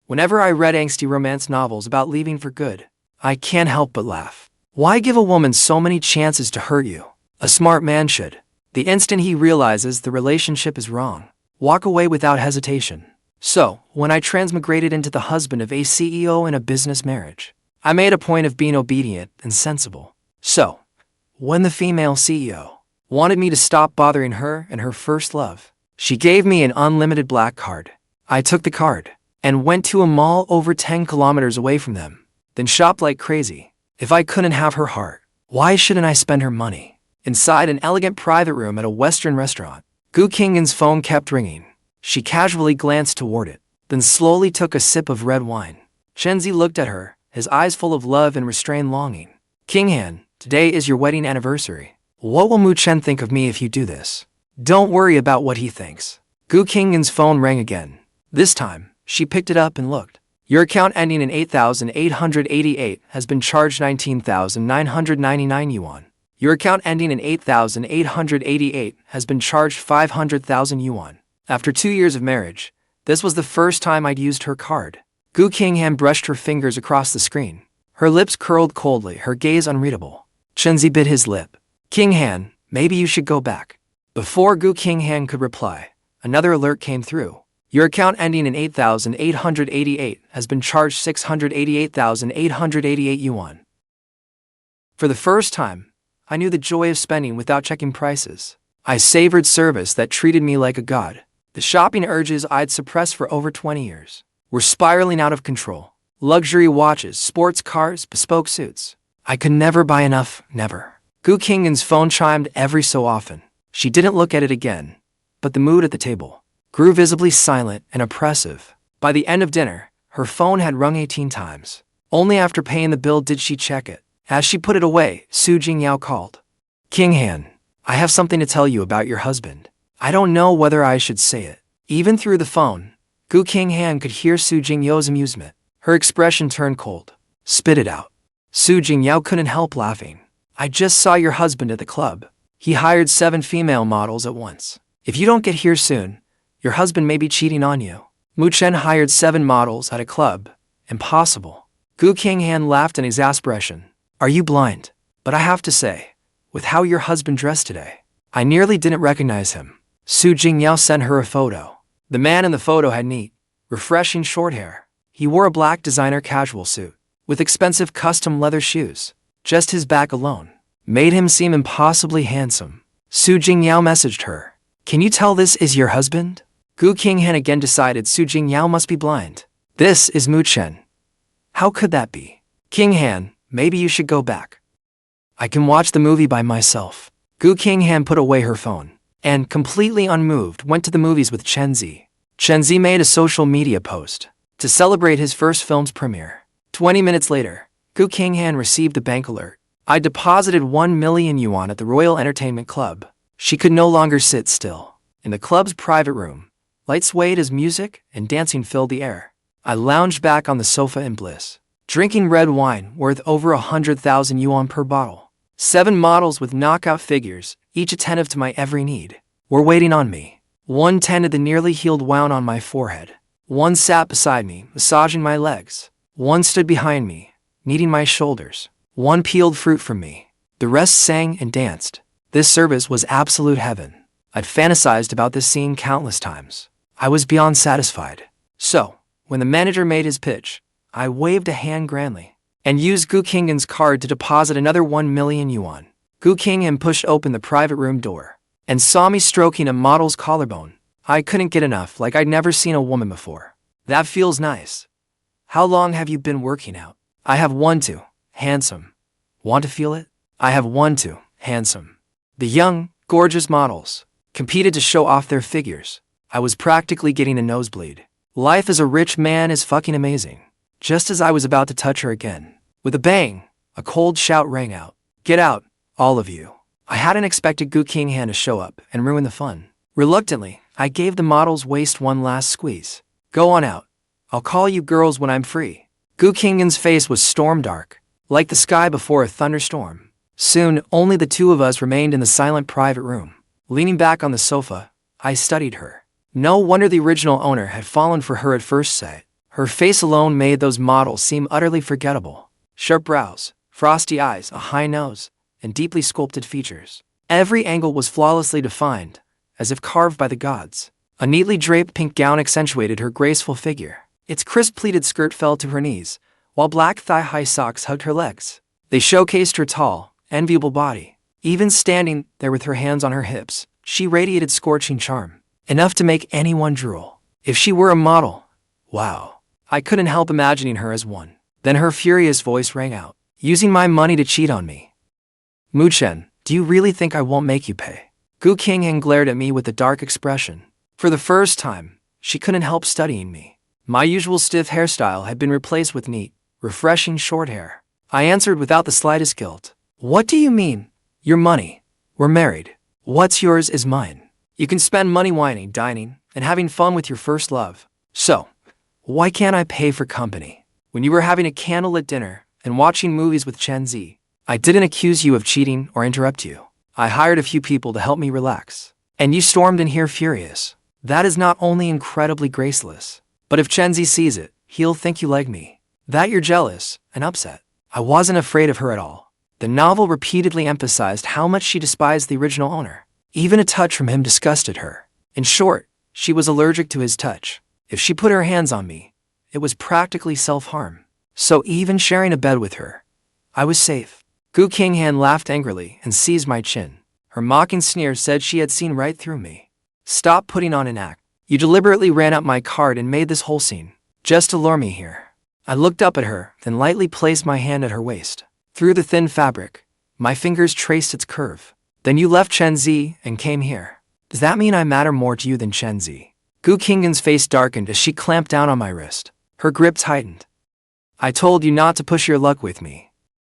Whenever I read angsty romance novels about leaving for good, I can't help but laugh. Why give a woman so many chances to hurt you? A smart man should, the instant he realizes the relationship is wrong, walk away without hesitation. So, when I transmigrated into the husband of a CEO in a business marriage, I made a point of being obedient and sensible. So, when the female CEO wanted me to stop bothering her and her first love, she gave me an unlimited black card. I took the card and went to a mall over 10 kilometers away from them, then shopped like crazy. If I couldn't have her heart, why shouldn't I spend her money? Inside an elegant private room at a Western restaurant, Gu Qinghan's phone kept ringing. She casually glanced toward it, then slowly took a sip of red wine. Chenzi looked at her, his eyes full of love and restrained longing. Qinghan, today is your wedding anniversary. What will Mu Chen think of me if you do this? Don't worry about what he thinks. Gu Qinghan's phone rang again. This time, she picked it up and looked. Your account ending in 8,888 has been charged 19,999 yuan. Your account ending in 8,888 has been charged 500,000 yuan. After 2 years of marriage, this was the first time I'd used her card. Gu Qinghan brushed her fingers across the screen. Her lips curled coldly, her gaze unreadable. Chenzi bit his lip. Qinghan, maybe you should go back. Before Gu Qinghan could reply, another alert came through. Your account ending in 8,888 has been charged 688,888 yuan. For the first time, I knew the joy of spending without checking prices. I savored service that treated me like a god. The shopping urges I'd suppressed for over 20 years were spiraling out of control. Luxury watches, sports cars, bespoke suits. I could never buy enough, never. Gu Qinghan's phone chimed every so often. She didn't look at it again, but the mood at the table grew visibly silent and oppressive. By the end of dinner, her phone had rung 18 times. Only after paying the bill did she check it. As she put it away, Su Jingyao called. Qinghan, I have something to tell you about your husband. I don't know whether I should say it. Even through the phone, Gu Qinghan could hear Su Jingyao's amusement. Her expression turned cold. Spit it out. Su Jingyao couldn't help laughing. I just saw your husband at the club. He hired 7 female models at once. If you don't get here soon, your husband may be cheating on you. Mu Chen hired 7 models at a club. Impossible. Gu Qinghan laughed in exasperation. Are you blind? But I have to say, with how your husband dressed today, I nearly didn't recognize him. Su Jingyao sent her a photo. The man in the photo had neat, refreshing short hair. He wore a black designer casual suit, with expensive custom leather shoes. Just his back alone made him seem impossibly handsome. Su Jingyao messaged her. Can you tell this is your husband? Gu Qinghan again decided Su Jingyao must be blind. This is Mu Chen. How could that be? Qinghan, maybe you should go back. I can watch the movie by myself. Gu Qinghan put away her phone and, completely unmoved, went to the movies with Chenzi. Chenzi made a social media post to celebrate his first film's premiere. 20 minutes later, Gu Qinghan received a bank alert. I deposited 1 million yuan at the Royal Entertainment Club. She could no longer sit still. In the club's private room, lights swayed as music and dancing filled the air. I lounged back on the sofa in bliss, drinking red wine worth over 100,000 yuan per bottle. 7 models with knockout figures, each attentive to my every need, were waiting on me. One tended the nearly healed wound on my forehead. One sat beside me, massaging my legs. One stood behind me, kneading my shoulders. One peeled fruit from me. The rest sang and danced. This service was absolute heaven. I'd fantasized about this scene countless times. I was beyond satisfied. So, when the manager made his pitch, I waved a hand grandly and used Gu Qinghan's card to deposit another 1 million yuan. Gu Qinghan pushed open the private room door and saw me stroking a model's collarbone. I couldn't get enough, like I'd never seen a woman before. That feels nice. How long have you been working out? I have 1 2. Handsome. Want to feel it? I have 1 2. Handsome. The young, gorgeous models competed to show off their figures. I was practically getting a nosebleed. Life as a rich man is fucking amazing. Just as I was about to touch her again, with a bang, a cold shout rang out. Get out, all of you. I hadn't expected Gu Qinghan to show up and ruin the fun. Reluctantly, I gave the model's waist one last squeeze. Go on out. I'll call you girls when I'm free. Gu Qinghan's face was storm dark, like the sky before a thunderstorm. Soon, only the 2 of us remained in the silent private room. Leaning back on the sofa, I studied her. No wonder the original owner had fallen for her at first sight. Her face alone made those models seem utterly forgettable. Sharp brows, frosty eyes, a high nose, and deeply sculpted features. Every angle was flawlessly defined, as if carved by the gods. A neatly draped pink gown accentuated her graceful figure. Its crisp pleated skirt fell to her knees, while black thigh-high socks hugged her legs. They showcased her tall, enviable body. Even standing there with her hands on her hips, she radiated scorching charm, enough to make anyone drool. If she were a model, wow. I couldn't help imagining her as one. Then her furious voice rang out, "Using my money to cheat on me. Mu Chen, do you really think I won't make you pay?" Gu Qinghan glared at me with a dark expression. For the first time, she couldn't help studying me. My usual stiff hairstyle had been replaced with neat, refreshing short hair. I answered without the slightest guilt. "What do you mean? Your money. We're married. What's yours is mine. You can spend money whining, dining, and having fun with your first love. So, why can't I pay for company? When you were having a candlelit dinner and watching movies with Chen Zi, I didn't accuse you of cheating or interrupt you. I hired a few people to help me relax. And you stormed in here furious. That is not only incredibly graceless, but if Chen Zi sees it, he'll think you like me. That you're jealous and upset." I wasn't afraid of her at all. The novel repeatedly emphasized how much she despised the original owner. Even a touch from him disgusted her. In short, she was allergic to his touch. If she put her hands on me, it was practically self-harm. So even sharing a bed with her, I was safe. Gu Qinghan laughed angrily and seized my chin. Her mocking sneer said she had seen right through me. "Stop putting on an act. You deliberately ran up my card and made this whole scene, just to lure me here." I looked up at her, then lightly placed my hand at her waist. Through the thin fabric, my fingers traced its curve. "Then you left Chen Zi and came here. Does that mean I matter more to you than Chen Zi?" Gu Qinghan's face darkened as she clamped down on my wrist. Her grip tightened. "I told you not to push your luck with me.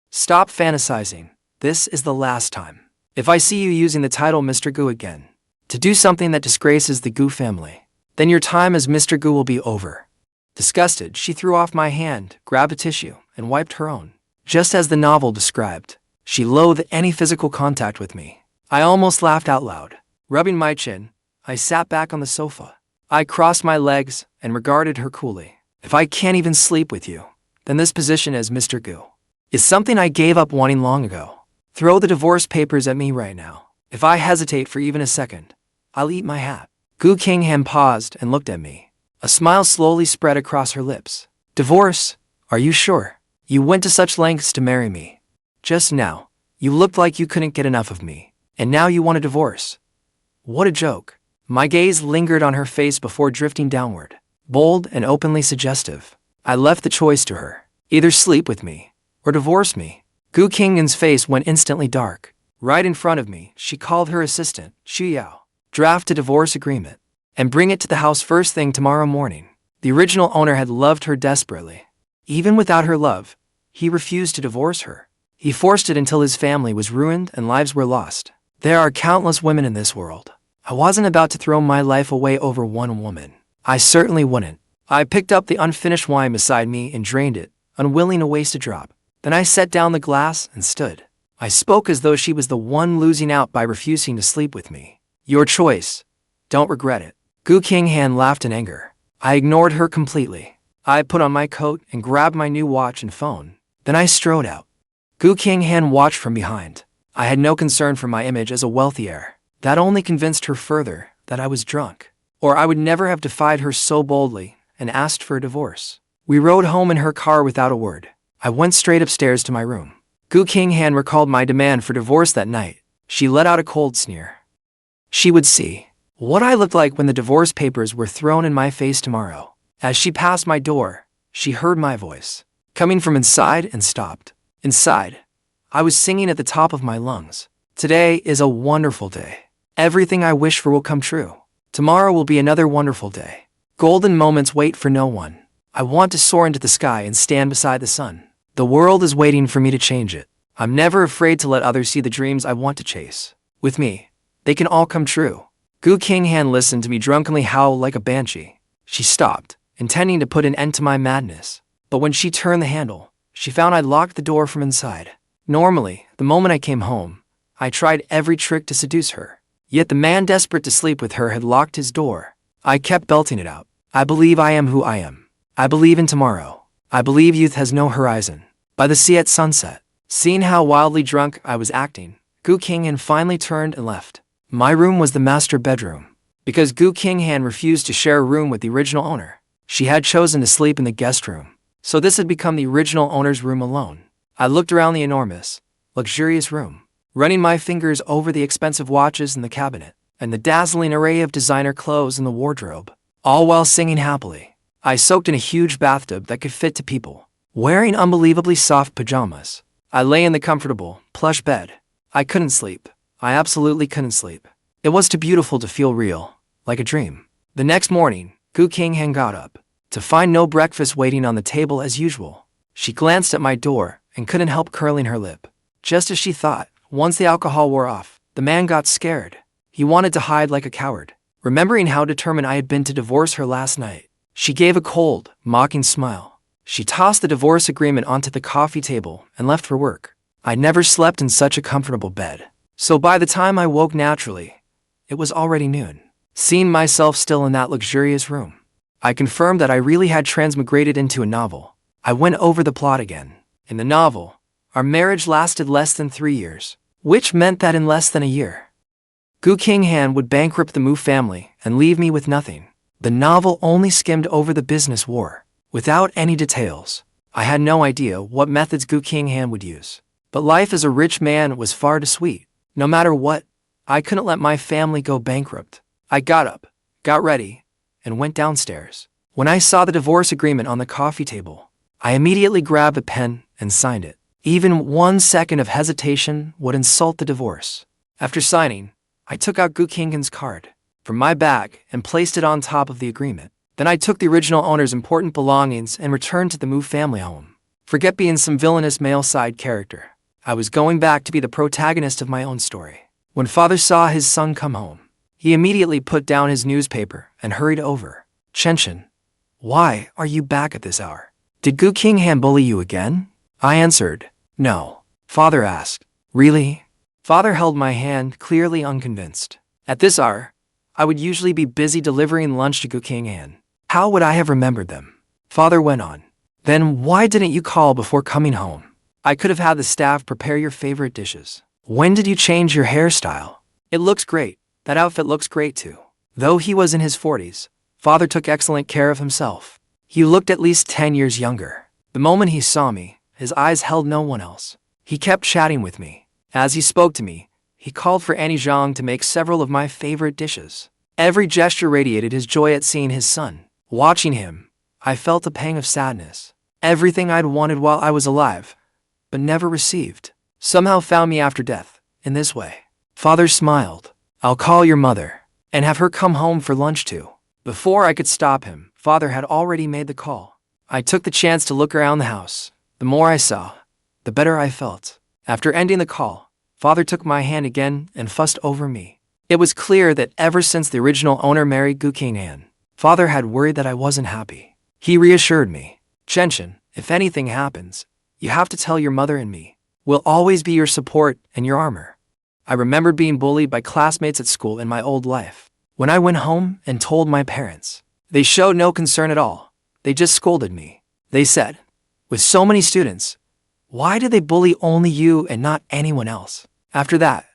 Stop fantasizing. This is the last time. If I see you using the title Mr. Gu again, to do something that disgraces the Gu family, then your time as Mr. Gu will be over." Disgusted, she threw off my hand, grabbed a tissue, and wiped her own. Just as the novel described, she loathed any physical contact with me. I almost laughed out loud. Rubbing my chin, I sat back on the sofa. I crossed my legs and regarded her coolly. "If I can't even sleep with you, then this position as Mr. Gu is something I gave up wanting long ago. Throw the divorce papers at me right now. If I hesitate for even a second, I'll eat my hat." Gu Qinghan paused and looked at me. A smile slowly spread across her lips. "Divorce? Are you sure? You went to such lengths to marry me. Just now, you looked like you couldn't get enough of me, and now you want a divorce. What a joke." My gaze lingered on her face before drifting downward, bold and openly suggestive. I left the choice to her. Either sleep with me, or divorce me. Gu Qinghan's face went instantly dark. Right in front of me, she called her assistant, Xu Yao. "Draft a divorce agreement, and bring it to the house first thing tomorrow morning." The original owner had loved her desperately. Even without her love, he refused to divorce her. He forced it until his family was ruined and lives were lost. There are countless women in this world. I wasn't about to throw my life away over one woman. I certainly wouldn't. I picked up the unfinished wine beside me and drained it, unwilling to waste a drop. Then I set down the glass and stood. I spoke as though she was the one losing out by refusing to sleep with me. "Your choice. Don't regret it." Gu Qinghan laughed in anger. I ignored her completely. I put on my coat and grabbed my new watch and phone. Then I strode out. Gu Qinghan watched from behind. I had no concern for my image as a wealthy heir. That only convinced her further that I was drunk, or I would never have defied her so boldly and asked for a divorce. We rode home in her car without a word. I went straight upstairs to my room. Gu Qinghan recalled my demand for divorce that night. She let out a cold sneer. She would see what I looked like when the divorce papers were thrown in my face tomorrow. As she passed my door, she heard my voice, coming from inside, and stopped. Inside, I was singing at the top of my lungs. "Today is a wonderful day. Everything I wish for will come true. Tomorrow will be another wonderful day. Golden moments wait for no one. I want to soar into the sky and stand beside the sun. The world is waiting for me to change it. I'm never afraid to let others see the dreams I want to chase. With me, they can all come true." Gu Qinghan listened to me drunkenly howl like a banshee. She stopped, intending to put an end to my madness. But when she turned the handle, she found I'd locked the door from inside. Normally, the moment I came home, I tried every trick to seduce her. Yet the man desperate to sleep with her had locked his door. I kept belting it out. "I believe I am who I am. I believe in tomorrow. I believe youth has no horizon. By the sea at sunset. Seeing how wildly drunk I was acting, Gu Qinghan finally turned and left. My room was the master bedroom. Because Gu Qinghan refused to share a room with the original owner, she had chosen to sleep in the guest room. So this had become the original owner's room alone. I looked around the enormous, luxurious room, running my fingers over the expensive watches in the cabinet and the dazzling array of designer clothes in the wardrobe, all while singing happily. I soaked in a huge bathtub that could fit 2 people, wearing unbelievably soft pajamas. I lay in the comfortable, plush bed. I couldn't sleep. I absolutely couldn't sleep. It was too beautiful to feel real, like a dream. The next morning, Gu Qinghan got up, to find no breakfast waiting on the table as usual. She glanced at my door and couldn't help curling her lip. Just as she thought, once the alcohol wore off, the man got scared. He wanted to hide like a coward. Remembering how determined I had been to divorce her last night, she gave a cold, mocking smile. She tossed the divorce agreement onto the coffee table and left for work. I'd never slept in such a comfortable bed. So by the time I woke naturally, it was already noon. Seeing myself still in that luxurious room, I confirmed that I really had transmigrated into a novel. I went over the plot again. In the novel, our marriage lasted less than 3 years, which meant that in less than a year, Gu Qinghan would bankrupt the Mu family and leave me with nothing. The novel only skimmed over the business war, without any details. I had no idea what methods Gu Qinghan would use. But life as a rich man was far too sweet. No matter what, I couldn't let my family go bankrupt. I got up, got ready, and went downstairs. When I saw the divorce agreement on the coffee table, I immediately grabbed a pen and signed it. Even 1 second of hesitation would insult the divorce. After signing, I took out Gu Qinghan's card from my bag and placed it on top of the agreement. Then I took the original owner's important belongings and returned to the Mu family home. Forget being some villainous male side character. I was going back to be the protagonist of my own story. When father saw his son come home, he immediately put down his newspaper and hurried over. Chen, why are you back at this hour? Did Gu Qinghan bully you again? I answered, no. Father asked, really? Father held my hand, clearly unconvinced. At this hour, I would usually be busy delivering lunch to Gu Qinghan. How would I have remembered them? Father went on. Then why didn't you call before coming home? I could have had the staff prepare your favorite dishes. When did you change your hairstyle? It looks great. That outfit looks great too. Though he was in his 40s, father took excellent care of himself. He looked at least 10 years younger. The moment he saw me, his eyes held no one else. He kept chatting with me. As he spoke to me, he called for Annie Zhang to make several of my favorite dishes. Every gesture radiated his joy at seeing his son. Watching him, I felt a pang of sadness. Everything I'd wanted while I was alive, but never received, somehow found me after death, in this way. Father smiled. I'll call your mother, and have her come home for lunch too. Before I could stop him, father had already made the call. I took the chance to look around the house. The more I saw, the better I felt. After ending the call, father took my hand again and fussed over me. It was clear that ever since the original owner married Gu Qinghan, father had worried that I wasn't happy. He reassured me, Chen, if anything happens, you have to tell your mother and me. We'll always be your support and your armor. I remembered being bullied by classmates at school in my old life. When I went home and told my parents, they showed no concern at all. They just scolded me. They said, with so many students, why did they bully only you and not anyone else? After that,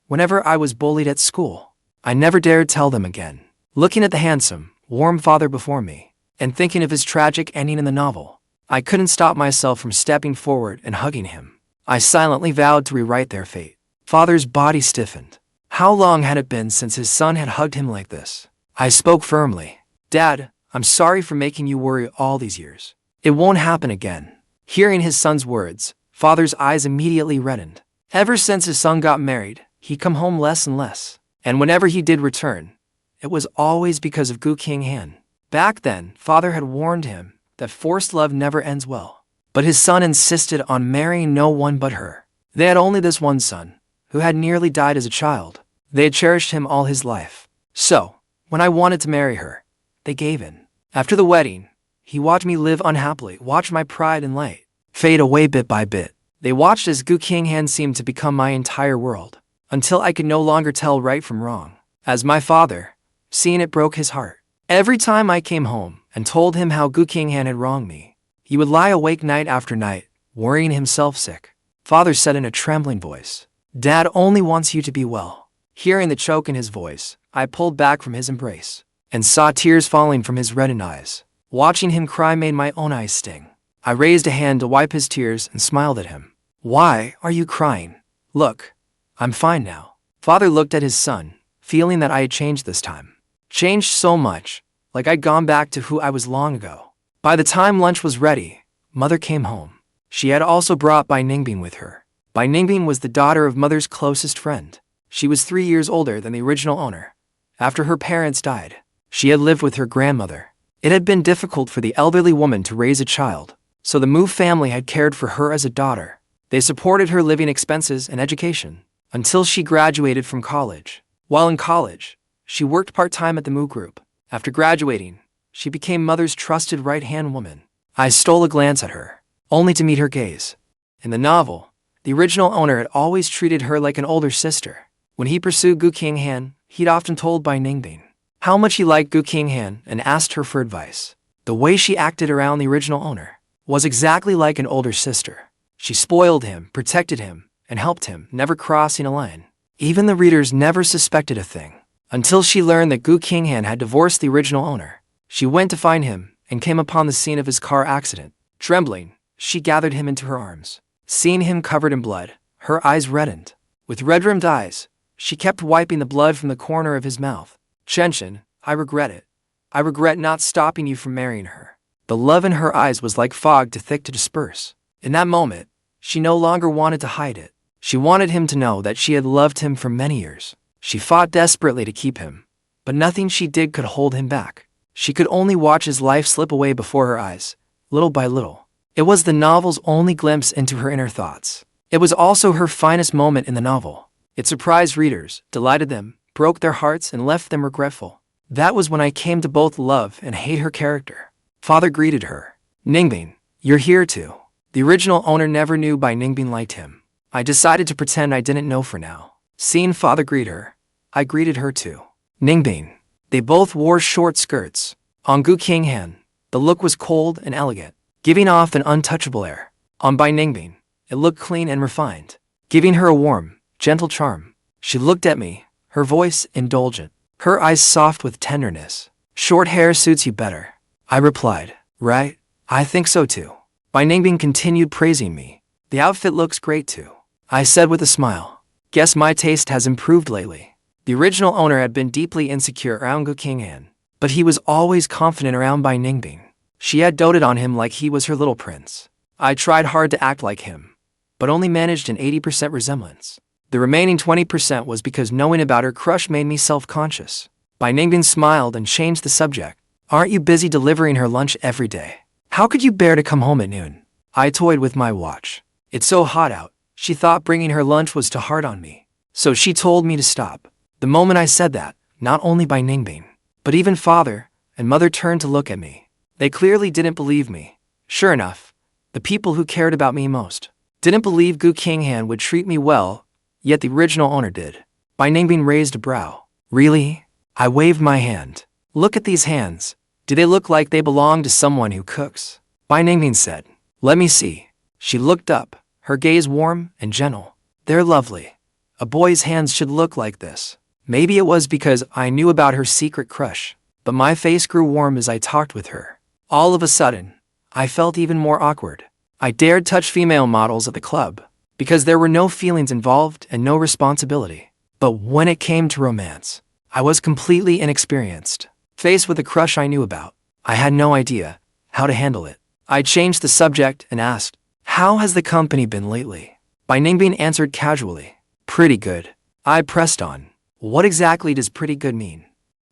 whenever I was bullied at school, I never dared tell them again. Looking at the handsome, warm father before me, and thinking of his tragic ending in the novel, I couldn't stop myself from stepping forward and hugging him. I silently vowed to rewrite their fate. Father's body stiffened. How long had it been since his son had hugged him like this? I spoke firmly. Dad, I'm sorry for making you worry all these years. It won't happen again. Hearing his son's words, father's eyes immediately reddened. Ever since his son got married, he'd come home less and less. And whenever he did return, it was always because of Gu Qinghan. Back then, father had warned him that forced love never ends well. But his son insisted on marrying no one but her. They had only this one son, who had nearly died as a child. They had cherished him all his life. So, when I wanted to marry her, they gave in. After the wedding, he watched me live unhappily, watched my pride and light fade away bit by bit. They watched as Gu Qinghan seemed to become my entire world, until I could no longer tell right from wrong. As my father, seeing it broke his heart. Every time I came home and told him how Gu Qinghan had wronged me. He would lie awake night after night, worrying himself sick. Father said in a trembling voice, "Dad only wants you to be well." Hearing the choke in his voice, I pulled back from his embrace and saw tears falling from his reddened eyes. Watching him cry made my own eyes sting. I raised a hand to wipe his tears and smiled at him. "Why are you crying? Look, I'm fine now." Father looked at his son, feeling that I had changed this time. Changed so much, like I'd gone back to who I was long ago. By the time lunch was ready, Mother came home. She had also brought Bai Ningbing with her. Bai Ningbing was the daughter of Mother's closest friend. She was 3 years older than the original owner. After her parents died, she had lived with her grandmother. It had been difficult for the elderly woman to raise a child, so the Mu family had cared for her as a daughter. They supported her living expenses and education until she graduated from college. While in college, she worked part-time at the Mu group. After graduating, she became Mother's trusted right-hand woman. I stole a glance at her, only to meet her gaze. In the novel, the original owner had always treated her like an older sister. When he pursued Gu Qinghan, he'd often told Bai Ningbing how much he liked Gu Qinghan and asked her for advice. The way she acted around the original owner was exactly like an older sister. She spoiled him, protected him, and helped him, never crossing a line. Even the readers never suspected a thing, until she learned that Gu Qinghan had divorced the original owner. She went to find him and came upon the scene of his car accident. Trembling, she gathered him into her arms. Seeing him covered in blood, her eyes reddened. With red-rimmed eyes, she kept wiping the blood from the corner of his mouth. "Chen, I regret it. I regret not stopping you from marrying her." The love in her eyes was like fog too thick to disperse. In that moment, she no longer wanted to hide it. She wanted him to know that she had loved him for many years. She fought desperately to keep him, but nothing she did could hold him back. She could only watch his life slip away before her eyes, little by little. It was the novel's only glimpse into her inner thoughts. It was also her finest moment in the novel. It surprised readers, delighted them, broke their hearts, and left them regretful. That was when I came to both love and hate her character. Father greeted her. "Ningbing, you're here too." The original owner never knew Bai Ningbing liked him. I decided to pretend I didn't know for now. Seeing Father greet her, I greeted her too. "Ningbing." They both wore short skirts. On Gu Qinghan, the look was cold and elegant, giving off an untouchable air. On Bai Ningbing, it looked clean and refined, giving her a warm, gentle charm. She looked at me, her voice indulgent, her eyes soft with tenderness. "Short hair suits you better," I replied. "Right? I think so too." Bai Ningbing continued praising me. "The outfit looks great too," I said with a smile. "Guess my taste has improved lately." The original owner had been deeply insecure around Gu Qinghan, but he was always confident around Bai Ningbing. She had doted on him like he was her little prince. I tried hard to act like him, but only managed an 80% resemblance. The remaining 20% was because knowing about her crush made me self-conscious. Bai Ningbing smiled and changed the subject. "Aren't you busy delivering her lunch every day? How could you bear to come home at noon?" I toyed with my watch. "It's so hot out." She thought bringing her lunch was too hard on me, so she told me to stop. The moment I said that, not only Bai Ningbing, but even Father and Mother turned to look at me. They clearly didn't believe me. Sure enough, the people who cared about me most didn't believe Gu Qinghan would treat me well, yet the original owner did. Bai Ningbing raised a brow. "Really?" I waved my hand. "Look at these hands. Do they look like they belong to someone who cooks?" Bai Ningbing said. "Let me see." She looked up, her gaze warm and gentle. "They're lovely. A boy's hands should look like this." Maybe it was because I knew about her secret crush, but my face grew warm as I talked with her. All of a sudden, I felt even more awkward. I dared touch female models at the club, because there were no feelings involved and no responsibility. But when it came to romance, I was completely inexperienced. Faced with a crush I knew about, I had no idea how to handle it. I changed the subject and asked, "How has the company been lately?" Bai Ningbing answered casually, "Pretty good." I pressed on. "What exactly does pretty good mean?"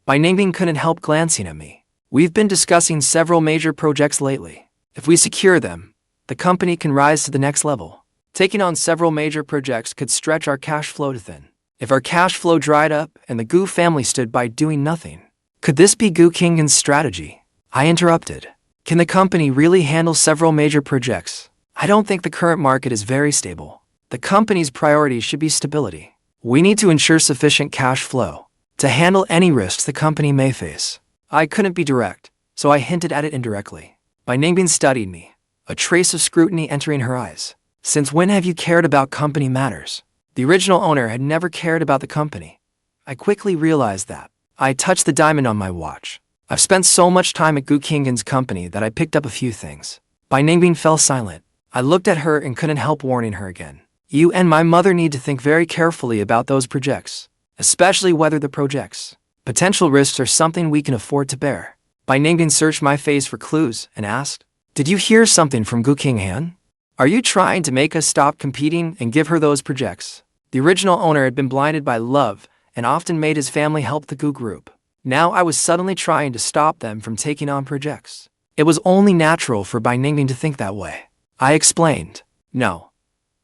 Bai Ningbing couldn't help glancing at me. "We've been discussing several major projects lately. If we secure them, the company can rise to the next level. Taking on several major projects could stretch our cash flow to thin. If our cash flow dried up and the Gu family stood by doing nothing, could this be Gu Qinghan's strategy?" I interrupted. "Can the company really handle several major projects? I don't think the current market is very stable. The company's priorities should be stability. We need to ensure sufficient cash flow to handle any risks the company may face." I couldn't be direct, so I hinted at it indirectly. Bai Ningbing studied me, a trace of scrutiny entering her eyes. Since when have you cared about company matters? The original owner had never cared about the company. I quickly realized that. I touched the diamond on my watch. I've spent so much time at Gu Qinghan's company that I picked up a few things. Bai Ningbing fell silent. I looked at her and couldn't help warning her again. You and my mother need to think very carefully about those projects, especially whether the projects' potential risks are something we can afford to bear. Bai Ningbing searched my face for clues and asked, "Did you hear something from Gu Qinghan? Are you trying to make us stop competing and give her those projects?" The original owner had been blinded by love and often made his family help the Gu group. Now I was suddenly trying to stop them from taking on projects. It was only natural for Bai Ningbing to think that way. I explained, "No.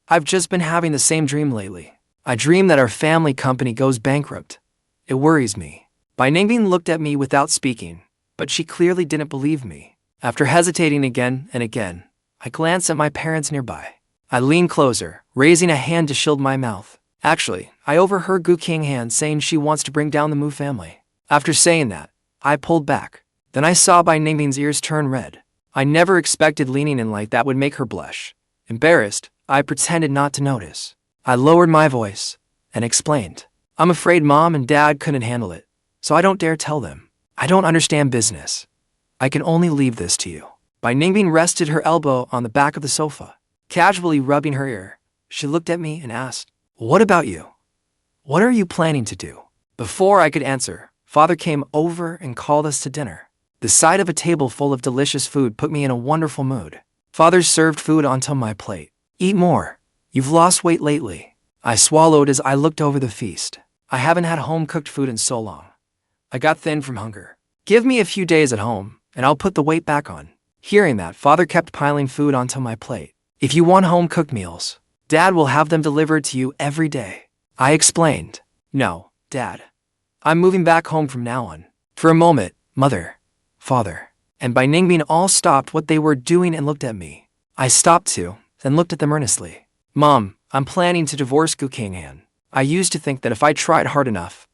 I've just been having the same dream lately. I dream that our family company goes bankrupt. It worries me." Bai Ningbing looked at me without speaking, but she clearly didn't believe me. After hesitating again and again, I glanced at my parents nearby. I leaned closer, raising a hand to shield my mouth. Actually, I overheard Gu Qinghan saying she wants to bring down the Mu family. After saying that, I pulled back. Then I saw Bai Ningbing's ears turn red. I never expected leaning in like that would make her blush. Embarrassed, I pretended not to notice. I lowered my voice and explained, "I'm afraid Mom and Dad couldn't handle it, so I don't dare tell them. I don't understand business. I can only leave this to you." Bai Ningbing rested her elbow on the back of the sofa, casually rubbing her ear. She looked at me and asked, "What about you? What are you planning to do?" Before I could answer, Father came over and called us to dinner. The sight of a table full of delicious food put me in a wonderful mood. Father served food onto my plate. "Eat more. You've lost weight lately." I swallowed as I looked over the feast. I haven't had home-cooked food in so long. I got thin from hunger. "Give me a few days at home, and I'll put the weight back on." Hearing that, Father kept piling food onto my plate. "If you want home-cooked meals, Dad will have them delivered to you every day." I explained, "No, Dad. I'm moving back home from now on." For a moment, Mother, Father, and Bai Ningbing all stopped what they were doing and looked at me. I stopped too, then looked at them earnestly. "Mom, I'm planning to divorce Gu Qinghan. I used to think that if I tried hard enough,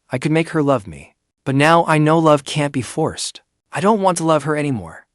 I could make her love me. But now I know love can't be forced. I don't want to love her anymore.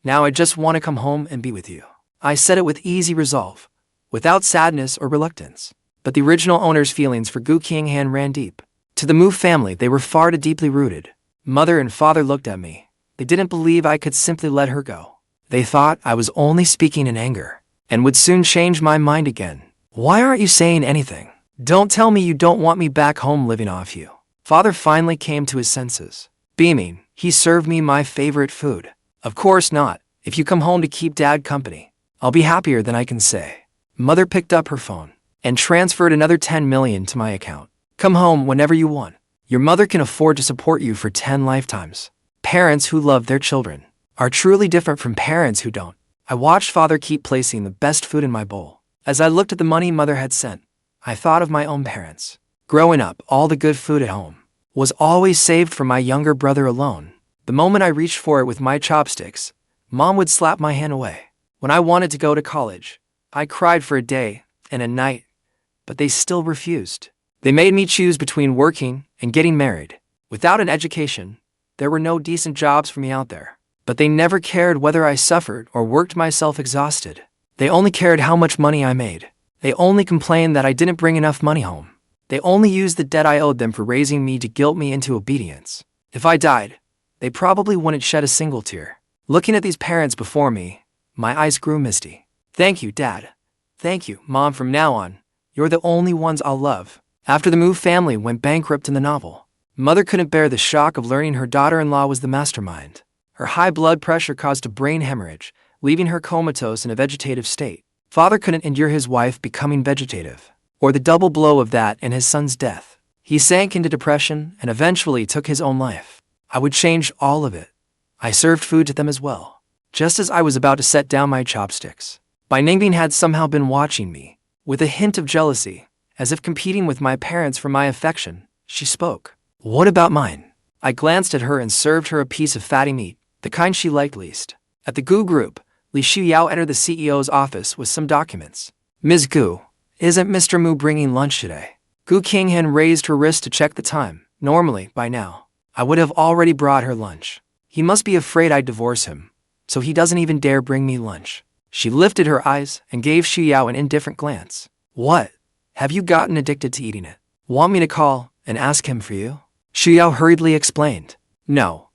Now I just want to come home and be with you." I said it with easy resolve, without sadness or reluctance. But the original owner's feelings for Gu Qinghan ran deep. To the Mu family, they were far too deeply rooted. Mother and Father looked at me. They didn't believe I could simply let her go. They thought I was only speaking in anger, and would soon change my mind again. "Why aren't you saying anything? Don't tell me you don't want me back home living off you." Father finally came to his senses. Beaming, he served me my favorite food. "Of course not. If you come home to keep Dad company, I'll be happier than I can say." Mother picked up her phone and transferred another 10 million to my account. "Come home whenever you want. Your mother can afford to support you for 10 lifetimes." Parents who love their children are truly different from parents who don't. I watched Father keep placing the best food in my bowl. As I looked at the money Mother had sent, I thought of my own parents. Growing up, all the good food at home was always saved for my younger brother alone. The moment I reached for it with my chopsticks, Mom would slap my hand away. When I wanted to go to college, I cried for a day and a night, but they still refused. They made me choose between working and getting married. Without an education, there were no decent jobs for me out there. But they never cared whether I suffered or worked myself exhausted. They only cared how much money I made. They only complained that I didn't bring enough money home. They only used the debt I owed them for raising me to guilt me into obedience. If I died, they probably wouldn't shed a single tear. Looking at these parents before me, my eyes grew misty. "Thank you, Dad. Thank you, Mom. From now on, you're the only ones I'll love." After the Mu family went bankrupt in the novel, Mother couldn't bear the shock of learning her daughter-in-law was the mastermind. Her high blood pressure caused a brain hemorrhage, leaving her comatose in a vegetative state. Father couldn't endure his wife becoming vegetative, or the double blow of that and his son's death. He sank into depression and eventually took his own life. I would change all of it. I served food to them as well. Just as I was about to set down my chopsticks, Bai Ningbing had somehow been watching me. With a hint of jealousy, as if competing with my parents for my affection, she spoke. "What about mine?" I glanced at her and served her a piece of fatty meat, the kind she liked least. At the Gu group, Li Shuyao entered the CEO's office with some documents. "Ms. Gu, isn't Mr. Mu bringing lunch today?" Gu Qinghan raised her wrist to check the time. Normally, by now, I would have already brought her lunch. He must be afraid I'd divorce him, so he doesn't even dare bring me lunch. She lifted her eyes and gave Xu Yao an indifferent glance. What? Have you gotten addicted to eating it? Want me to call and ask him for you? Xu Yao hurriedly explained. No.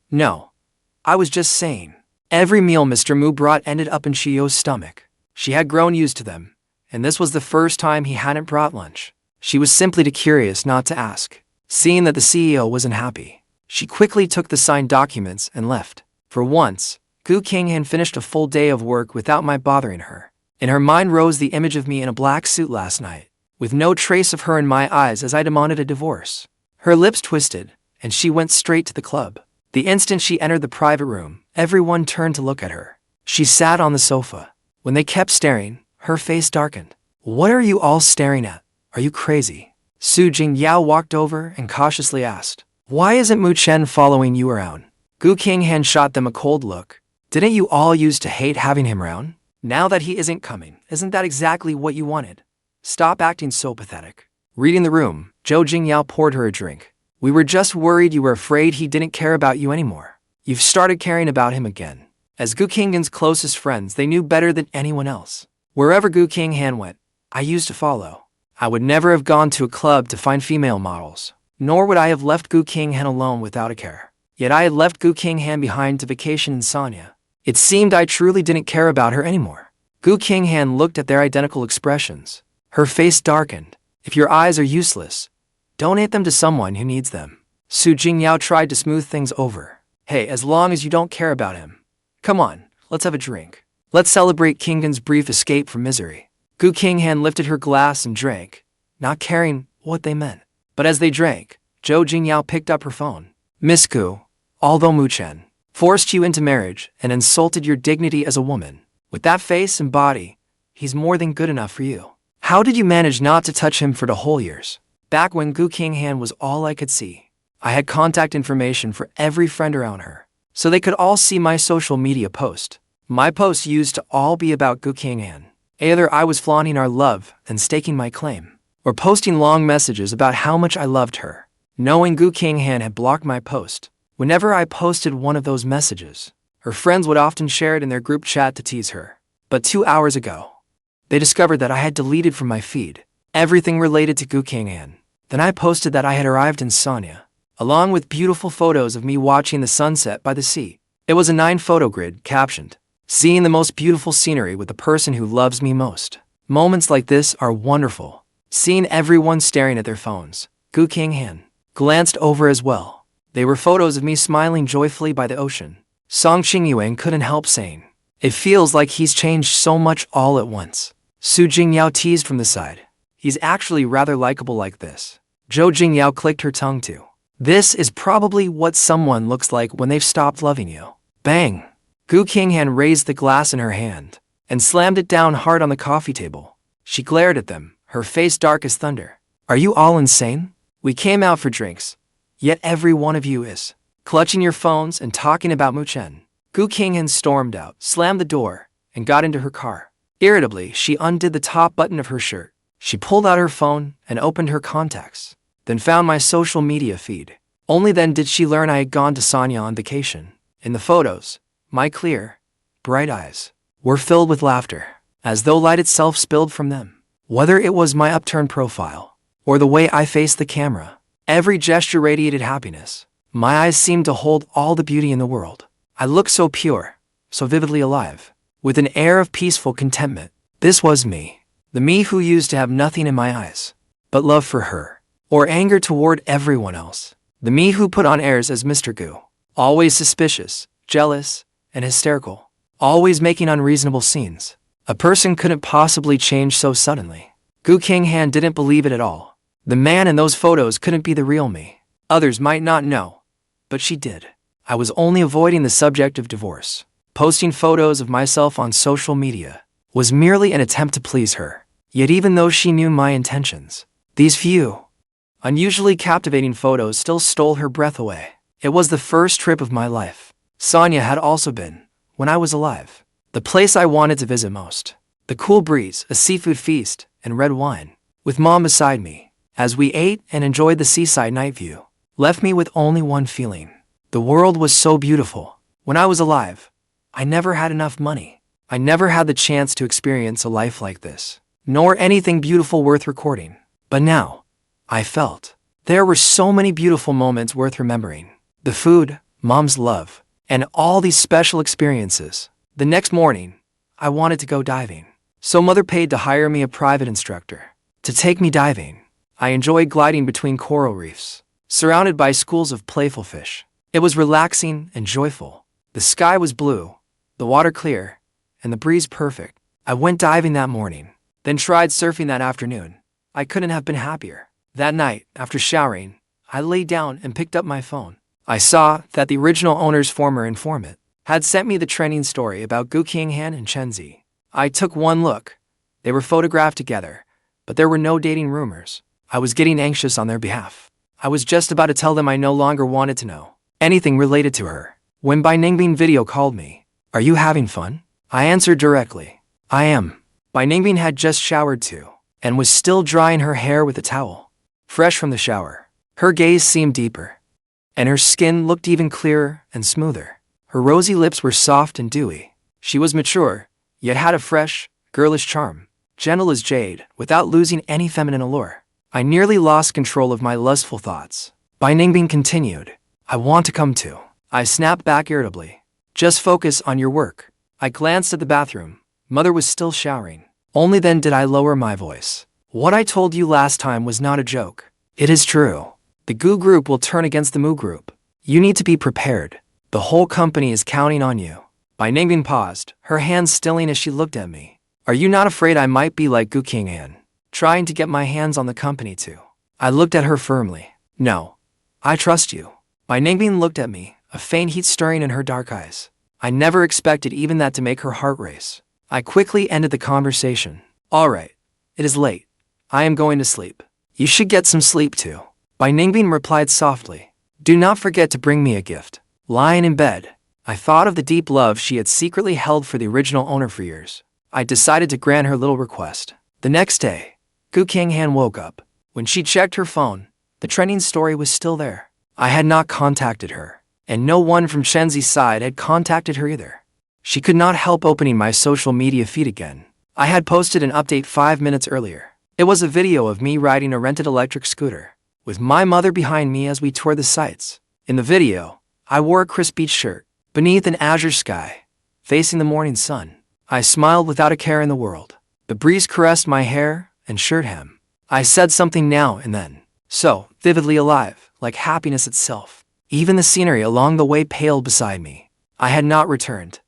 I was just saying. Every meal Mr. Mu brought ended up in Xu Yao's stomach. She had grown used to them, and this was the first time he hadn't brought lunch. She was simply too curious not to ask. Seeing that the CEO wasn't happy, she quickly took the signed documents and left. For once, Gu Qinghan finished a full day of work without my bothering her. In her mind rose the image of me in a black suit last night, with no trace of her in my eyes as I demanded a divorce. Her lips twisted, and she went straight to the club. The instant she entered the private room, everyone turned to look at her. She sat on the sofa. When they kept staring, her face darkened. What are you all staring at? Are you crazy? Su Jingyao walked over and cautiously asked, Why isn't Mu Chen following you around? Gu Qinghan shot them a cold look. Didn't you all used to hate having him around? Now that he isn't coming, isn't that exactly what you wanted? Stop acting so pathetic. Reading the room, Zhou Jingyao poured her a drink. We were just worried you were afraid he didn't care about you anymore. You've started caring about him again. As Gu Qinghan's closest friends, they knew better than anyone else. Wherever Gu Qinghan went, I used to follow. I would never have gone to a club to find female models, nor would I have left Gu Qinghan alone without a care. Yet I had left Gu Qinghan behind to vacation in Sanya. It seemed I truly didn't care about her anymore. Gu Qinghan looked at their identical expressions. Her face darkened. If your eyes are useless, donate them to someone who needs them. Su Jingyao tried to smooth things over. Hey, as long as you don't care about him. Come on, let's have a drink. Let's celebrate Qinghan's brief escape from misery. Gu Qinghan lifted her glass and drank, not caring what they meant. But as they drank, Zhou Jingyao picked up her phone. Miss Gu, although Mu Chen forced you into marriage and insulted your dignity as a woman, with that face and body, he's more than good enough for you. How did you manage not to touch him for the whole years? Back when Gu Qinghan was all I could see, I had contact information for every friend around her, so they could all see my social media post. My posts used to all be about Gu Qinghan. Either I was flaunting our love and staking my claim, or posting long messages about how much I loved her. Knowing Gu Qinghan had blocked my post, whenever I posted one of those messages, her friends would often share it in their group chat to tease her. But 2 hours ago, they discovered that I had deleted from my feed everything related to Gu Qinghan. Then I posted that I had arrived in Sanya, along with beautiful photos of me watching the sunset by the sea. It was a 9-photo grid captioned, Seeing the most beautiful scenery with the person who loves me most. Moments like this are wonderful. Seeing everyone staring at their phones, Gu Qinghan glanced over as well. They were photos of me smiling joyfully by the ocean. Song Qingyuan couldn't help saying, It feels like he's changed so much all at once. Su Jingyao teased from the side. He's actually rather likable like this. Zhou Jingyao clicked her tongue too. This is probably what someone looks like when they've stopped loving you. Bang! Gu Qinghan raised the glass in her hand and slammed it down hard on the coffee table. She glared at them, her face dark as thunder. Are you all insane? We came out for drinks, yet every one of you is clutching your phones and talking about Mu Chen. Gu Qinghan stormed out, slammed the door, and got into her car. Irritably, she undid the top button of her shirt. She pulled out her phone and opened her contacts, then found my social media feed. Only then did she learn I had gone to Sanya on vacation. In the photos, my clear, bright eyes were filled with laughter, as though light itself spilled from them. Whether it was my upturned profile, or the way I faced the camera, every gesture radiated happiness. My eyes seemed to hold all the beauty in the world. I looked so pure, so vividly alive, with an air of peaceful contentment. This was me, the me who used to have nothing in my eyes but love for her, or anger toward everyone else. The me who put on airs as Mr. Gu, always suspicious, jealous, and hysterical, always making unreasonable scenes. A person couldn't possibly change so suddenly. Gu Qinghan didn't believe it at all. The man in those photos couldn't be the real me. Others might not know, but she did. I was only avoiding the subject of divorce. Posting photos of myself on social media was merely an attempt to please her. Yet even though she knew my intentions, these few, unusually captivating photos still stole her breath away. It was the first trip of my life. Sanya had also been, when I was alive, the place I wanted to visit most. The cool breeze, a seafood feast, and red wine, with Mom beside me, as we ate and enjoyed the seaside night view, left me with only one feeling. The world was so beautiful. When I was alive, I never had enough money. I never had the chance to experience a life like this, nor anything beautiful worth recording. But now, I felt there were so many beautiful moments worth remembering. The food, Mom's love, and all these special experiences. The next morning, I wanted to go diving. So Mother paid to hire me a private instructor to take me diving. I enjoyed gliding between coral reefs, surrounded by schools of playful fish. It was relaxing and joyful. The sky was blue, the water clear, and the breeze perfect. I went diving that morning, then tried surfing that afternoon. I couldn't have been happier. That night, after showering, I lay down and picked up my phone. I saw that the original owner's former informant had sent me the trending story about Gu Qinghan and Chen Zi. I took one look. They were photographed together, but there were no dating rumors. I was getting anxious on their behalf. I was just about to tell them I no longer wanted to know anything related to her, when Bai Ningbing video called me. "Are you having fun?" I answered directly. "I am." Bai Ningbing had just showered too, and was still drying her hair with a towel. Fresh from the shower, her gaze seemed deeper, and her skin looked even clearer and smoother. Her rosy lips were soft and dewy. She was mature, yet had a fresh, girlish charm, gentle as jade, without losing any feminine allure. I nearly lost control of my lustful thoughts. Bai Ningbing continued, "I want to come too." I snapped back irritably. "Just focus on your work." I glanced at the bathroom. Mother was still showering. Only then did I lower my voice. "What I told you last time was not a joke. It is true. The Gu group will turn against the Mu group. You need to be prepared. The whole company is counting on you." Bai Ningbing paused, her hands stilling as she looked at me. "Are you not afraid I might be like Gu Qinghan, trying to get my hands on the company too?" I looked at her firmly. "No. I trust you." Bai Ningbing looked at me, a faint heat stirring in her dark eyes. I never expected even that to make her heart race. I quickly ended the conversation. "All right. It is late. I am going to sleep. You should get some sleep too." Bai Ningbing replied softly, "Do not forget to bring me a gift." Lying in bed, I thought of the deep love she had secretly held for the original owner for years. I decided to grant her little request. The next day, Gu Qinghan woke up. When she checked her phone, the trending story was still there. I had not contacted her, and no one from Chen Zi's side had contacted her either. She could not help opening my social media feed again. I had posted an update 5 minutes earlier. It was a video of me riding a rented electric scooter, with my mother behind me as we toured the sights. In the video, I wore a crisp beach shirt, beneath an azure sky, facing the morning sun. I smiled without a care in the world. The breeze caressed my hair and shirt hem. I said something now and then, so vividly alive, like happiness itself. Even the scenery along the way paled beside me. I had not returned.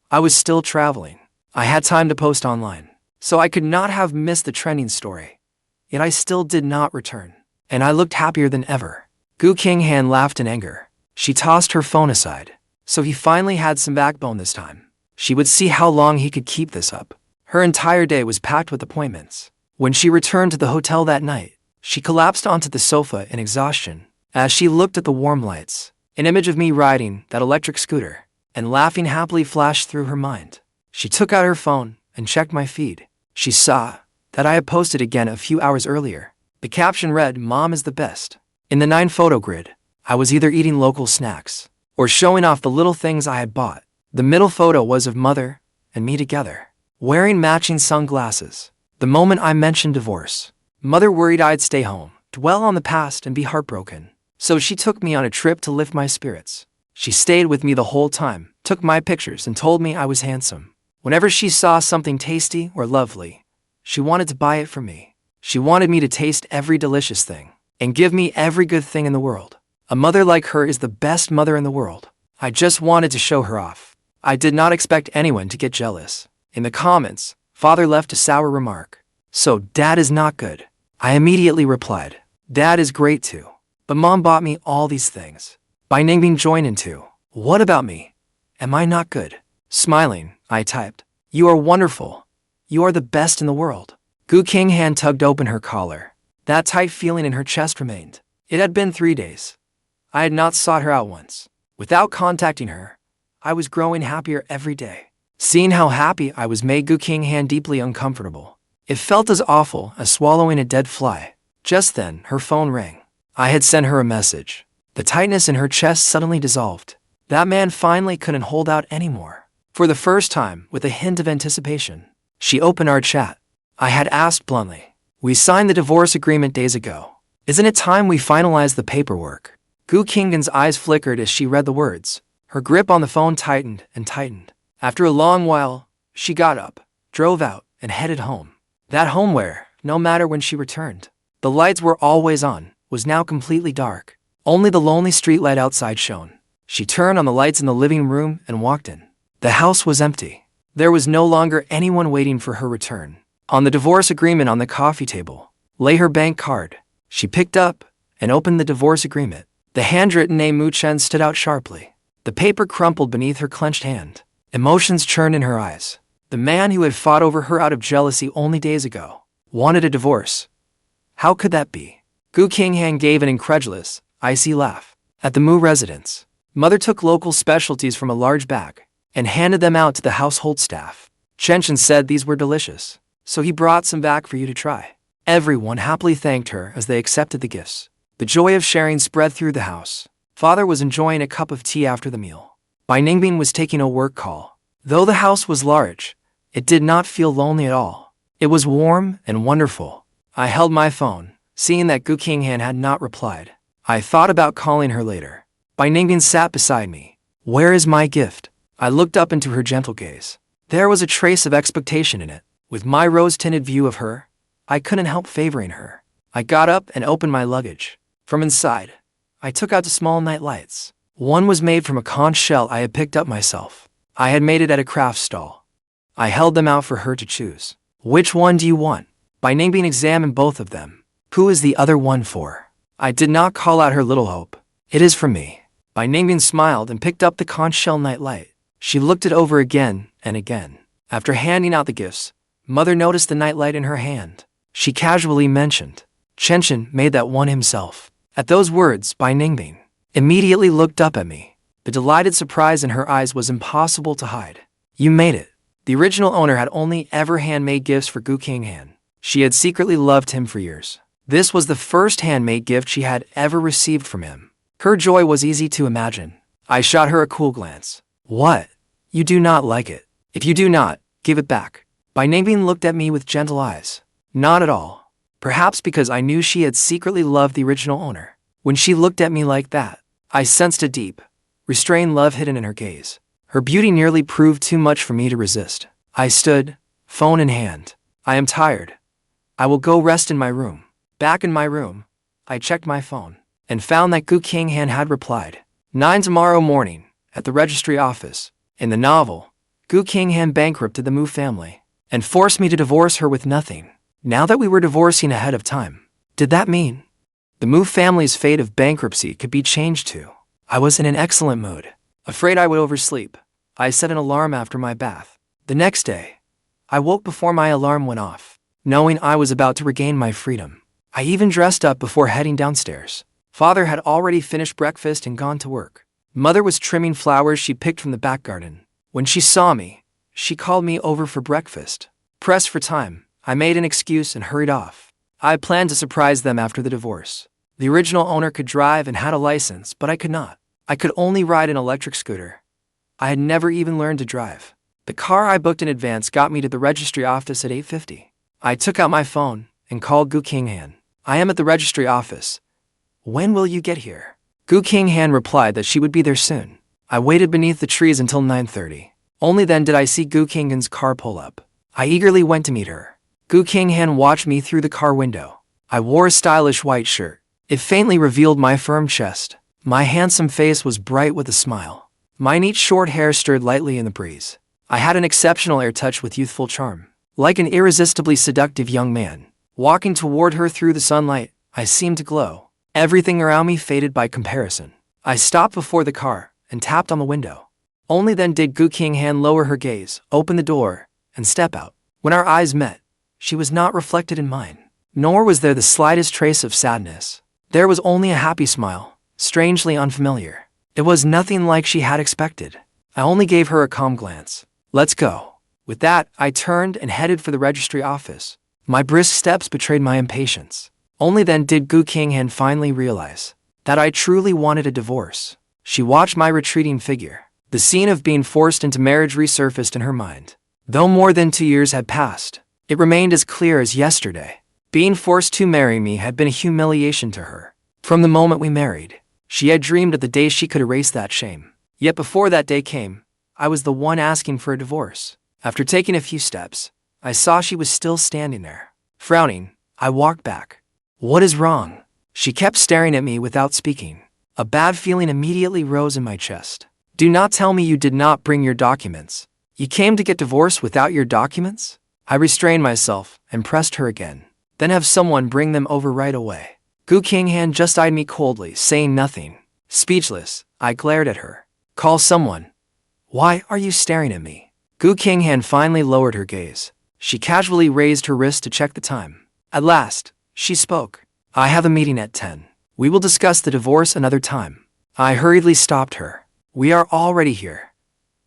I was still traveling. I had time to post online, so I could not have missed the trending story. Yet I still did not return, and I looked happier than ever. Gu Qinghan laughed in anger. She tossed her phone aside. So he finally had some backbone this time. She would see how long he could keep this up. Her entire day was packed with appointments. When she returned to the hotel that night, she collapsed onto the sofa in exhaustion. As she looked at the warm lights, an image of me riding that electric scooter and laughing happily flashed through her mind. She took out her phone and checked my feed. She saw that I had posted again a few hours earlier. The caption read, "Mom is the best." In the 9-photo grid, I was either eating local snacks or showing off the little things I had bought. The middle photo was of Mother and me together, wearing matching sunglasses. The moment I mentioned divorce, Mother worried I'd stay home, dwell on the past, and be heartbroken. So she took me on a trip to lift my spirits. She stayed with me the whole time, took my pictures, and told me I was handsome. Whenever she saw something tasty or lovely, she wanted to buy it for me. She wanted me to taste every delicious thing and give me every good thing in the world. A mother like her is the best mother in the world. I just wanted to show her off. I did not expect anyone to get jealous. In the comments, Father left a sour remark. "So Dad is not good." I immediately replied, "Dad is great too. But Mom bought me all these things." Bai Ningbing joined in too. "What about me? Am I not good?" Smiling, I typed, "You are wonderful. You are the best in the world." Gu Qinghan tugged open her collar. That tight feeling in her chest remained. It had been 3 days. I had not sought her out once. Without contacting her, I was growing happier every day. Seeing how happy I was made Gu Qinghan deeply uncomfortable. It felt as awful as swallowing a dead fly. Just then, her phone rang. I had sent her a message. The tightness in her chest suddenly dissolved. That man finally couldn't hold out anymore. For the first time, with a hint of anticipation, she opened our chat. I had asked bluntly, "We signed the divorce agreement days ago. Isn't it time we finalized the paperwork?" Gu Qinghan's eyes flickered as she read the words. Her grip on the phone tightened and tightened. After a long while, she got up, drove out, and headed home. That home where, no matter when she returned, the lights were always on, was now completely dark. Only the lonely streetlight outside shone. She turned on the lights in the living room and walked in. The house was empty. There was no longer anyone waiting for her return. On the divorce agreement on the coffee table lay her bank card. She picked up and opened the divorce agreement. The handwritten name Mu Chen stood out sharply. The paper crumpled beneath her clenched hand. Emotions churned in her eyes. The man who had fought over her out of jealousy only days ago wanted a divorce. How could that be? Gu Qinghan gave an incredulous, icy laugh. At the Mu residence, Mother took local specialties from a large bag and handed them out to the household staff. Chen said these were delicious, so he brought some back for you to try. Everyone happily thanked her as they accepted the gifts. The joy of sharing spread through the house. Father was enjoying a cup of tea after the meal. Bai Ningbing was taking a work call. Though the house was large, it did not feel lonely at all. It was warm and wonderful. I held my phone, seeing that Gu Qinghan had not replied. I thought about calling her later. Bai Ningbing sat beside me. "Where is my gift?" I looked up into her gentle gaze. There was a trace of expectation in it. With my rose-tinted view of her, I couldn't help favoring her. I got up and opened my luggage. From inside, I took out the small night lights. One was made from a conch shell I had picked up myself. I had made it at a craft stall. I held them out for her to choose. "Which one do you want?" Bai Ningbing examined both of them. "Who is the other one for?" I did not call out her little hope. "It is for me." Bai Ningbing smiled and picked up the conch shell night light. She looked it over again and again. After handing out the gifts, Mother noticed the night light in her hand. She casually mentioned, "Chen made that one himself." At those words, Bai Ningbing immediately looked up at me. The delighted surprise in her eyes was impossible to hide. "You made it." The original owner had only ever handmade gifts for Gu Qinghan. She had secretly loved him for years. This was the first handmade gift she had ever received from him. Her joy was easy to imagine. I shot her a cool glance. "What? You do not like it? If you do not, give it back." Bai Ningbing looked at me with gentle eyes. "Not at all." Perhaps because I knew she had secretly loved the original owner. When she looked at me like that, I sensed a deep, restrained love hidden in her gaze. Her beauty nearly proved too much for me to resist. I stood, phone in hand. "I am tired. I will go rest in my room." Back in my room, I checked my phone and found that Gu Qinghan had replied. 9 tomorrow morning, at the registry office. In the novel, Gu Qinghan bankrupted the Mu family and forced me to divorce her with nothing. Now that we were divorcing ahead of time, did that mean the Mu family's fate of bankruptcy could be changed too? I was in an excellent mood. Afraid I would oversleep, I set an alarm after my bath. The next day, I woke before my alarm went off, knowing I was about to regain my freedom. I even dressed up before heading downstairs. Father had already finished breakfast and gone to work. Mother was trimming flowers she picked from the back garden. When she saw me, she called me over for breakfast. Pressed for time, I made an excuse and hurried off. I planned to surprise them after the divorce. The original owner could drive and had a license, but I could not. I could only ride an electric scooter. I had never even learned to drive. The car I booked in advance got me to the registry office at 8:50. I took out my phone and called Gu Qinghan. "I am at the registry office. When will you get here?" Gu Qinghan replied that she would be there soon. I waited beneath the trees until 9:30. Only then did I see Gu Qinghan's car pull up. I eagerly went to meet her. Gu Qinghan watched me through the car window. I wore a stylish white shirt. It faintly revealed my firm chest. My handsome face was bright with a smile. My neat short hair stirred lightly in the breeze. I had an exceptional air touch with youthful charm. Like an irresistibly seductive young man, walking toward her through the sunlight, I seemed to glow. Everything around me faded by comparison. I stopped before the car and tapped on the window. Only then did Gu Qinghan lower her gaze, open the door, and step out. When our eyes met, she was not reflected in mine, nor was there the slightest trace of sadness. There was only a happy smile, strangely unfamiliar. It was nothing like she had expected. I only gave her a calm glance. "Let's go." With that, I turned and headed for the registry office. My brisk steps betrayed my impatience. Only then did Gu Qinghan finally realize that I truly wanted a divorce. She watched my retreating figure. The scene of being forced into marriage resurfaced in her mind. Though more than 2 years had passed, it remained as clear as yesterday. Being forced to marry me had been a humiliation to her. From the moment we married, she had dreamed of the day she could erase that shame. Yet before that day came, I was the one asking for a divorce. After taking a few steps, I saw she was still standing there. Frowning, I walked back. "What is wrong?" She kept staring at me without speaking. A bad feeling immediately rose in my chest. "Do not tell me you did not bring your documents. You came to get divorced without your documents?" I restrained myself and pressed her again. "Then have someone bring them over right away." Gu Qinghan just eyed me coldly, saying nothing. Speechless, I glared at her. "Call someone." "Why are you staring at me?" Gu Qinghan finally lowered her gaze. She casually raised her wrist to check the time. At last, she spoke. "I have a meeting at 10. We will discuss the divorce another time." I hurriedly stopped her. "We are already here.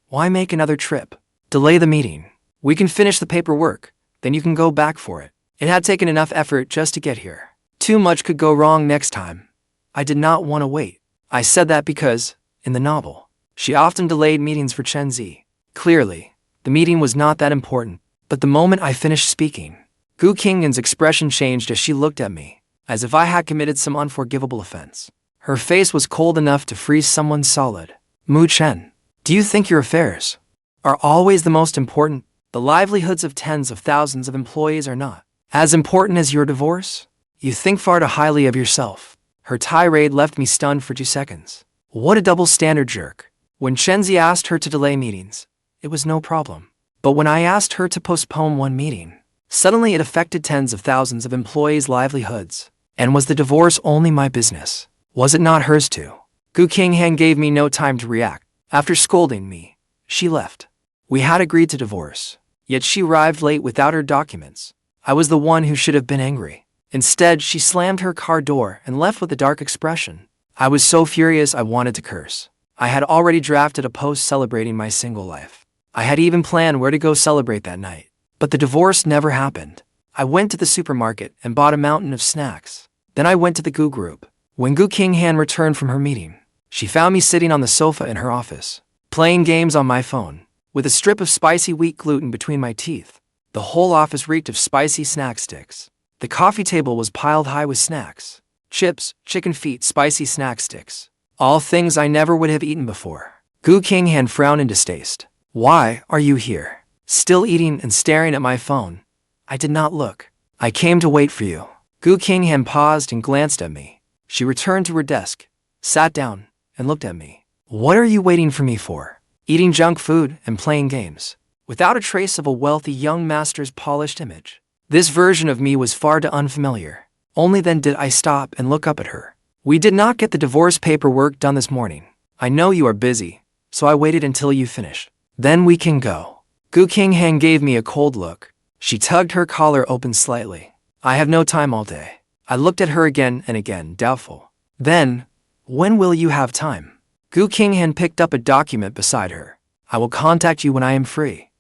Why make another trip? Delay the meeting. We can finish the paperwork, then you can go back for it. It had taken enough effort just to get here. Too much could go wrong next time." I did not want to wait. I said that because, in the novel, she often delayed meetings for Chen Zi. Clearly, the meeting was not that important. But the moment I finished speaking, Gu Qinghan's expression changed as she looked at me, as if I had committed some unforgivable offense. Her face was cold enough to freeze someone solid. "Mu Chen, do you think your affairs are always the most important? The livelihoods of tens of thousands of employees are not as important as your divorce? You think far too highly of yourself." Her tirade left me stunned for 2 seconds. What a double standard jerk. When Chen Zi asked her to delay meetings, it was no problem. But when I asked her to postpone one meeting, suddenly it affected tens of thousands of employees' livelihoods. And was the divorce only my business? Was it not hers too? Gu Qinghan gave me no time to react. After scolding me, she left. We had agreed to divorce, yet she arrived late without her documents. I was the one who should have been angry. Instead, she slammed her car door and left with a dark expression. I was so furious I wanted to curse. I had already drafted a post celebrating my single life. I had even planned where to go celebrate that night. But the divorce never happened. I went to the supermarket and bought a mountain of snacks. Then I went to the Gu group. When Gu Qinghan returned from her meeting, she found me sitting on the sofa in her office, playing games on my phone, with a strip of spicy wheat gluten between my teeth. The whole office reeked of spicy snack sticks. The coffee table was piled high with snacks. Chips, chicken feet, spicy snack sticks. All things I never would have eaten before. Gu Qinghan frowned in distaste. "Why are you here? Still eating and staring at my phone?" I did not look. "I came to wait for you." Gu Qinghan paused and glanced at me. She returned to her desk, sat down, and looked at me. "What are you waiting for me for? Eating junk food and playing games, without a trace of a wealthy young master's polished image." This version of me was far too unfamiliar. Only then did I stop and look up at her. "We did not get the divorce paperwork done this morning. I know you are busy, so I waited until you finish. Then we can go." Gu Qinghan gave me a cold look. She tugged her collar open slightly. "I have no time all day." I looked at her again and again, doubtful. "Then, when will you have time?" Gu Qinghan picked up a document beside her. "I will contact you when I am free."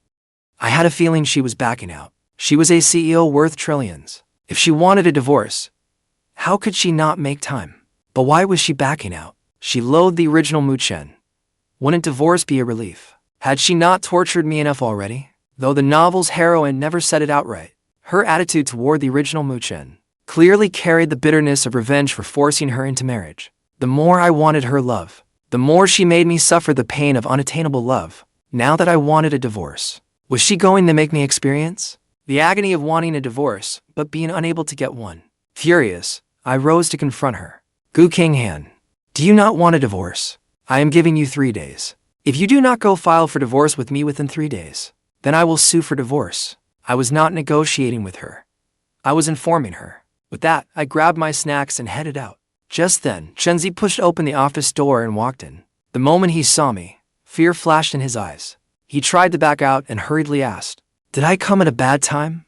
I had a feeling she was backing out. She was a CEO worth trillions. If she wanted a divorce, how could she not make time? But why was she backing out? She loathed the original Mu Chen. Wouldn't divorce be a relief? Had she not tortured me enough already? Though the novel's heroine never said it outright, her attitude toward the original Mu Chen clearly carried the bitterness of revenge for forcing her into marriage. The more I wanted her love, the more she made me suffer the pain of unattainable love. Now that I wanted a divorce, was she going to make me experience the agony of wanting a divorce, but being unable to get one? Furious, I rose to confront her. "Gu Qinghan, do you not want a divorce? I am giving you 3 days. If you do not go file for divorce with me within 3 days, then I will sue for divorce." I was not negotiating with her. I was informing her. With that, I grabbed my snacks and headed out. Just then, Chen Zi pushed open the office door and walked in. The moment he saw me, fear flashed in his eyes. He tried to back out and hurriedly asked, "Did I come at a bad time?"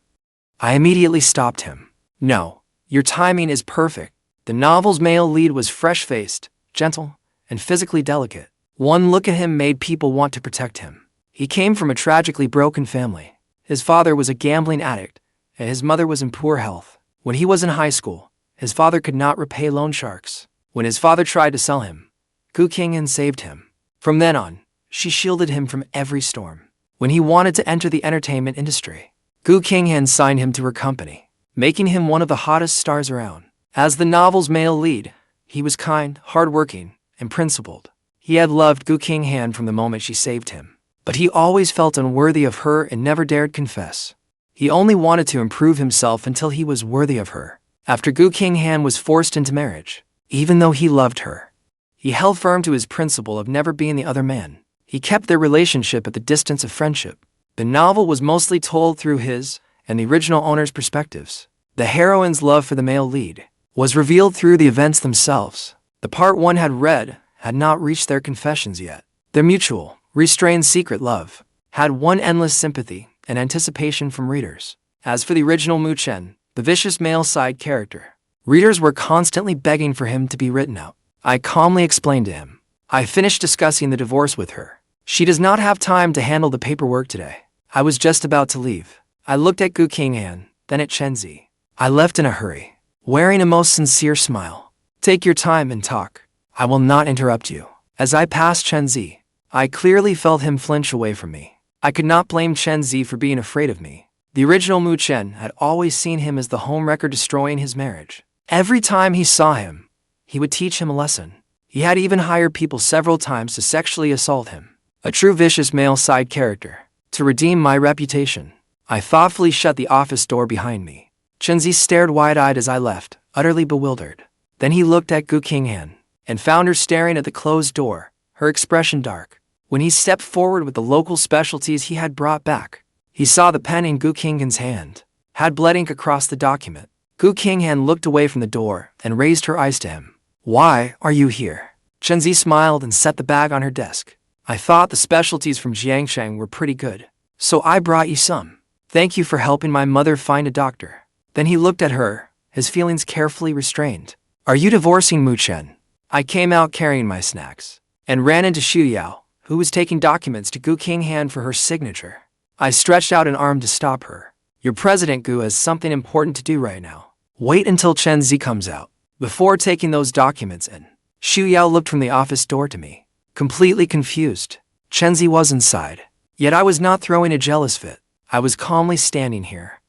I immediately stopped him. "No, your timing is perfect." The novel's male lead was fresh-faced, gentle, and physically delicate. One look at him made people want to protect him. He came from a tragically broken family. His father was a gambling addict, and his mother was in poor health. When he was in high school, his father could not repay loan sharks. When his father tried to sell him, Gu Qinghan saved him. From then on, she shielded him from every storm. When he wanted to enter the entertainment industry, Gu Qinghan signed him to her company, making him one of the hottest stars around. As the novel's male lead, he was kind, hardworking, and principled. He had loved Gu Qinghan from the moment she saved him, but he always felt unworthy of her and never dared confess. He only wanted to improve himself until he was worthy of her. After Gu Qinghan was forced into marriage, even though he loved her, he held firm to his principle of never being the other man. He kept their relationship at the distance of friendship. The novel was mostly told through his and the original owner's perspectives. The heroine's love for the male lead was revealed through the events themselves. The part one had read had not reached their confessions yet. Their mutual, restrained secret love had won endless sympathy and anticipation from readers. As for the original Mu Chen, the vicious male side character, readers were constantly begging for him to be written out. I calmly explained to him. I finished discussing the divorce with her. She does not have time to handle the paperwork today. I was just about to leave. I looked at Gu Qinghan, then at Chenzi. I left in a hurry, wearing a most sincere smile. Take your time and talk. I will not interrupt you. As I passed Chenzi, I clearly felt him flinch away from me. I could not blame Chenzi for being afraid of me. The original Mu Chen had always seen him as the homewrecker destroying his marriage. Every time he saw him, he would teach him a lesson. He had even hired people several times to sexually assault him. A true vicious male side character. To redeem my reputation, I thoughtfully shut the office door behind me. Chenzi stared wide-eyed as I left, utterly bewildered. Then he looked at Gu Qinghan and found her staring at the closed door, her expression dark. When he stepped forward with the local specialties he had brought back, he saw the pen in Gu Qinghan's hand, had blood ink across the document. Gu Qinghan looked away from the door and raised her eyes to him. Why are you here? Chenzi smiled and set the bag on her desk. I thought the specialties from Jiangshang were pretty good, so I brought you some. Thank you for helping my mother find a doctor. Then he looked at her, his feelings carefully restrained. Are you divorcing Mu Chen? I came out carrying my snacks and ran into Xu Yao, who was taking documents to Gu Qinghan for her signature. I stretched out an arm to stop her. Your President Gu has something important to do right now. Wait until Chen Zi comes out before taking those documents in. Xu Yao looked from the office door to me, completely confused. Chen Zi was inside. Yet I was not throwing a jealous fit. I was calmly standing here,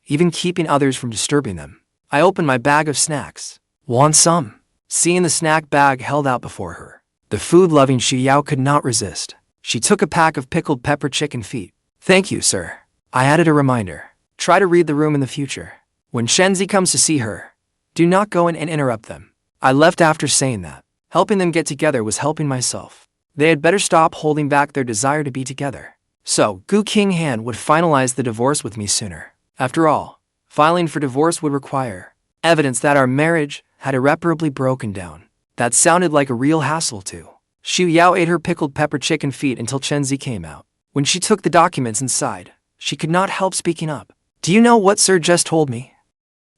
even keeping others from disturbing them. I opened my bag of snacks. Want some? Seeing the snack bag held out before her, the food-loving Xu Yao could not resist. She took a pack of pickled pepper chicken feet. Thank you, sir. I added a reminder. Try to read the room in the future. When Chenzi comes to see her, do not go in and interrupt them. I left after saying that. Helping them get together was helping myself. They had better stop holding back their desire to be together. So, Gu Qinghan would finalize the divorce with me sooner. After all, filing for divorce would require evidence that our marriage had irreparably broken down. That sounded like a real hassle too. Xu Yao ate her pickled pepper chicken feet until Chenzi came out. When she took the documents inside, she could not help speaking up. Do you know what Sir just told me?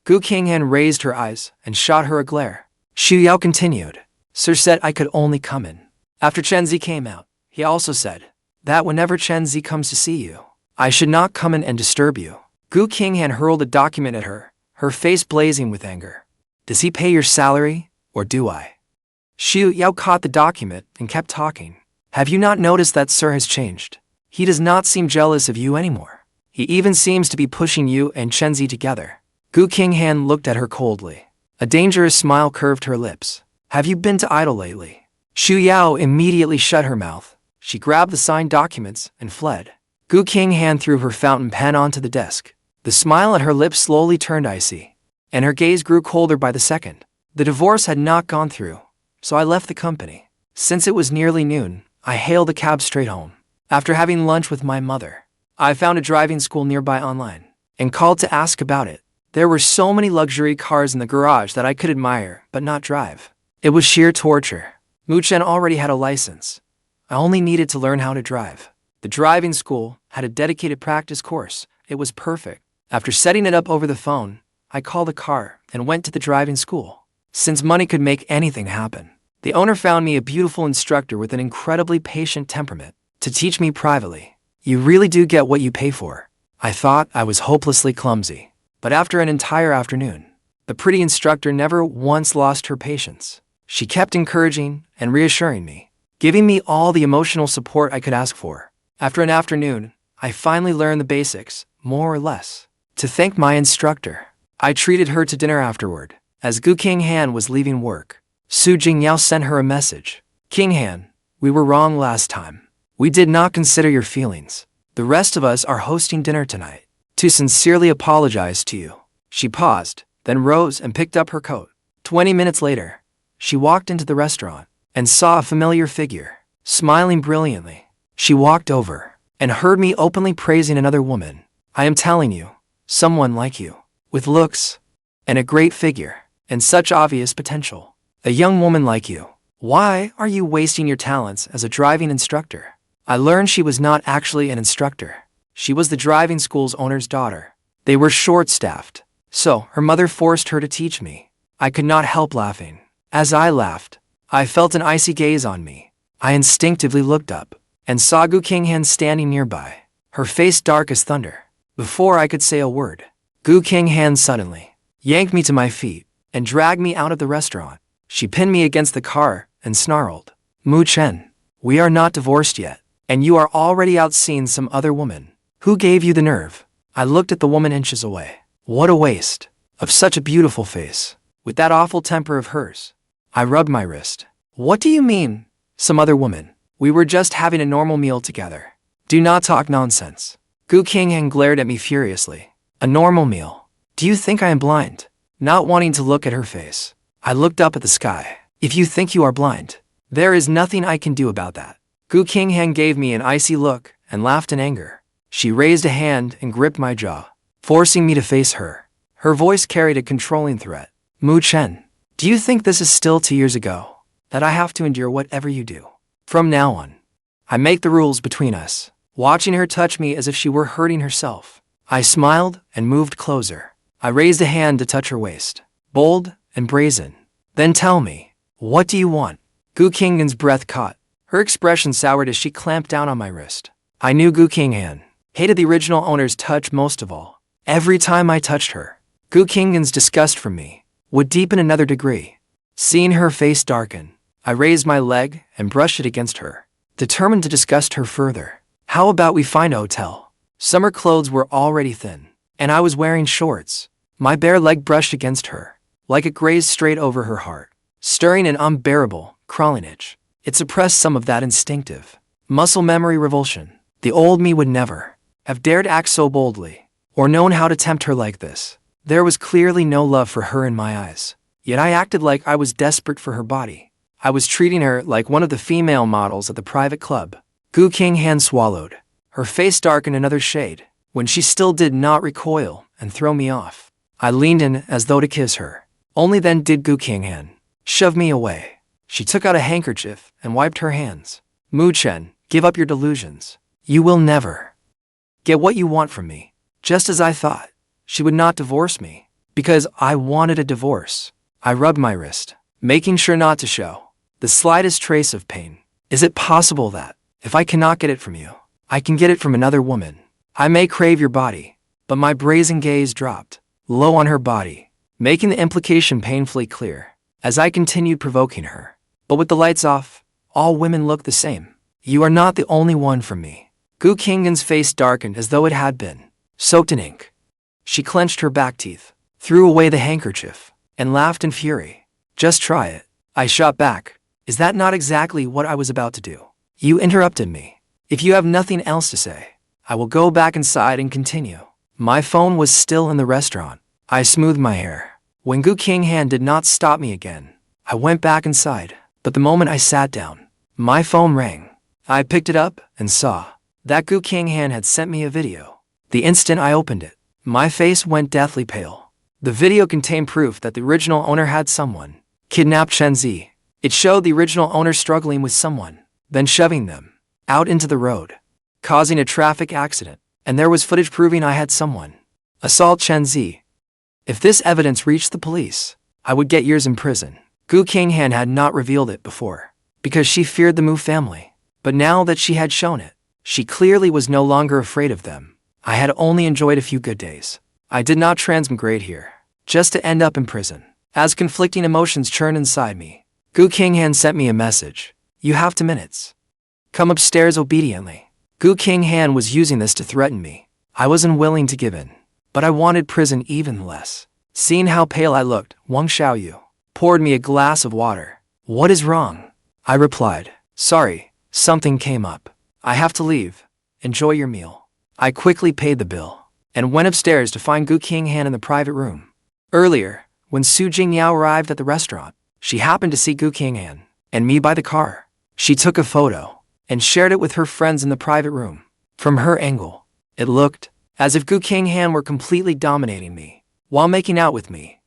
Gu Qinghan raised her eyes and shot her a glare. Xu Yao continued. Sir said I could only come in after Chenzi came out. He also said that whenever Chenzi comes to see you, I should not come in and disturb you. Gu Qinghan hurled a document at her, her face blazing with anger. Does he pay your salary, or do I? Xu Yao caught the document and kept talking. Have you not noticed that Sir has changed? He does not seem jealous of you anymore. He even seems to be pushing you and Chenzi together. Gu Qinghan looked at her coldly. A dangerous smile curved her lips. Have you been to idle lately? Xu Yao immediately shut her mouth. She grabbed the signed documents and fled. Gu Qinghan threw her fountain pen onto the desk. The smile at her lips slowly turned icy, and her gaze grew colder by the second. The divorce had not gone through, so I left the company. Since it was nearly noon, I hailed a cab straight home. After having lunch with my mother, I found a driving school nearby online and called to ask about it. There were so many luxury cars in the garage that I could admire but not drive. It was sheer torture. Mu Chen already had a license. I only needed to learn how to drive. The driving school had a dedicated practice course. It was perfect. After setting it up over the phone, I called a car and went to the driving school. Since money could make anything happen, the owner found me a beautiful instructor with an incredibly patient temperament to teach me privately. You really do get what you pay for. I thought I was hopelessly clumsy, but after an entire afternoon, the pretty instructor never once lost her patience. She kept encouraging and reassuring me, giving me all the emotional support I could ask for. After an afternoon, I finally learned the basics, more or less. To thank my instructor, I treated her to dinner afterward. As Gu Qinghan was leaving work, Su Jingyao sent her a message. "Qinghan, we were wrong last time. We did not consider your feelings. The rest of us are hosting dinner tonight. To sincerely apologize to you." She paused, then rose and picked up her coat. 20 minutes later, she walked into the restaurant and saw a familiar figure, smiling brilliantly. She walked over and heard me openly praising another woman. "I am telling you, someone like you, with looks and a great figure and such obvious potential. A young woman like you. Why are you wasting your talents as a driving instructor?" I learned she was not actually an instructor. She was the driving school's owner's daughter. They were short-staffed, so her mother forced her to teach me. I could not help laughing. As I laughed, I felt an icy gaze on me. I instinctively looked up and saw Gu Qinghan standing nearby, her face dark as thunder. Before I could say a word, Gu Qinghan suddenly yanked me to my feet and dragged me out of the restaurant. She pinned me against the car and snarled, "Mu Chen, we are not divorced yet, and you are already out seeing some other woman. Who gave you the nerve?" I looked at the woman inches away. What a waste of such a beautiful face, with that awful temper of hers. I rubbed my wrist. "What do you mean, some other woman? We were just having a normal meal together. Do not talk nonsense." Gu Qinghan glared at me furiously. "A normal meal? Do you think I am blind?" Not wanting to look at her face, I looked up at the sky. "If you think you are blind, there is nothing I can do about that." Gu Qinghan gave me an icy look and laughed in anger. She raised a hand and gripped my jaw, forcing me to face her. Her voice carried a controlling threat. "Mu Chen, do you think this is still 2 years ago, that I have to endure whatever you do? From now on, I make the rules between us." Watching her touch me as if she were hurting herself, I smiled and moved closer. I raised a hand to touch her waist, bold and brazen. "Then tell me, what do you want?" Gu Qinghan's breath caught. Her expression soured as she clamped down on my wrist. I knew Gu Qinghan hated the original owner's touch most of all. Every time I touched her, Gu Qinghan's disgust for me would deepen another degree. Seeing her face darken, I raised my leg and brushed it against her, determined to disgust her further. "How about we find a hotel?" Summer clothes were already thin, and I was wearing shorts. My bare leg brushed against her, like it grazed straight over her heart, stirring an unbearable, crawling itch. It suppressed some of that instinctive, muscle memory revulsion. The old me would never have dared act so boldly, or known how to tempt her like this. There was clearly no love for her in my eyes, yet I acted like I was desperate for her body. I was treating her like one of the female models at the private club. Gu Qinghan swallowed. Her face darkened another shade, when she still did not recoil and throw me off. I leaned in as though to kiss her. Only then did Gu Qinghan shove me away. She took out a handkerchief and wiped her hands. "Mu Chen, give up your delusions. You will never get what you want from me." Just as I thought, she would not divorce me, because I wanted a divorce. I rubbed my wrist, making sure not to show the slightest trace of pain. "Is it possible that, if I cannot get it from you, I can get it from another woman? I may crave your body," but my brazen gaze dropped low on her body, making the implication painfully clear, as I continued provoking her. "But with the lights off, all women look the same. You are not the only one for me." Gu Qinghan's face darkened as though it had been soaked in ink. She clenched her back teeth, threw away the handkerchief, and laughed in fury. "Just try it." I shot back. "Is that not exactly what I was about to do?" "You interrupted me. If you have nothing else to say, I will go back inside and continue." My phone was still in the restaurant. I smoothed my hair. When Gu Qinghan did not stop me again, I went back inside. But the moment I sat down, my phone rang. I picked it up and saw that Gu Qinghan had sent me a video. The instant I opened it, my face went deathly pale. The video contained proof that the original owner had someone kidnapped Chen Zi. It showed the original owner struggling with someone, then shoving them out into the road, causing a traffic accident. And there was footage proving I had someone assault Chen Zi. If this evidence reached the police, I would get years in prison. Gu Qinghan had not revealed it before, because she feared the Mu family. But now that she had shown it, she clearly was no longer afraid of them. I had only enjoyed a few good days. I did not transmigrate here, just to end up in prison. As conflicting emotions churned inside me, Gu Qinghan sent me a message. You have 2 minutes. Come upstairs obediently. Gu Qinghan was using this to threaten me. I was unwilling to give in, but I wanted prison even less. Seeing how pale I looked, Wang Xiaoyu poured me a glass of water. What is wrong? I replied. Sorry, something came up. I have to leave. Enjoy your meal. I quickly paid the bill and went upstairs to find Gu Qinghan in the private room. Earlier, when Su Jingyao arrived at the restaurant, she happened to see Gu Qinghan and me by the car. She took a photo and shared it with her friends in the private room. From her angle, it looked as if Gu Qinghan were completely dominating me while making out with me.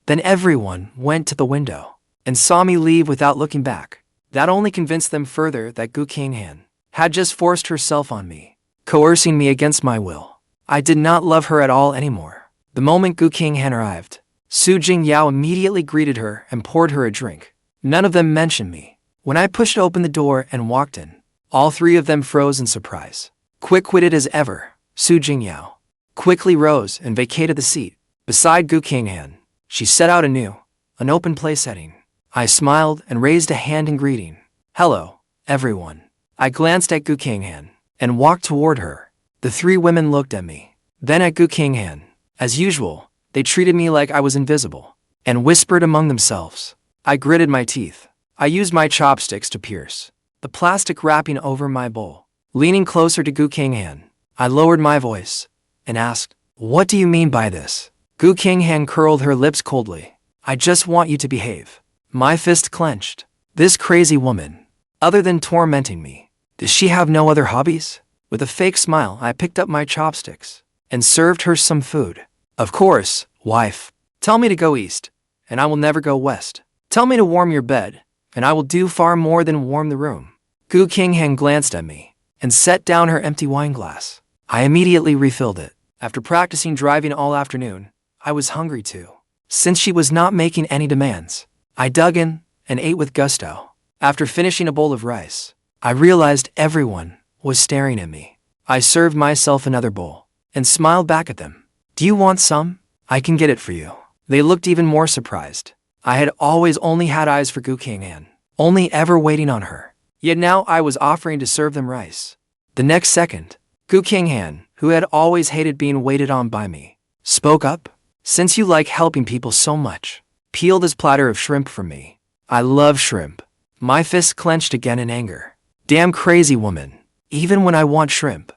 Then everyone went to the window and saw me leave without looking back. That only convinced them further that Gu Qinghan had just forced herself on me, coercing me against my will. I did not love her at all anymore. The moment Gu Qinghan arrived, Su Jingyao immediately greeted her and poured her a drink. None of them mentioned me. When I pushed open the door and walked in, all 3 of them froze in surprise. Quick-witted as ever, Su Jingyao quickly rose and vacated the seat beside Gu Qinghan. She set out anew, an open play setting. I smiled and raised a hand in greeting. Hello, everyone. I glanced at Gu Qinghan and walked toward her. The 3 women looked at me, then at Gu Qinghan. As usual, they treated me like I was invisible and whispered among themselves. I gritted my teeth. I used my chopsticks to pierce the plastic wrapping over my bowl. Leaning closer to Gu Qinghan, I lowered my voice and asked, What do you mean by this? Gu Qinghan curled her lips coldly. I just want you to behave. My fist clenched. This crazy woman, other than tormenting me, does she have no other hobbies? With a fake smile, I picked up my chopsticks and served her some food. Of course, wife. Tell me to go east, and I will never go west. Tell me to warm your bed, and I will do far more than warm the room. Gu Qinghan glanced at me and set down her empty wine glass. I immediately refilled it. After practicing driving all afternoon, I was hungry too. Since she was not making any demands, I dug in and ate with gusto. After finishing a bowl of rice, I realized everyone was staring at me. I served myself another bowl and smiled back at them. Do you want some? I can get it for you. They looked even more surprised. I had always only had eyes for Gu Qinghan, only ever waiting on her. Yet now I was offering to serve them rice. The next second, Gu Qinghan, who had always hated being waited on by me, spoke up. Since you like helping people so much, peel this platter of shrimp for me. I love shrimp. My fist clenched again in anger. Damn crazy woman. Even when I want shrimp,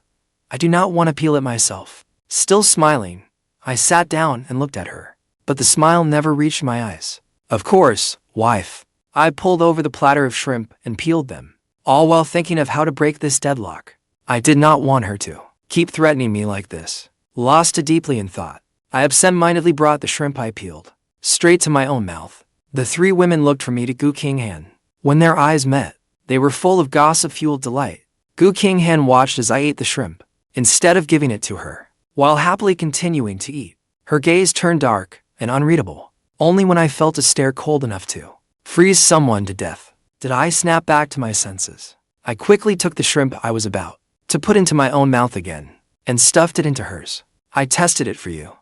I do not want to peel it myself. Still smiling, I sat down and looked at her, but the smile never reached my eyes. Of course, wife. I pulled over the platter of shrimp and peeled them, all while thinking of how to break this deadlock. I did not want her to keep threatening me like this. Lost deeply in thought, I absent-mindedly brought the shrimp I peeled straight to my own mouth. The 3 women looked from me to Gu Qinghan. When their eyes met, they were full of gossip-fueled delight. Gu Qinghan watched as I ate the shrimp, instead of giving it to her, while happily continuing to eat. Her gaze turned dark and unreadable. Only when I felt a stare cold enough to freeze someone to death did I snap back to my senses. I quickly took the shrimp I was about to put into my own mouth again and stuffed it into hers. I tested it for you.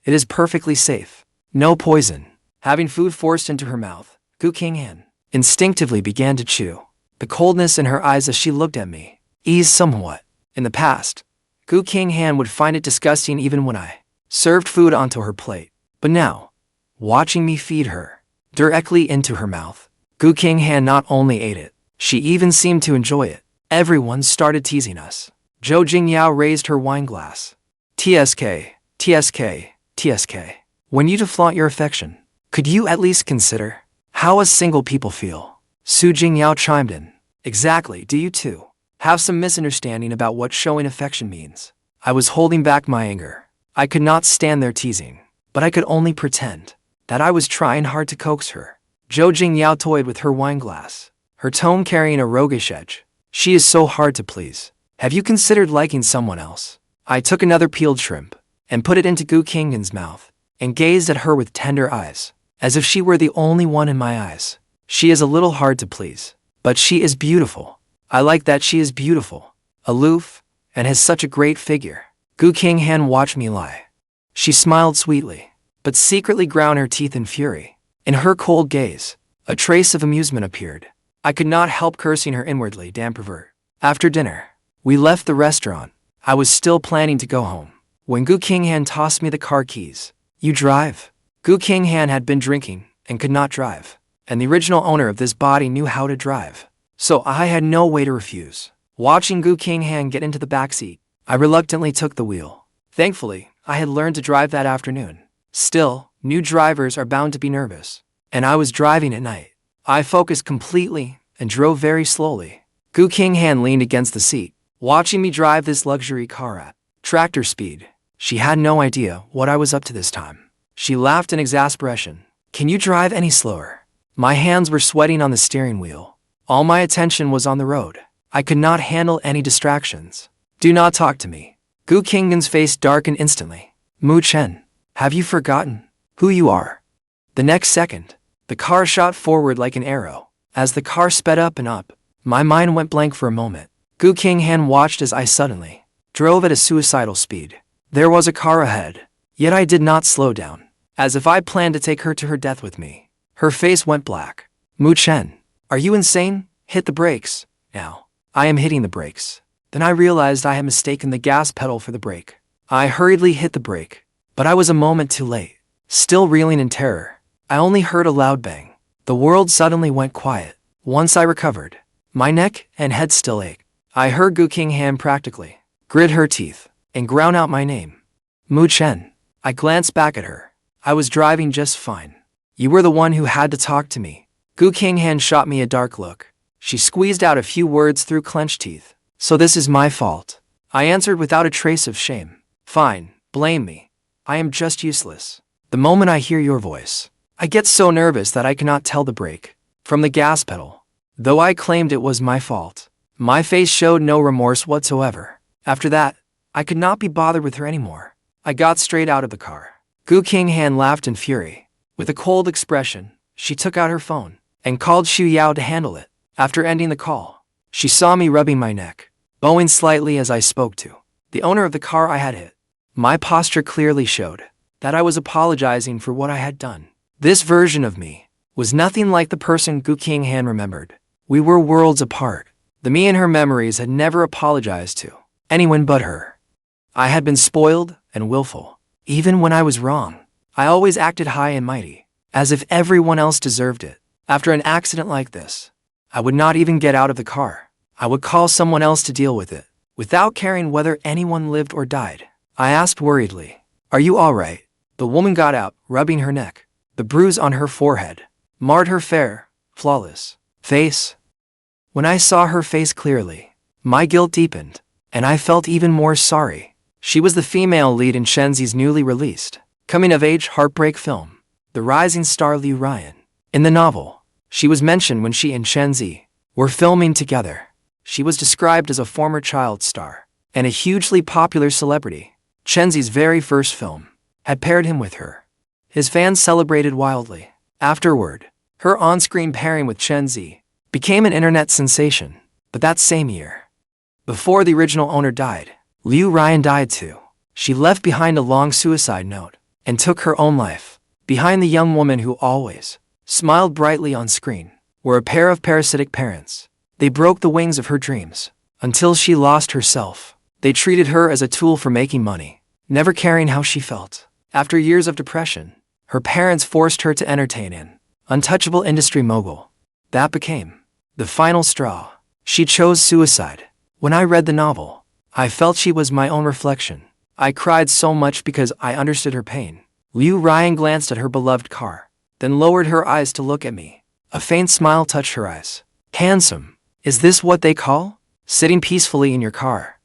It is perfectly safe. No poison. Having food forced into her mouth, Gu Qinghan instinctively began to chew. The coldness in her eyes as she looked at me eased somewhat. In the past, Gu Qinghan would find it disgusting even when I served food onto her plate. But now, watching me feed her directly into her mouth, Gu Qinghan not only ate it, she even seemed to enjoy it. Everyone started teasing us. Zhou Jingyao raised her wine glass. TSK, TSK, TSK. When you to flaunt your affection, could you at least consider how us single people feel? Su Jingyao chimed in. Exactly, do you too have some misunderstanding about what showing affection means? I was holding back my anger. I could not stand their teasing, but I could only pretend that I was trying hard to coax her. Zhou Jingyao toyed with her wine glass, her tone carrying a roguish edge. She is so hard to please. Have you considered liking someone else? I took another peeled shrimp and put it into Gu Qinghan's mouth and gazed at her with tender eyes, as if she were the only one in my eyes. She is a little hard to please, but she is beautiful. I like that she is beautiful, aloof, and has such a great figure. Gu Qinghan watched me lie. She smiled sweetly, but secretly ground her teeth in fury. In her cold gaze, A trace of amusement appeared. I could not help cursing her inwardly, damn pervert. After dinner, we left the restaurant. I was still planning to go home when Gu Qinghan tossed me the car keys. You drive? Gu Qinghan had been drinking and could not drive, and the original owner of this body knew how to drive, so I had no way to refuse. Watching Gu Qinghan get into the back seat, I reluctantly took the wheel. Thankfully, I had learned to drive that afternoon. Still, new drivers are bound to be nervous, and I was driving at night. I focused completely and drove very slowly. Gu Qinghan leaned against the seat, watching me drive this luxury car at tractor speed. She had no idea what I was up to this time. She laughed in exasperation. Can you drive any slower? My hands were sweating on the steering wheel. All my attention was on the road. I could not handle any distractions. Do not talk to me. Gu Qinghan's face darkened instantly. Mu Chen, have you forgotten who you are? The next second, the car shot forward like an arrow. As the car sped up and up, my mind went blank for a moment. Gu Qinghan watched as I suddenly drove at a suicidal speed. There was a car ahead, yet I did not slow down, as if I planned to take her to her death with me. Her face went black. Mu Chen, are you insane? Hit the brakes. Now, I am hitting the brakes. Then I realized I had mistaken the gas pedal for the brake. I hurriedly hit the brake, but I was a moment too late. Still reeling in terror, I only heard a loud bang. The world suddenly went quiet. Once I recovered, my neck and head still ached. I heard Gu Qinghan practically grit her teeth and ground out my name. Mu Chen. I glanced back at her. I was driving just fine. You were the one who had to talk to me. Gu Qinghan shot me a dark look. She squeezed out a few words through clenched teeth. So this is my fault. I answered without a trace of shame. Fine, blame me. I am just useless. The moment I hear your voice, I get so nervous that I cannot tell the brake from the gas pedal. Though I claimed it was my fault, my face showed no remorse whatsoever. After that, I could not be bothered with her anymore. I got straight out of the car. Gu Qinghan laughed in fury. With a cold expression, she took out her phone and called Xu Yao to handle it. After ending the call, she saw me rubbing my neck, bowing slightly as I spoke to the owner of the car I had hit. My posture clearly showed that I was apologizing for what I had done. This version of me was nothing like the person Gu Qinghan remembered. We were worlds apart. The me in her memories had never apologized to anyone but her. I had been spoiled and willful. Even when I was wrong, I always acted high and mighty, as if everyone else deserved it. After an accident like this, I would not even get out of the car. I would call someone else to deal with it, without caring whether anyone lived or died. I asked worriedly, "Are you all right?" The woman got out, rubbing her neck. The bruise on her forehead marred her fair, flawless face. When I saw her face clearly, my guilt deepened, and I felt even more sorry. She was the female lead in Shenzi's newly released coming-of-age heartbreak film, The Rising Star Liu Ruyan. In the novel, she was mentioned when she and Shenzi were filming together. She was described as a former child star and a hugely popular celebrity. Shenzi's very first film had paired him with her. His fans celebrated wildly. Afterward, her on-screen pairing with Shenzi became an internet sensation. But that same year, before the original owner died, Liu Ruyan died too. She left behind a long suicide note and took her own life. Behind the young woman who always smiled brightly on screen were a pair of parasitic parents. They broke the wings of her dreams until she lost herself. They treated her as a tool for making money, never caring how she felt. After years of depression, her parents forced her to entertain an untouchable industry mogul. That became the final straw. She chose suicide. When I read the novel, I felt she was my own reflection. I cried so much because I understood her pain. Liu Ruyan glanced at her beloved car, then lowered her eyes to look at me. A faint smile touched her eyes. Handsome. Is this what they call sitting peacefully in your car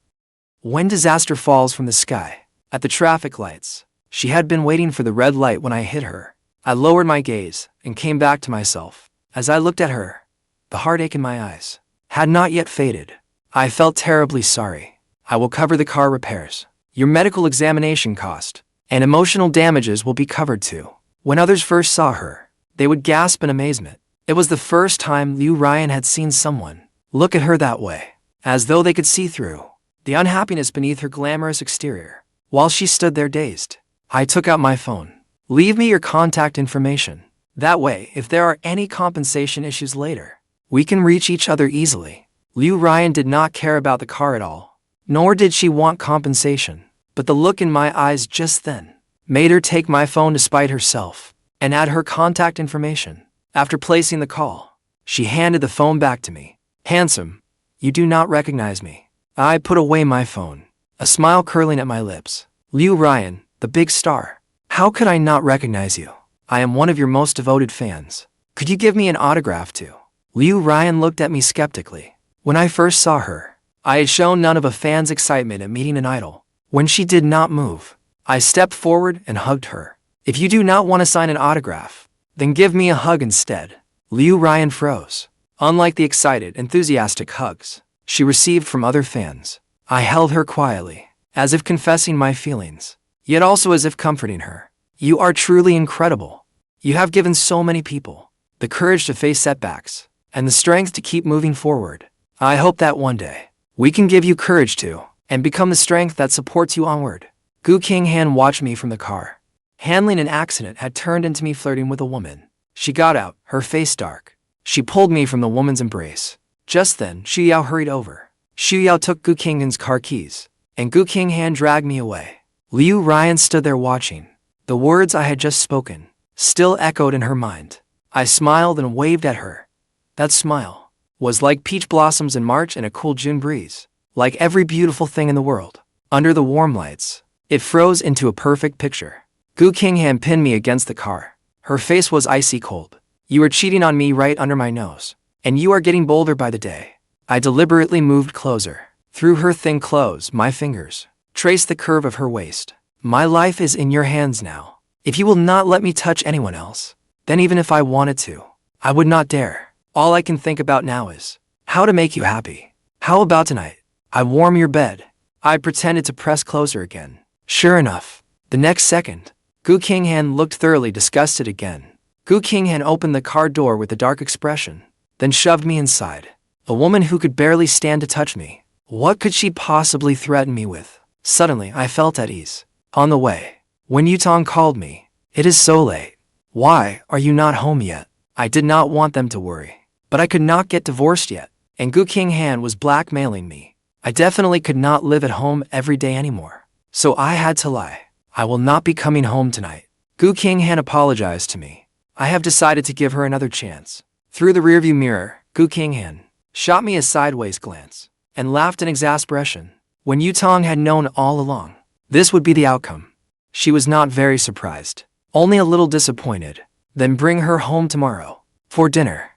when disaster falls from the sky? At the traffic lights, she had been waiting for the red light when I hit her. I lowered my gaze and came back to myself. As I looked at her, the heartache in my eyes had not yet faded. I felt terribly sorry. I will cover the car repairs. Your medical examination cost and emotional damages will be covered too. When others first saw her, they would gasp in amazement. It was the first time Liu Ruyan had seen someone look at her that way, as though they could see through the unhappiness beneath her glamorous exterior. While she stood there dazed, I took out my phone. Leave me your contact information. That way, if there are any compensation issues later, we can reach each other easily. Ruyan did not care about the car at all, nor did she want compensation, but the look in my eyes just then made her take my phone to spite herself and add her contact information. After placing the call, she handed the phone back to me. Handsome, you do not recognize me. I put away my phone, a smile curling at my lips. Ruyan, the big star. How could I not recognize you? I am one of your most devoted fans. Could you give me an autograph too? Ruyan looked at me skeptically. When I first saw her, I had shown none of a fan's excitement at meeting an idol. When she did not move, I stepped forward and hugged her. If you do not want to sign an autograph, then give me a hug instead. Ruyan froze. Unlike the excited, enthusiastic hugs she received from other fans, I held her quietly, as if confessing my feelings, yet also as if comforting her. You are truly incredible. You have given so many people the courage to face setbacks and the strength to keep moving forward. I hope that one day we can give you courage too and become the strength that supports you onward. Gu Qinghan watched me from the car. Handling an accident had turned into me flirting with a woman. She got out, her face dark. She pulled me from the woman's embrace. Just then, Xu Yao hurried over. Xu Yao took Gu Qinghan's car keys, and Gu Qinghan dragged me away. Ruyan stood there watching. The words I had just spoken still echoed in her mind. I smiled and waved at her. That smile was like peach blossoms in March and a cool June breeze. Like every beautiful thing in the world, under the warm lights, it froze into a perfect picture. Gu Qinghan pinned me against the car. Her face was icy cold. You are cheating on me right under my nose, and you are getting bolder by the day. I deliberately moved closer. Through her thin clothes, my fingers traced the curve of her waist. My life is in your hands now. If you will not let me touch anyone else, then even if I wanted to, I would not dare. All I can think about now is how to make you happy. How about tonight? I warm your bed. I pretended to press closer again. Sure enough, the next second, Gu Qinghan looked thoroughly disgusted again. Gu Qinghan opened the car door with a dark expression, then shoved me inside. A woman who could barely stand to touch me. What could she possibly threaten me with? Suddenly, I felt at ease. On the way, when Yutong called me, it is so late. Why are you not home yet? I did not want them to worry, but I could not get divorced yet, and Gu Qinghan was blackmailing me. I definitely could not live at home every day anymore, so I had to lie. I will not be coming home tonight. Gu Qinghan apologized to me. I have decided to give her another chance. Through the rearview mirror, Gu Qinghan shot me a sideways glance and laughed in exasperation. When Yutong had known all along this would be the outcome, she was not very surprised, only a little disappointed. Then bring her home tomorrow for dinner.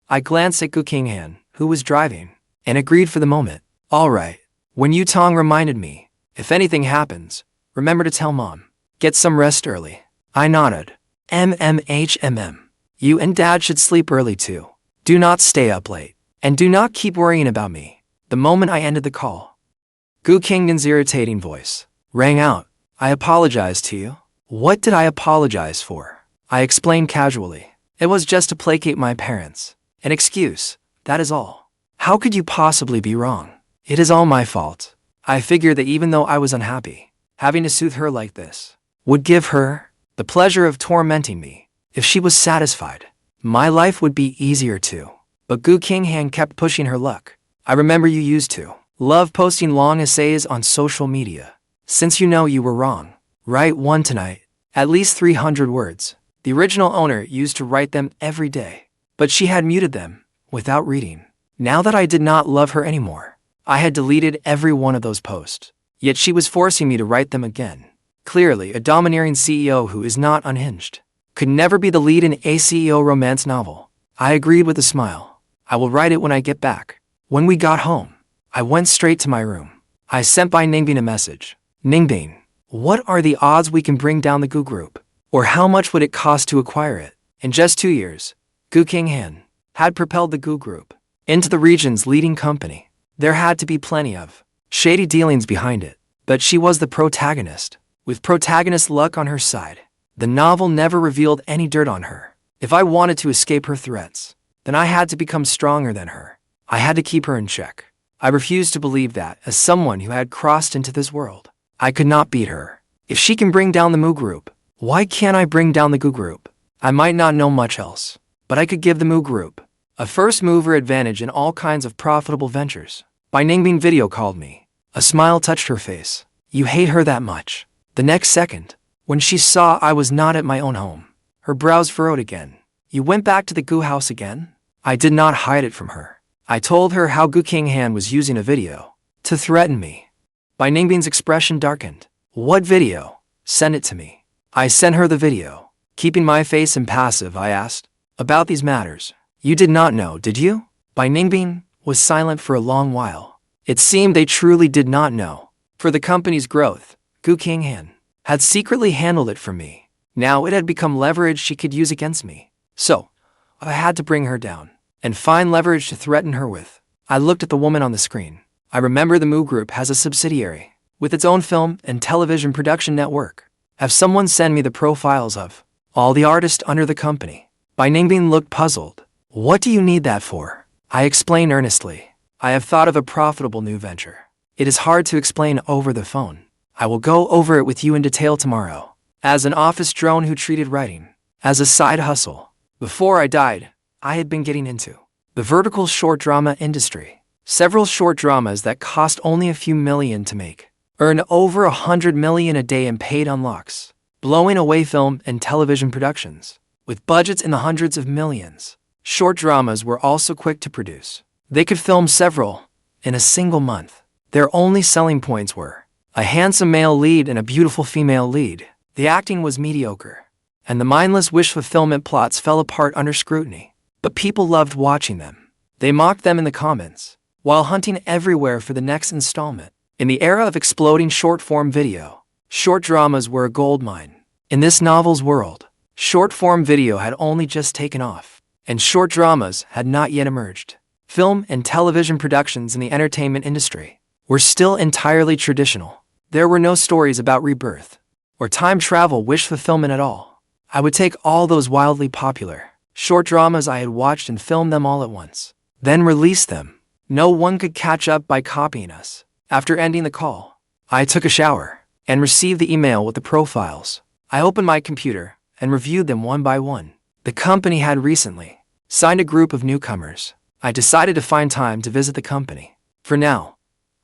I glanced at Gu Qinghan, who was driving, and agreed for the moment. All right. When Yutong reminded me, if anything happens, remember to tell Mom. Get some rest early. I nodded. You and Dad should sleep early too. Do not stay up late. And do not keep worrying about me. The moment I ended the call, Gu Qinghan's irritating voice rang out. I apologized to you. What did I apologize for? I explained casually. It was just to placate my parents. An excuse, that is all. How could you possibly be wrong? It is all my fault. I figured that even though I was unhappy, having to soothe her like this would give her the pleasure of tormenting me. If she was satisfied, my life would be easier too. But Gu Qinghan kept pushing her luck. I remember you used to love posting long essays on social media. Since you know you were wrong, write one tonight. At least 300 words. The original owner used to write them every day, but she had muted them without reading. Now that I did not love her anymore, I had deleted every one of those posts. Yet she was forcing me to write them again. Clearly, a domineering CEO who is not unhinged could never be the lead in a CEO romance novel. I agreed with a smile. I will write it when I get back. When we got home, I went straight to my room. I sent Bai Ningbing a message. Ningbing, what are the odds we can bring down the Gu Group? Or how much would it cost to acquire it? In just 2 years, Gu Qinghan had propelled the Gu Group into the region's leading company. There had to be plenty of shady dealings behind it, but she was the protagonist. With protagonist luck on her side, the novel never revealed any dirt on her. If I wanted to escape her threats, then I had to become stronger than her. I had to keep her in check. I refused to believe that, as someone who had crossed into this world, I could not beat her. If she can bring down the Mu Group, why can't I bring down the Gu Group? I might not know much else, but I could give the Mu Group a first mover advantage in all kinds of profitable ventures. Bai Ningbing video called me. A smile touched her face. You hate her that much? The next second, when she saw I was not at my own home, her brows furrowed again. You went back to the Gu house again? I did not hide it from her. I told her how Gu Qinghan was using a video to threaten me. Bai Ningbing's expression darkened. What video? Send it to me. I sent her the video. Keeping my face impassive, I asked, about these matters. You did not know, did you? Bai Ningbing was silent for a long while. It seemed they truly did not know. For the company's growth, Gu Qinghan had secretly handled it for me. Now it had become leverage she could use against me. So, I had to bring her down and find leverage to threaten her with. I looked at the woman on the screen. I remember the Mu Group has a subsidiary with its own film and television production network. Have someone send me the profiles of all the artists under the company. Bai Ningbing looked puzzled. What do you need that for? I explained earnestly. I have thought of a profitable new venture. It is hard to explain over the phone. I will go over it with you in detail tomorrow. As an office drone who treated writing as a side hustle. Before I died, I had been getting into the vertical short drama industry. Several short dramas that cost only a few million to make earn over 100 million a day in paid unlocks, blowing away film and television productions. With budgets in the hundreds of millions, short dramas were also quick to produce. They could film several in a single month. Their only selling points were a handsome male lead and a beautiful female lead. The acting was mediocre, and the mindless wish fulfillment plots fell apart under scrutiny. But people loved watching them. They mocked them in the comments, while hunting everywhere for the next installment. In the era of exploding short-form video, short dramas were a goldmine. In this novel's world, short-form video had only just taken off, and short dramas had not yet emerged. Film and television productions in the entertainment industry were still entirely traditional. There were no stories about rebirth or time travel wish fulfillment at all. I would take all those wildly popular short dramas I had watched and film them all at once, then release them. No one could catch up by copying us. After ending the call, I took a shower and received the email with the profiles. I opened my computer and reviewed them one by one. The company had recently signed a group of newcomers. I decided to find time to visit the company. For now,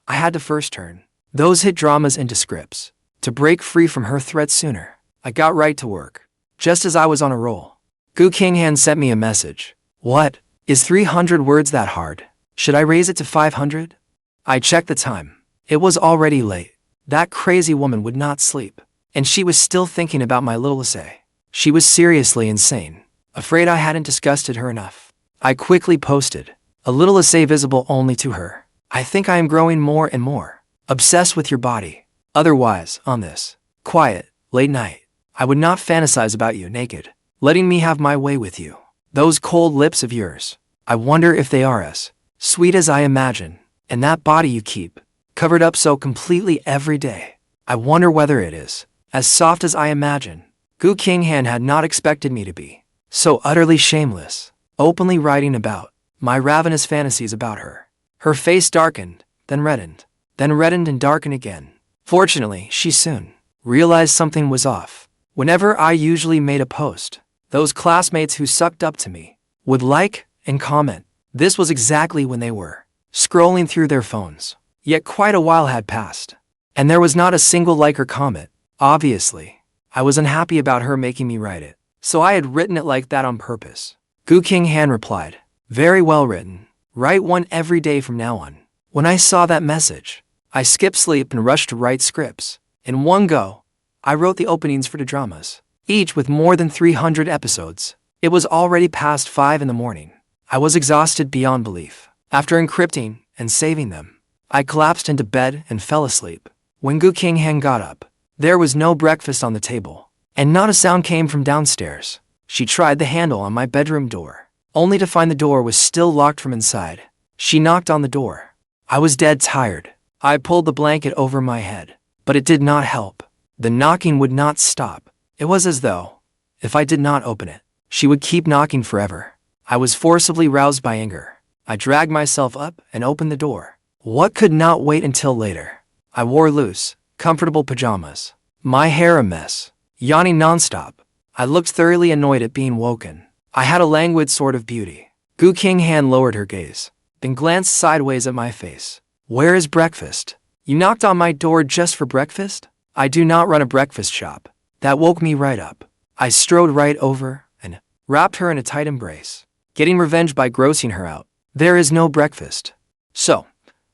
I had to first turn those hit dramas into scripts. To break free from her threats sooner, I got right to work. Just as I was on a roll, Gu Qinghan sent me a message. What? Is 300 words that hard? Should I raise it to 500? I checked the time. It was already late. That crazy woman would not sleep, and she was still thinking about my little essay. She was seriously insane. Afraid I hadn't disgusted her enough, I quickly posted a little essay visible only to her. I think I am growing more and more obsessed with your body. Otherwise, on this quiet, late night, I would not fantasize about you naked, letting me have my way with you. Those cold lips of yours, I wonder if they are as sweet as I imagine. And that body you keep covered up so completely every day, I wonder whether it is as soft as I imagine. Gu Qinghan had not expected me to be so utterly shameless, openly writing about my ravenous fantasies about her. Her face darkened, then reddened and darkened again. Fortunately, she soon realized something was off. Whenever I usually made a post, those classmates who sucked up to me would like and comment. This was exactly when they were scrolling through their phones. Yet quite a while had passed, and there was not a single like or comment. Obviously, I was unhappy about her making me write it, so I had written it like that on purpose. Gu Qinghan replied, very well written. Write one every day from now on. When I saw that message, I skipped sleep and rushed to write scripts. In one go, I wrote the openings for the dramas, each with more than 300 episodes. It was already past 5 in the morning. I was exhausted beyond belief. After encrypting and saving them, I collapsed into bed and fell asleep. When Gu Qinghan got up, there was no breakfast on the table, and not a sound came from downstairs. She tried the handle on my bedroom door, only to find the door was still locked from inside. She knocked on the door. I was dead tired. I pulled the blanket over my head, but it did not help. The knocking would not stop. It was as though, if I did not open it, she would keep knocking forever. I was forcibly roused by anger. I dragged myself up and opened the door. What could not wait until later? I wore loose, comfortable pajamas, my hair a mess, yawning nonstop. I looked thoroughly annoyed at being woken. I had a languid sort of beauty. Gu Qinghan lowered her gaze, then glanced sideways at my face. Where is breakfast? You knocked on my door just for breakfast? I do not run a breakfast shop. That woke me right up. I strode right over and wrapped her in a tight embrace, getting revenge by grossing her out. There is no breakfast. So,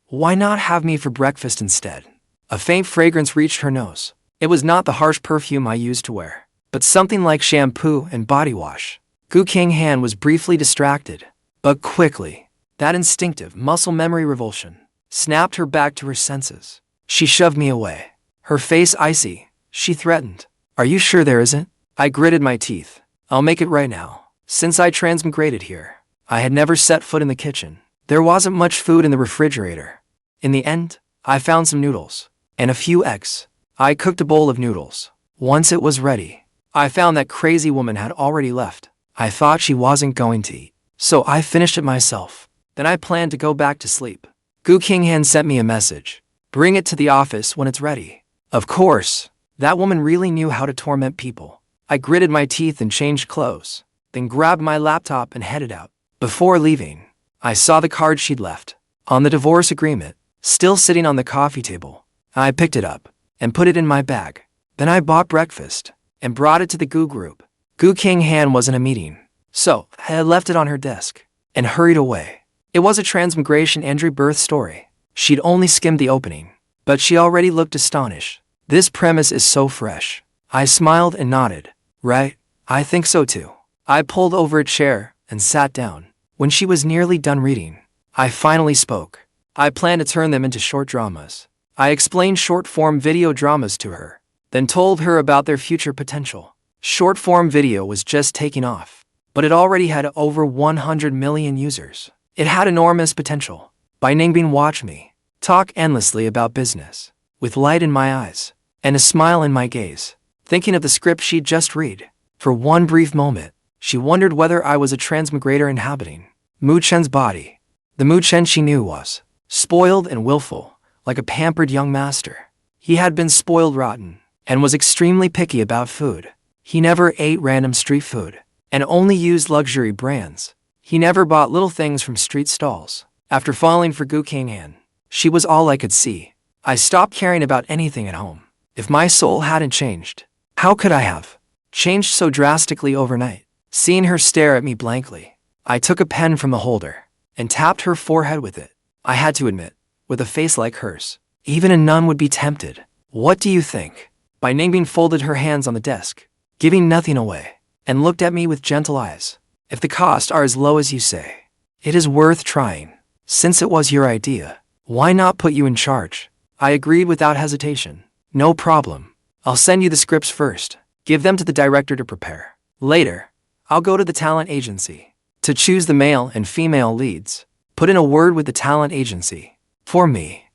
why not have me for breakfast instead? A faint fragrance reached her nose. It was not the harsh perfume I used to wear, but something like shampoo and body wash. Gu Qinghan was briefly distracted, but quickly, that instinctive muscle memory revulsion snapped her back to her senses. She shoved me away, her face icy. She threatened, "Are you sure there isn't?" I gritted my teeth. "I'll make it right now." Since I transmigrated here, I had never set foot in the kitchen. There wasn't much food in the refrigerator. In the end, I found some noodles and a few eggs. I cooked a bowl of noodles. Once it was ready, I found that crazy woman had already left. I thought she wasn't going to eat, so I finished it myself. Then I planned to go back to sleep. Gu Qinghan sent me a message. Bring it to the office when it's ready. Of course, that woman really knew how to torment people. I gritted my teeth and changed clothes, then grabbed my laptop and headed out. Before leaving, I saw the card she'd left on the divorce agreement, still sitting on the coffee table. I picked it up and put it in my bag. Then I bought breakfast and brought it to the Gu group. Gu Qinghan was in a meeting, so I had left it on her desk and hurried away. It was a transmigration and rebirth story. She'd only skimmed the opening, but she already looked astonished. This premise is so fresh. I smiled and nodded. Right, I think so too. I pulled over a chair and sat down. When she was nearly done reading, I finally spoke. I plan to turn them into short dramas. I explained short-form video dramas to her, then told her about their future potential. Short-form video was just taking off, but it already had over 100 million users. It had enormous potential. Bai Ningbing watched me talk endlessly about business, with light in my eyes and a smile in my gaze, thinking of the script she'd just read. For one brief moment, she wondered whether I was a transmigrator inhabiting Mu Chen's body. The Mu Chen she knew was spoiled and willful, like a pampered young master. He had been spoiled rotten and was extremely picky about food. He never ate random street food and only used luxury brands. He never bought little things from street stalls. After falling for Gu Qinghan, she was all I could see. I stopped caring about anything at home. If my soul hadn't changed, how could I have changed so drastically overnight? Seeing her stare at me blankly, I took a pen from the holder and tapped her forehead with it. I had to admit, with a face like hers, even a nun would be tempted. What do you think? Bai Ningbing folded her hands on the desk, giving nothing away, and looked at me with gentle eyes. If the costs are as low as you say, it is worth trying. Since it was your idea, why not put you in charge? I agreed without hesitation. No problem. I'll send you the scripts first. Give them to the director to prepare. Later, I'll go to the talent agency to choose the male and female leads. Put in a word with the talent agency. For me.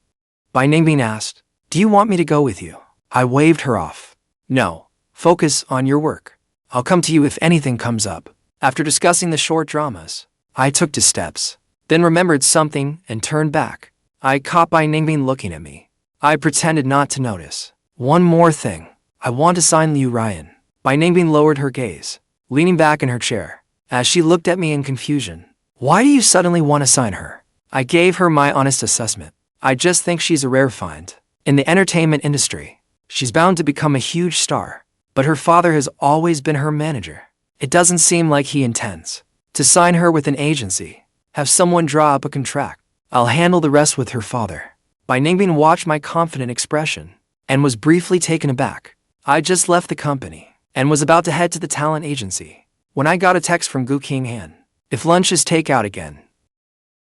Bai Ningbing asked, "Do you want me to go with you?" I waved her off. "No. Focus on your work. I'll come to you if anything comes up." After discussing the short dramas, I took 2 steps, then remembered something and turned back. I caught Bai Ningbing looking at me. I pretended not to notice. "One more thing. I want to sign you Ruyan." Bai Ningbing lowered her gaze, leaning back in her chair, as she looked at me in confusion. "Why do you suddenly want to sign her?" I gave her my honest assessment. "I just think she's a rare find. In the entertainment industry, she's bound to become a huge star, but her father has always been her manager. It doesn't seem like he intends to sign her with an agency. Have someone draw up a contract. I'll handle the rest with her father." Bai Ningbing watched my confident expression and was briefly taken aback. I just left the company and was about to head to the talent agency when I got a text from Gu Qinghan. "If lunch is takeout again,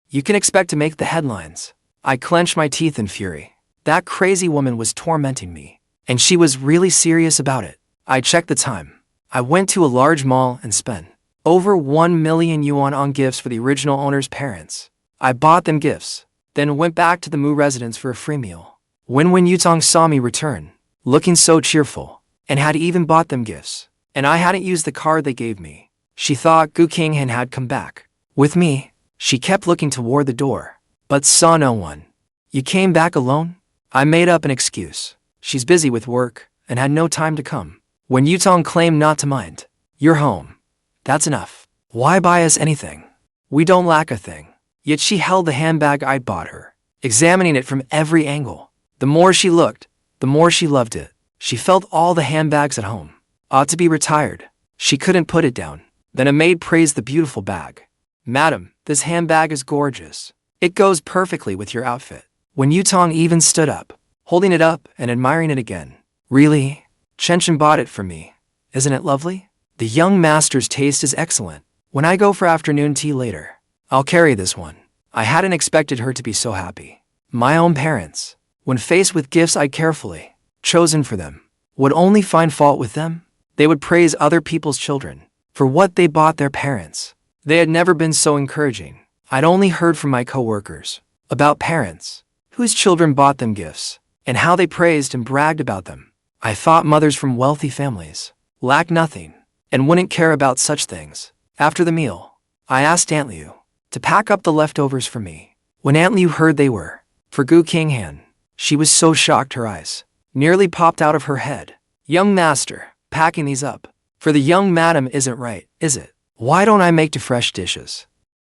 you can expect to make the headlines." I clenched my teeth in fury. That crazy woman was tormenting me, and she was really serious about it. I checked the time. I went to a large mall and spent over 1 million yuan on gifts for the original owner's parents. I bought them gifts, then went back to the Mu residence for a free meal. When Yutong saw me return, looking so cheerful, and had even bought them gifts, and I hadn't used the card they gave me, she thought Gu Qinghan had come back. With me, she kept looking toward the door, but saw no one. "You came back alone?" I made up an excuse. "She's busy with work and had no time to come." When Yutong claimed not to mind, You're home. That's enough. Why buy us anything? We don't lack a thing. Yet she held the handbag I'd bought her, examining it from every angle. The more she looked, the more she loved it. She felt all the handbags at home ought to be retired. She couldn't put it down. Then a maid praised the beautiful bag. Madam, this handbag is gorgeous. It goes perfectly with your outfit. When Yutong even stood up, holding it up and admiring it again. Really? Chen bought it for me. Isn't it lovely? The young master's taste is excellent. When I go for afternoon tea later, I'll carry this one. I hadn't expected her to be so happy. My own parents, when faced with gifts I'd carefully chosen for them, would only find fault with them. They would praise other people's children for what they bought their parents. They had never been so encouraging. I'd only heard from my co-workers about parents whose children bought them gifts and how they praised and bragged about them. I thought mothers from wealthy families lacked nothing and wouldn't care about such things. After the meal, I asked Aunt Liu to pack up the leftovers for me. When Aunt Liu heard they were for Gu Qinghan, she was so shocked her eyes nearly popped out of her head. Young master, packing these up for the young madam isn't right, is it? Why don't I make fresh dishes?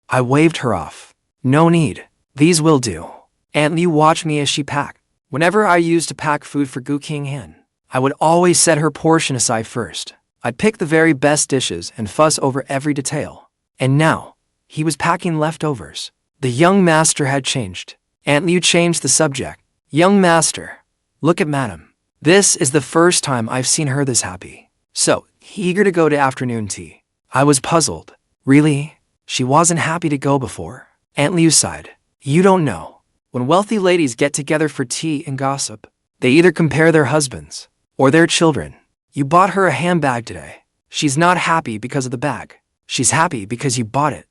I waved her off. No need. These will do. Aunt Liu watched me as she packed. Whenever I used to pack food for Gu Qinghan, I would always set her portion aside first. I'd pick the very best dishes and fuss over every detail. And now, he was packing leftovers. The young master had changed. Aunt Liu changed the subject. Young master, look at madam. This is the first time I've seen her this happy. So, eager to go to afternoon tea. I was puzzled. Really? She wasn't happy to go before? Aunt Liu sighed. You don't know. When wealthy ladies get together for tea and gossip, they either compare their husbands or their children. You bought her a handbag today. She's not happy because of the bag. She's happy because you bought it.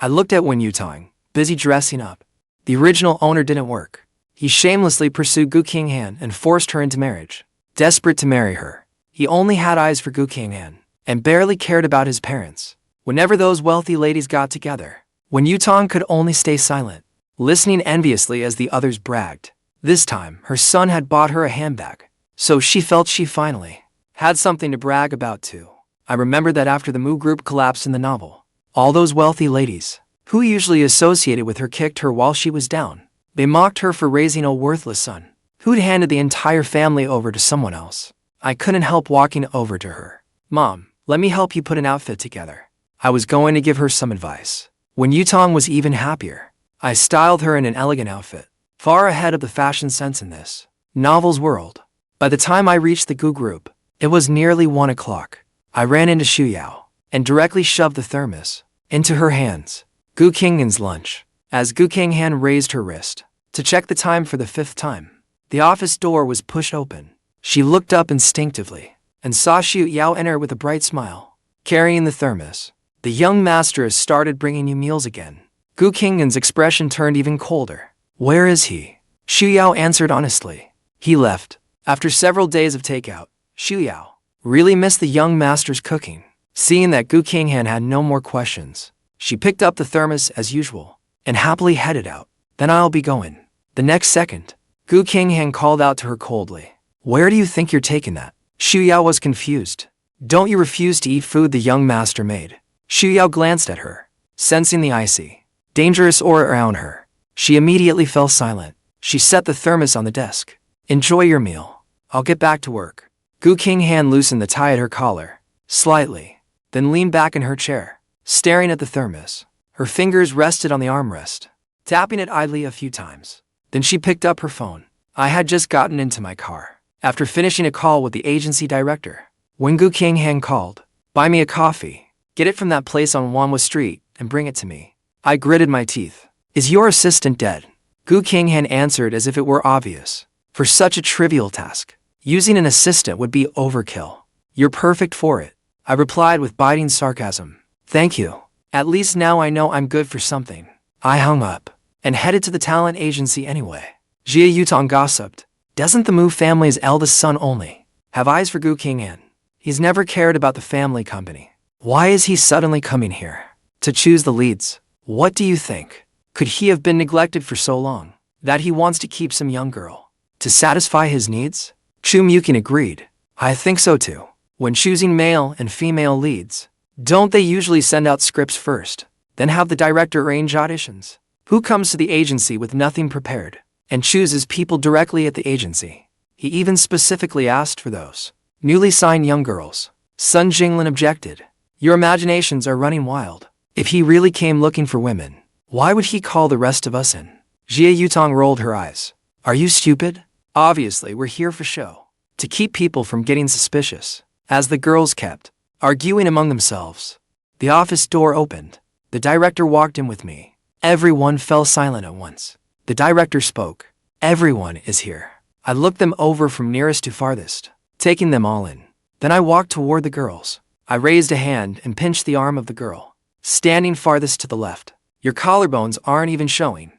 I looked at Wen Yutong, busy dressing up. The original owner didn't work. He shamelessly pursued Gu Qinghan and forced her into marriage. Desperate to marry her, he only had eyes for Gu Qinghan and barely cared about his parents. Whenever those wealthy ladies got together, Wen Yutong could only stay silent, listening enviously as the others bragged. This time, her son had bought her a handbag, so she felt she finally had something to brag about too. I remembered that after the Mu group collapsed in the novel, all those wealthy ladies, who usually associated with her, kicked her while she was down. They mocked her for raising a worthless son, who'd handed the entire family over to someone else. I couldn't help walking over to her. Mom, let me help you put an outfit together. I was going to give her some advice. When Yutong was even happier, I styled her in an elegant outfit, far ahead of the fashion sense in this novel's world. By the time I reached the Gu group, it was nearly 1 o'clock. I ran into Xu Yao and directly shoved the thermos into her hands. Gu Qinghan's lunch. As Gu Qinghan raised her wrist to check the time for the 5th time, the office door was pushed open. She looked up instinctively and saw Xu Yao enter with a bright smile, carrying the thermos. The young master has started bringing you meals again. Gu Qinghan's expression turned even colder. Where is he? Xu Yao answered honestly. He left. After several days of takeout, Xu Yao really missed the young master's cooking. Seeing that Gu Qinghan had no more questions, she picked up the thermos as usual and happily headed out. Then I'll be going. The next second, Gu Qinghan called out to her coldly. Where do you think you're taking that? Xu Yao was confused. Don't you refuse to eat food the young master made? Xu Yao glanced at her, sensing the icy, dangerous aura around her. She immediately fell silent. She set the thermos on the desk. Enjoy your meal. I'll get back to work. Gu Qinghan loosened the tie at her collar, slightly, then leaned back in her chair, staring at the thermos. Her fingers rested on the armrest, tapping it idly a few times. Then she picked up her phone. I had just gotten into my car, after finishing a call with the agency director. When Gu Qinghan called, buy me a coffee, get it from that place on Wanhua Street, and bring it to me. I gritted my teeth. Is your assistant dead? Gu Qinghan answered as if it were obvious. For such a trivial task, using an assistant would be overkill. You're perfect for it, I replied with biting sarcasm. Thank you. At least now I know I'm good for something. I hung up and headed to the talent agency anyway. Jia Yutong gossiped. Doesn't the Mu family's eldest son only have eyes for Gu Qinghan? He's never cared about the family company. Why is he suddenly coming here to choose the leads? What do you think? Could he have been neglected for so long that he wants to keep some young girl to satisfy his needs? Chu Mukin agreed. I think so too. When choosing male and female leads, don't they usually send out scripts first, then have the director arrange auditions? Who comes to the agency with nothing prepared and chooses people directly at the agency? He even specifically asked for those newly signed young girls. Sun Jinglin objected. Your imaginations are running wild. If he really came looking for women, why would he call the rest of us in? Jia Yutong rolled her eyes. Are you stupid? Obviously, we're here for show, to keep people from getting suspicious. As the girls kept arguing among themselves, the office door opened. The director walked in with me. Everyone fell silent at once. The director spoke. Everyone is here. I looked them over from nearest to farthest, taking them all in. Then I walked toward the girls. I raised a hand and pinched the arm of the girl standing farthest to the left. Your collarbones aren't even showing.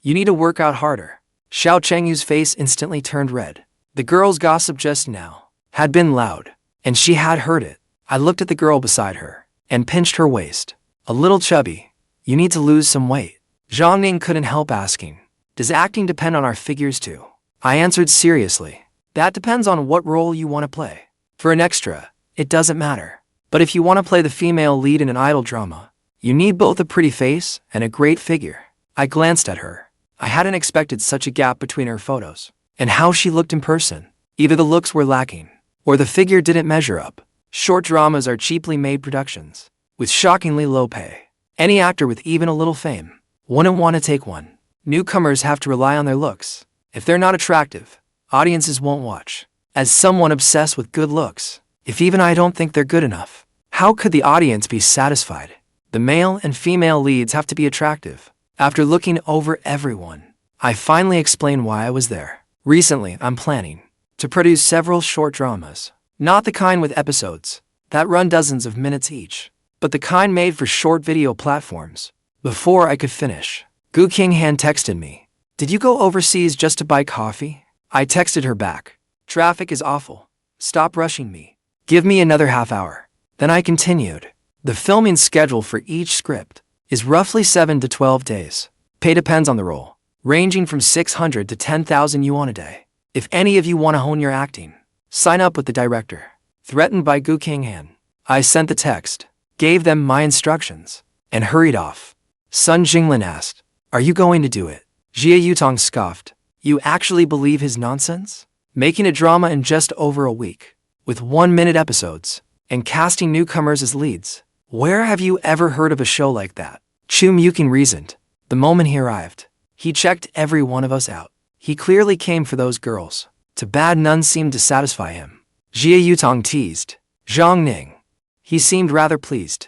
You need to work out harder. Xiao Chengyu's face instantly turned red. The girl's gossip just now had been loud, and she had heard it. I looked at the girl beside her and pinched her waist. A little chubby. You need to lose some weight. Zhang Ning couldn't help asking, does acting depend on our figures too? I answered seriously. That depends on what role you want to play. For an extra, it doesn't matter. But if you want to play the female lead in an idol drama, you need both a pretty face and a great figure. I glanced at her. I hadn't expected such a gap between her photos and how she looked in person. Either the looks were lacking, or the figure didn't measure up. Short dramas are cheaply made productions, with shockingly low pay. Any actor with even a little fame wouldn't want to take one. Newcomers have to rely on their looks. If they're not attractive, audiences won't watch. As someone obsessed with good looks, if even I don't think they're good enough, how could the audience be satisfied? The male and female leads have to be attractive. After looking over everyone, I finally explained why I was there. Recently, I'm planning to produce several short dramas. Not the kind with episodes that run dozens of minutes each, but the kind made for short video platforms. Before I could finish, Gu Qinghan texted me. Did you go overseas just to buy coffee? I texted her back. Traffic is awful. Stop rushing me. Give me another half hour. Then I continued. The filming schedule for each script is roughly 7 to 12 days. Pay depends on the role, ranging from 600 to 10,000 yuan a day. If any of you want to hone your acting, sign up with the director. Threatened by Gu Qinghan, I sent the text, gave them my instructions, and hurried off. Sun Jinglin asked, are you going to do it? Jia Yutong scoffed. You actually believe his nonsense? Making a drama in just over a week, with 1-minute episodes, and casting newcomers as leads. Where have you ever heard of a show like that? Chu Muking reasoned. The moment he arrived, he checked every one of us out. He clearly came for those girls. Too bad none seemed to satisfy him. Jia Yutong teased. Zhang Ning. He seemed rather pleased.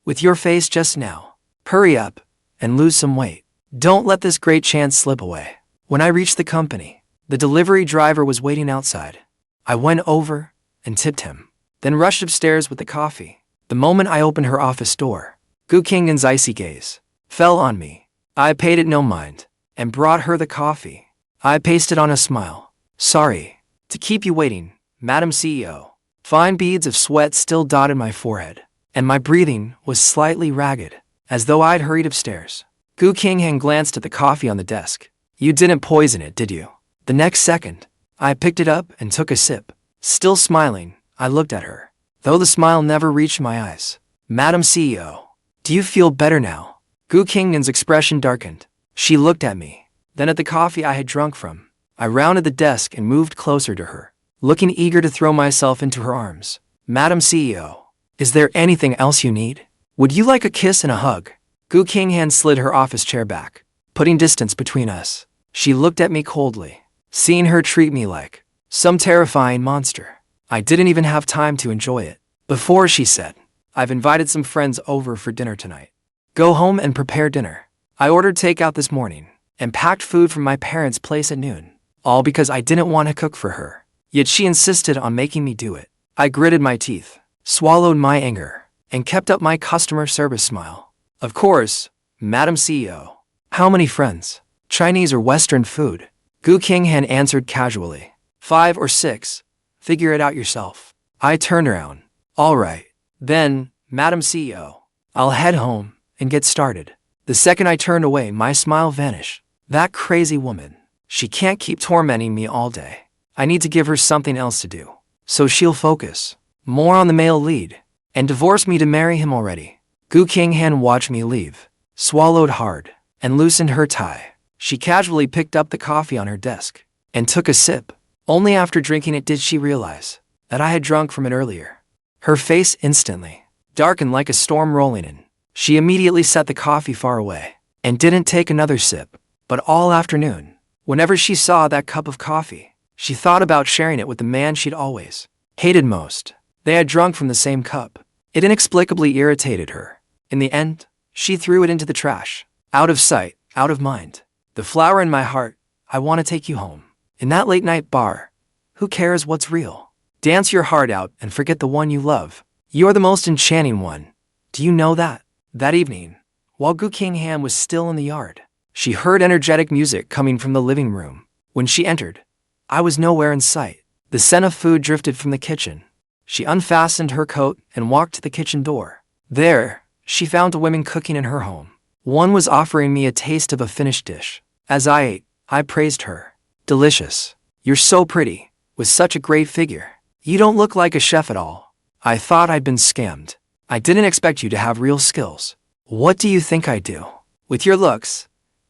With your face just now, hurry up and lose some weight. Don't let this great chance slip away. When I reached the company, the delivery driver was waiting outside. I went over and tipped him, then rushed upstairs with the coffee. The moment I opened her office door, Gu Qinghan's icy gaze fell on me. I paid it no mind and brought her the coffee. I pasted on a smile. Sorry to keep you waiting, Madam CEO. Fine beads of sweat still dotted my forehead, and my breathing was slightly ragged, as though I'd hurried upstairs. Gu Qinghan glanced at the coffee on the desk. You didn't poison it, did you? The next second, I picked it up and took a sip. Still smiling, I looked at her, though the smile never reached my eyes. Madam CEO, do you feel better now? Gu Qinghan's expression darkened. She looked at me, then at the coffee I had drunk from. I rounded the desk and moved closer to her, looking eager to throw myself into her arms. Madam CEO, is there anything else you need? Would you like a kiss and a hug? Gu Qinghan slid her office chair back, putting distance between us. She looked at me coldly, seeing her treat me like some terrifying monster. I didn't even have time to enjoy it before she said, I've invited some friends over for dinner tonight. Go home and prepare dinner. I ordered takeout this morning and packed food from my parents' place at noon, all because I didn't want to cook for her. Yet she insisted on making me do it. I gritted my teeth, swallowed my anger, and kept up my customer service smile. Of course, Madam CEO. How many friends? Chinese or Western food? Gu Qinghan answered casually. 5 or 6. Figure it out yourself. I turned around. All right. Then, Madam CEO, I'll head home and get started. The second I turned away, my smile vanished. That crazy woman. She can't keep tormenting me all day. I need to give her something else to do, so she'll focus. more on the male lead, and divorced me to marry him already. Gu Qinghan watched me leave, swallowed hard, and loosened her tie. She casually picked up the coffee on her desk and took a sip. Only after drinking it did she realize that I had drunk from it earlier. Her face instantly darkened like a storm rolling in. She immediately set the coffee far away and didn't take another sip. But all afternoon, whenever she saw that cup of coffee, she thought about sharing it with the man she'd always hated most. They had drunk from the same cup. It inexplicably irritated her. In the end, she threw it into the trash. Out of sight, out of mind. The flower in my heart, I want to take you home. In that late-night bar, who cares what's real? Dance your heart out and forget the one you love. You're the most enchanting one. Do you know that? That evening, while Gu Qinghan was still in the yard, she heard energetic music coming from the living room. When she entered, I was nowhere in sight. The scent of food drifted from the kitchen. She unfastened her coat and walked to the kitchen door. There, she found the women cooking in her home. One was offering me a taste of a finished dish. As I ate, I praised her. Delicious. You're so pretty, with such a great figure. You don't look like a chef at all. I thought I'd been scammed. I didn't expect you to have real skills. What do you think I do? With your looks,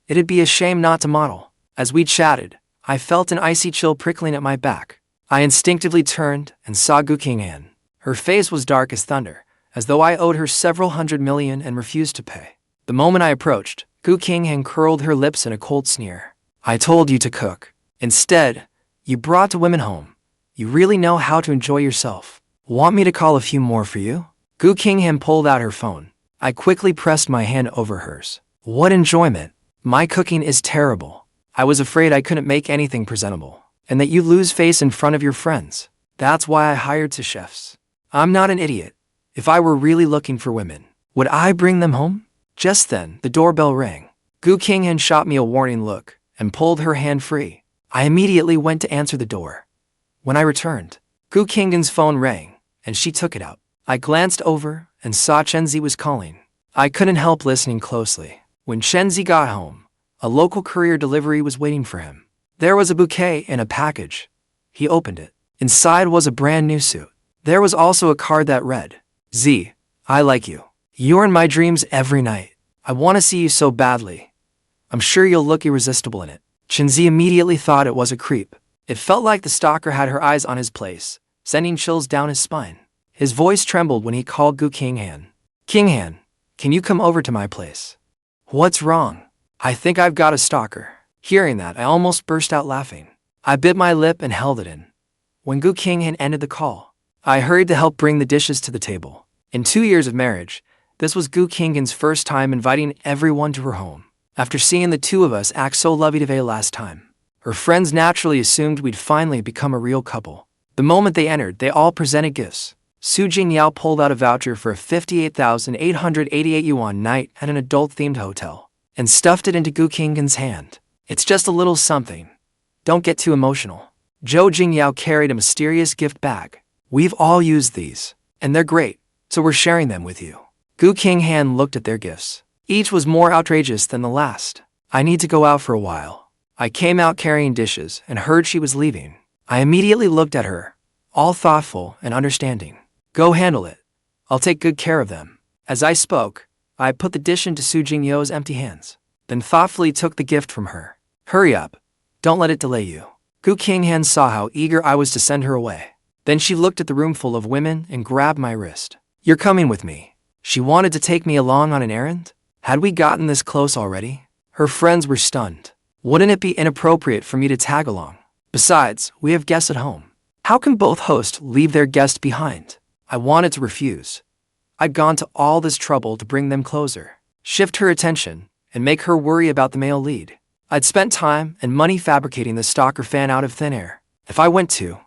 it'd be a shame not to model. As we chatted, I felt an icy chill prickling at my back. I instinctively turned and saw Gu Qinghan. Her face was dark as thunder, as though I owed her several $100 million and refused to pay. The moment I approached, Gu Qinghan curled her lips in a cold sneer. I told you to cook. Instead, you brought the women home. You really know how to enjoy yourself. Want me to call a few more for you? Gu Qinghan pulled out her phone. I quickly pressed my hand over hers. What enjoyment. My cooking is terrible. I was afraid I couldn't make anything presentable, and that you lose face in front of your friends. That's why I hired two chefs. I'm not an idiot. If I were really looking for women, would I bring them home? Just then, the doorbell rang. Gu Qinghan shot me a warning look and pulled her hand free. I immediately went to answer the door. When I returned, Gu Qinghan's phone rang, and she took it out. I glanced over and saw Chenzi was calling. I couldn't help listening closely. When Chenzi got home, a local courier delivery was waiting for him. There was a bouquet in a package. He opened it. Inside was a brand new suit. There was also a card that read, Z, I like you. You're in my dreams every night. I want to see you so badly. I'm sure you'll look irresistible in it. Chenzi immediately thought it was a creep. It felt like the stalker had her eyes on his place, sending chills down his spine. His voice trembled when he called Gu Qinghan. Qinghan, can you come over to my place? What's wrong? I think I've got a stalker. Hearing that, I almost burst out laughing. I bit my lip and held it in. When Gu Qinghan ended the call, I hurried to help bring the dishes to the table. In 2 years of marriage, this was Gu Qinghan's first time inviting everyone to her home. After seeing the two of us act so lovey-dovey last time, her friends naturally assumed we'd finally become a real couple. The moment they entered, they all presented gifts. Su Jingyao pulled out a voucher for a 58,888 yuan night at an adult-themed hotel and stuffed it into Gu Qinghan's hand. It's just a little something. Don't get too emotional. Zhou Jingyao carried a mysterious gift bag. We've all used these, and they're great, so we're sharing them with you. Gu Qinghan looked at their gifts. Each was more outrageous than the last. I need to go out for a while. I came out carrying dishes and heard she was leaving. I immediately looked at her, all thoughtful and understanding. Go handle it. I'll take good care of them. As I spoke, I put the dish into Su Jingyao's empty hands, then thoughtfully took the gift from her. Hurry up. Don't let it delay you. Gu Qinghan saw how eager I was to send her away. Then she looked at the room full of women and grabbed my wrist. You're coming with me. She wanted to take me along on an errand? Had we gotten this close already? Her friends were stunned. Wouldn't it be inappropriate for me to tag along? Besides, we have guests at home. How can both hosts leave their guest behind? I wanted to refuse. I'd gone to all this trouble to bring them closer, shift her attention, and make her worry about the male lead. I'd spent time and money fabricating the stalker fan out of thin air. If I went to,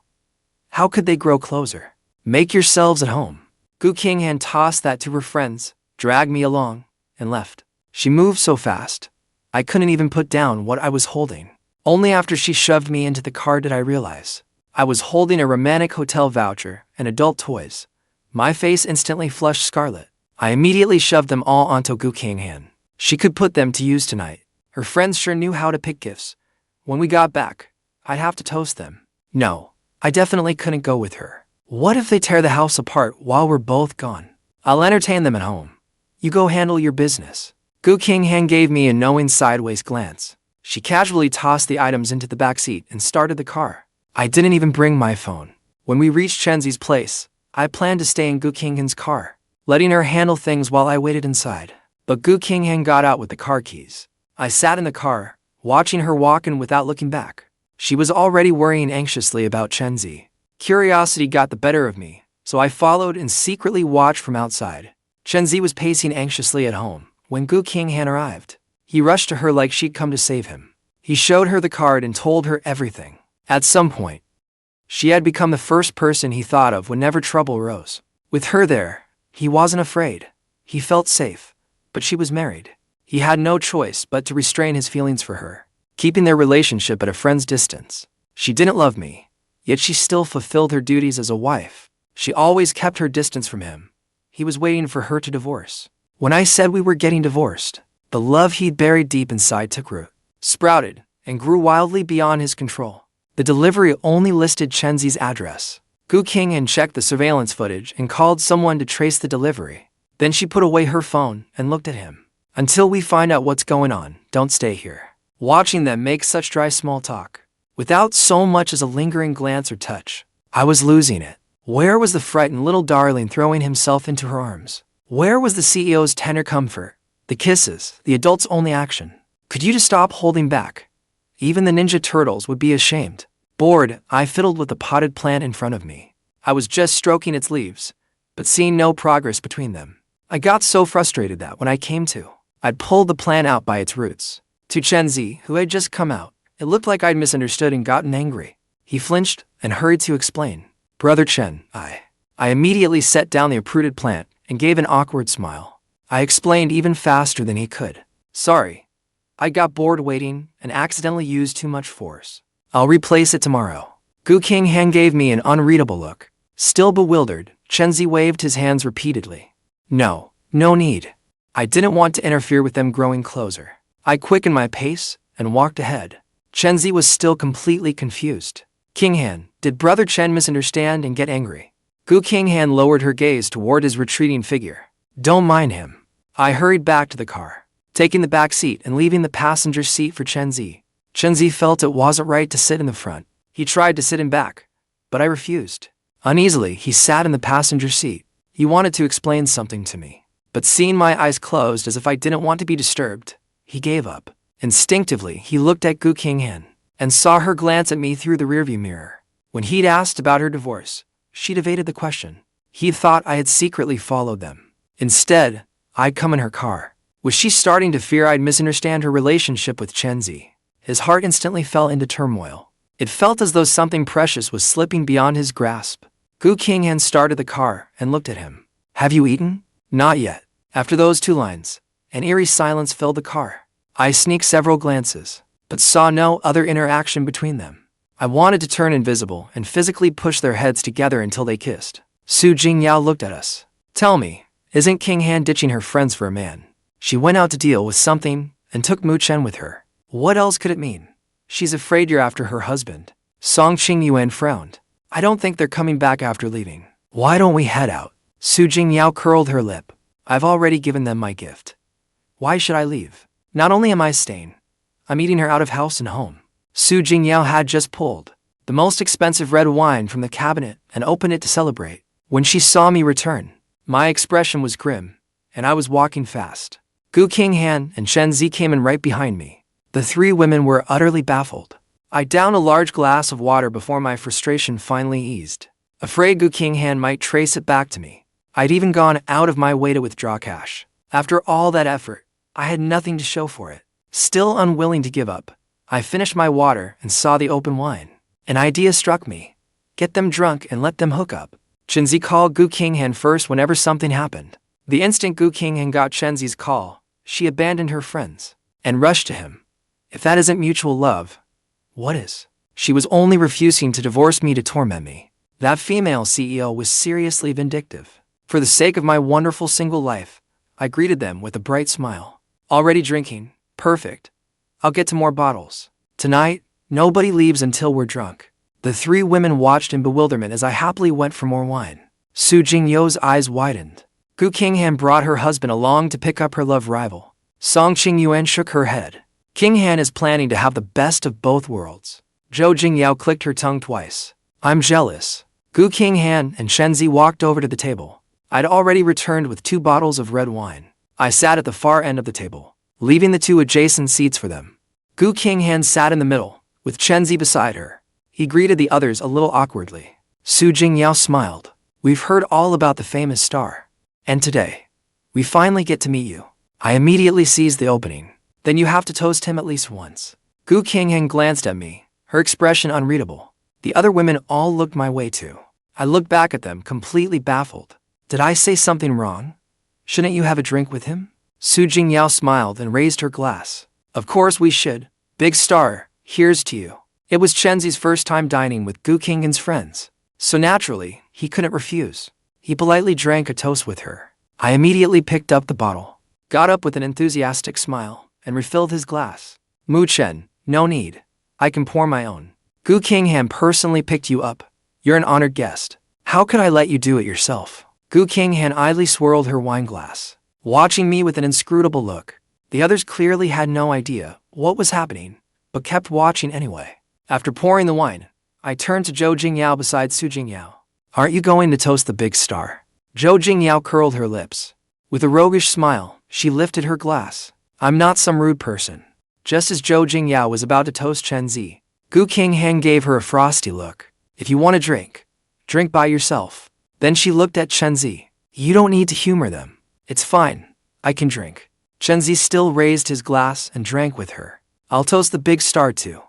how could they grow closer? Make yourselves at home. Gu Qinghan tossed that to her friends, dragged me along, and left. She moved so fast, I couldn't even put down what I was holding. Only after she shoved me into the car did I realize I was holding a romantic hotel voucher and adult toys. My face instantly flushed scarlet. I immediately shoved them all onto Gu Qinghan. She could put them to use tonight. Her friends sure knew how to pick gifts. When we got back, I'd have to toast them. No, I definitely couldn't go with her. What if they tear the house apart while we're both gone? I'll entertain them at home. You go handle your business. Gu Qinghan gave me a knowing sideways glance. She casually tossed the items into the back seat and started the car. I didn't even bring my phone. When we reached Chenzi's place, I planned to stay in Gu Qinghan's car, letting her handle things while I waited inside. But Gu Qinghan got out with the car keys. I sat in the car, watching her walk in without looking back. She was already worrying anxiously about Chenzi. Curiosity got the better of me, so I followed and secretly watched from outside. Chenzi was pacing anxiously at home when Gu Qinghan arrived. He rushed to her like she'd come to save him. He showed her the card and told her everything. At some point, she had become the first person he thought of whenever trouble arose. With her there, he wasn't afraid. He felt safe, but she was married. He had no choice but to restrain his feelings for her, keeping their relationship at a friend's distance. She didn't love me, yet she still fulfilled her duties as a wife. She always kept her distance from him. He was waiting for her to divorce. When I said we were getting divorced, the love he'd buried deep inside took root, sprouted, and grew wildly beyond his control. The delivery only listed Chenzi's address. Gu Qinghan checked the surveillance footage and called someone to trace the delivery. Then she put away her phone and looked at him. Until we find out what's going on, don't stay here. Watching them make such dry small talk, without so much as a lingering glance or touch, I was losing it. Where was the frightened little darling throwing himself into her arms? Where was the CEO's tender comfort? The kisses, the adult's only action. Could you just stop holding back? Even the Ninja Turtles would be ashamed. Bored, I fiddled with the potted plant in front of me. I was just stroking its leaves, but seeing no progress between them. I got so frustrated that when I came to, I'd pulled the plant out by its roots. To Chenzi, who had just come out, it looked like I'd misunderstood and gotten angry. He flinched and hurried to explain. Brother Chen, I immediately set down the uprooted plant and gave an awkward smile. I explained even faster than he could. Sorry, I got bored waiting and accidentally used too much force. I'll replace it tomorrow. Gu Qinghan gave me an unreadable look. Still bewildered, Chenzi waved his hands repeatedly. No need. I didn't want to interfere with them growing closer. I quickened my pace and walked ahead. Chenzi was still completely confused. Qinghan, did Brother Chen misunderstand and get angry? Gu Qinghan lowered her gaze toward his retreating figure. Don't mind him. I hurried back to the car, taking the back seat and leaving the passenger seat for Chenzi. Chenzi felt it wasn't right to sit in the front. He tried to sit in back, but I refused. Uneasily, he sat in the passenger seat. He wanted to explain something to me, but seeing my eyes closed as if I didn't want to be disturbed, he gave up. Instinctively, he looked at Gu Qinghan and saw her glance at me through the rearview mirror. When he'd asked about her divorce, she'd evaded the question. He thought I had secretly followed them. Instead, I'd come in her car. Was she starting to fear I'd misunderstand her relationship with Chenzi? His heart instantly fell into turmoil. It felt as though something precious was slipping beyond his grasp. Gu Qinghan started the car and looked at him. Have you eaten? Not yet. After those two lines, an eerie silence filled the car. I sneaked several glances, but saw no other interaction between them. I wanted to turn invisible and physically push their heads together until they kissed. Su Jingyao looked at us. Tell me, isn't Qinghan ditching her friends for a man? She went out to deal with something and took Mu Chen with her. What else could it mean? She's afraid you're after her husband. Song Qingyuan frowned. I don't think they're coming back after leaving. Why don't we head out? Su Jingyao curled her lip. I've already given them my gift. Why should I leave? Not only am I staying, I'm eating her out of house and home. Su Jingyao had just pulled the most expensive red wine from the cabinet and opened it to celebrate. When she saw me return, my expression was grim, and I was walking fast. Gu Qinghan and Chenzi came in right behind me. The three women were utterly baffled. I downed a large glass of water before my frustration finally eased. Afraid Gu Qinghan might trace it back to me, I'd even gone out of my way to withdraw cash. After all that effort, I had nothing to show for it. Still unwilling to give up, I finished my water and saw the open wine. An idea struck me. Get them drunk and let them hook up. Chenzi called Gu Qinghan first whenever something happened. The instant Gu Qinghan got Chenzi's call, she abandoned her friends and rushed to him. If that isn't mutual love, what is? She was only refusing to divorce me to torment me. That female CEO was seriously vindictive. For the sake of my wonderful single life, I greeted them with a bright smile. Already drinking? Perfect. I'll get to more bottles. Tonight, nobody leaves until we're drunk. The three women watched in bewilderment as I happily went for more wine. Su Jingyao's eyes widened. Gu Qinghan brought her husband along to pick up her love rival. Song Qingyuan shook her head. Qinghan is planning to have the best of both worlds. Zhou Jingyao clicked her tongue twice. I'm jealous. Gu Qinghan and Shenzi walked over to the table. I'd already returned with 2 bottles of red wine. I sat at the far end of the table, leaving the 2 adjacent seats for them. Gu Qinghan sat in the middle, with Shenzi beside her. He greeted the others a little awkwardly. Su Jingyao smiled. We've heard all about the famous star. And today, we finally get to meet you. I immediately seized the opening. Then you have to toast him at least once. Gu Qinghan glanced at me, her expression unreadable. The other women all looked my way too. I looked back at them, completely baffled. Did I say something wrong? Shouldn't you have a drink with him? Su Jingyao smiled and raised her glass. Of course we should. Big star, here's to you. It was Chenzi's first time dining with Gu Qinghan's friends, so naturally, he couldn't refuse. He politely drank a toast with her. I immediately picked up the bottle, got up with an enthusiastic smile, and refilled his glass. Mu Chen, no need. I can pour my own. Gu Qinghan personally picked you up. You're an honored guest. How could I let you do it yourself? Gu Qinghan idly swirled her wine glass, watching me with an inscrutable look. The others clearly had no idea what was happening, but kept watching anyway. After pouring the wine, I turned to Zhou Jingyao beside Su Jingyao. Aren't you going to toast the big star? Zhou Jingyao curled her lips. With a roguish smile, she lifted her glass. I'm not some rude person. Just as Zhou Jingyao was about to toast Chenzi, Gu Qinghan gave her a frosty look. If you want a drink, drink by yourself. Then she looked at Chenzi. You don't need to humor them. It's fine. I can drink. Chenzi still raised his glass and drank with her. I'll toast the big star too.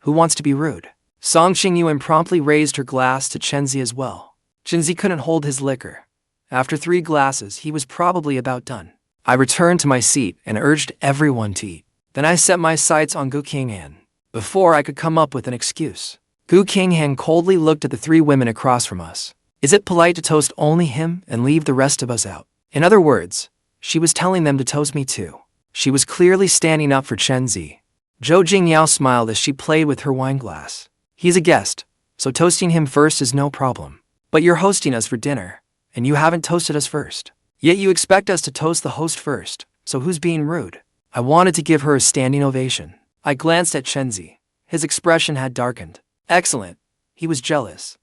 Who wants to be rude? Song Qingyuan promptly raised her glass to Chenzi as well. Chenzi couldn't hold his liquor. After 3 glasses, he was probably about done. I returned to my seat and urged everyone to eat. Then I set my sights on Gu Qinghan. Before I could come up with an excuse, Gu Qinghan coldly looked at the 3 women across from us. Is it polite to toast only him and leave the rest of us out? In other words, she was telling them to toast me too. She was clearly standing up for Chenzi. Zhou Jingyao smiled as she played with her wine glass. He's a guest, so toasting him first is no problem. But you're hosting us for dinner, and you haven't toasted us first. Yet you expect us to toast the host first, so who's being rude? I wanted to give her a standing ovation. I glanced at Chenzi. His expression had darkened. Excellent. He was jealous.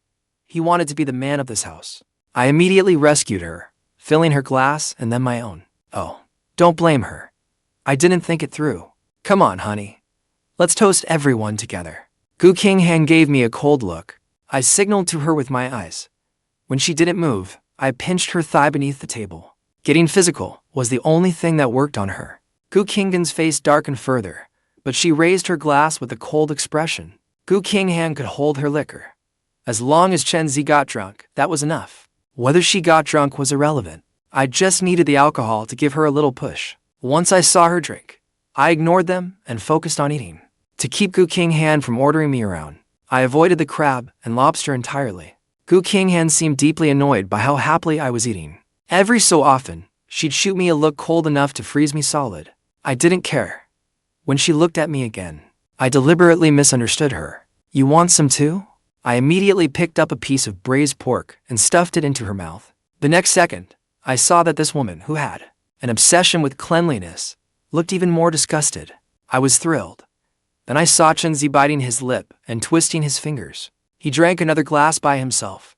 He wanted to be the man of this house. I immediately rescued her, filling her glass and then my own. Oh, don't blame her. I didn't think it through. Come on, honey. Let's toast everyone together. Gu Qinghan gave me a cold look. I signaled to her with my eyes. When she didn't move, I pinched her thigh beneath the table. Getting physical was the only thing that worked on her. Gu Qinghan's face darkened further, but she raised her glass with a cold expression. Gu Qinghan could hold her liquor. As long as Chenzi got drunk, that was enough. Whether she got drunk was irrelevant. I just needed the alcohol to give her a little push. Once I saw her drink, I ignored them and focused on eating. To keep Gu Qinghan from ordering me around, I avoided the crab and lobster entirely. Gu Qinghan seemed deeply annoyed by how happily I was eating. Every so often, she'd shoot me a look cold enough to freeze me solid. I didn't care. When she looked at me again, I deliberately misunderstood her. You want some too? I immediately picked up a piece of braised pork and stuffed it into her mouth. The next second, I saw that this woman, who had an obsession with cleanliness, looked even more disgusted. I was thrilled. Then I saw Chenzi biting his lip and twisting his fingers. He drank another glass by himself.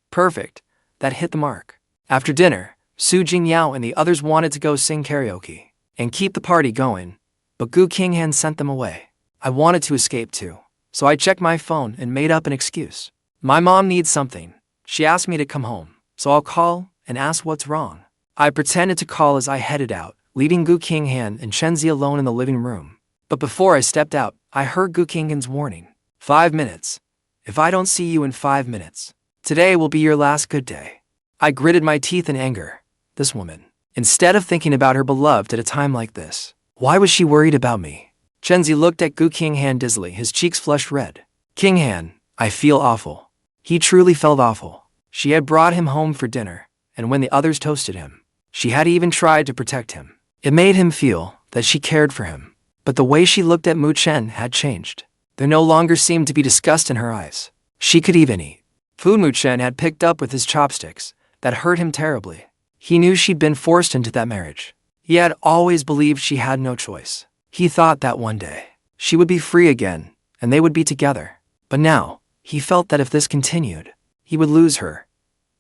Perfect. That hit the mark. After dinner, Su Jingyao and the others wanted to go sing karaoke and keep the party going, but Gu Qinghan sent them away. I wanted to escape too, so I checked my phone and made up an excuse. My mom needs something. She asked me to come home, so I'll call and ask what's wrong. I pretended to call as I headed out, leaving Gu Qinghan and Chenzi alone in the living room. But before I stepped out, I heard Gu Qinghan's warning. 5 minutes. If I don't see you in 5 minutes, today will be your last good day. I gritted my teeth in anger. This woman. Instead of thinking about her beloved at a time like this, why was she worried about me? Chenzi looked at Gu Qinghan dizzily, his cheeks flushed red. Qinghan, I feel awful. He truly felt awful. She had brought him home for dinner, and when the others toasted him, she had even tried to protect him. It made him feel that she cared for him. But the way she looked at Mu Chen had changed. There no longer seemed to be disgust in her eyes. She could even eat food Mu Chen had picked up with his chopsticks. That hurt him terribly. He knew she'd been forced into that marriage. He had always believed she had no choice. He thought that one day, she would be free again, and they would be together. But now, he felt that if this continued, he would lose her.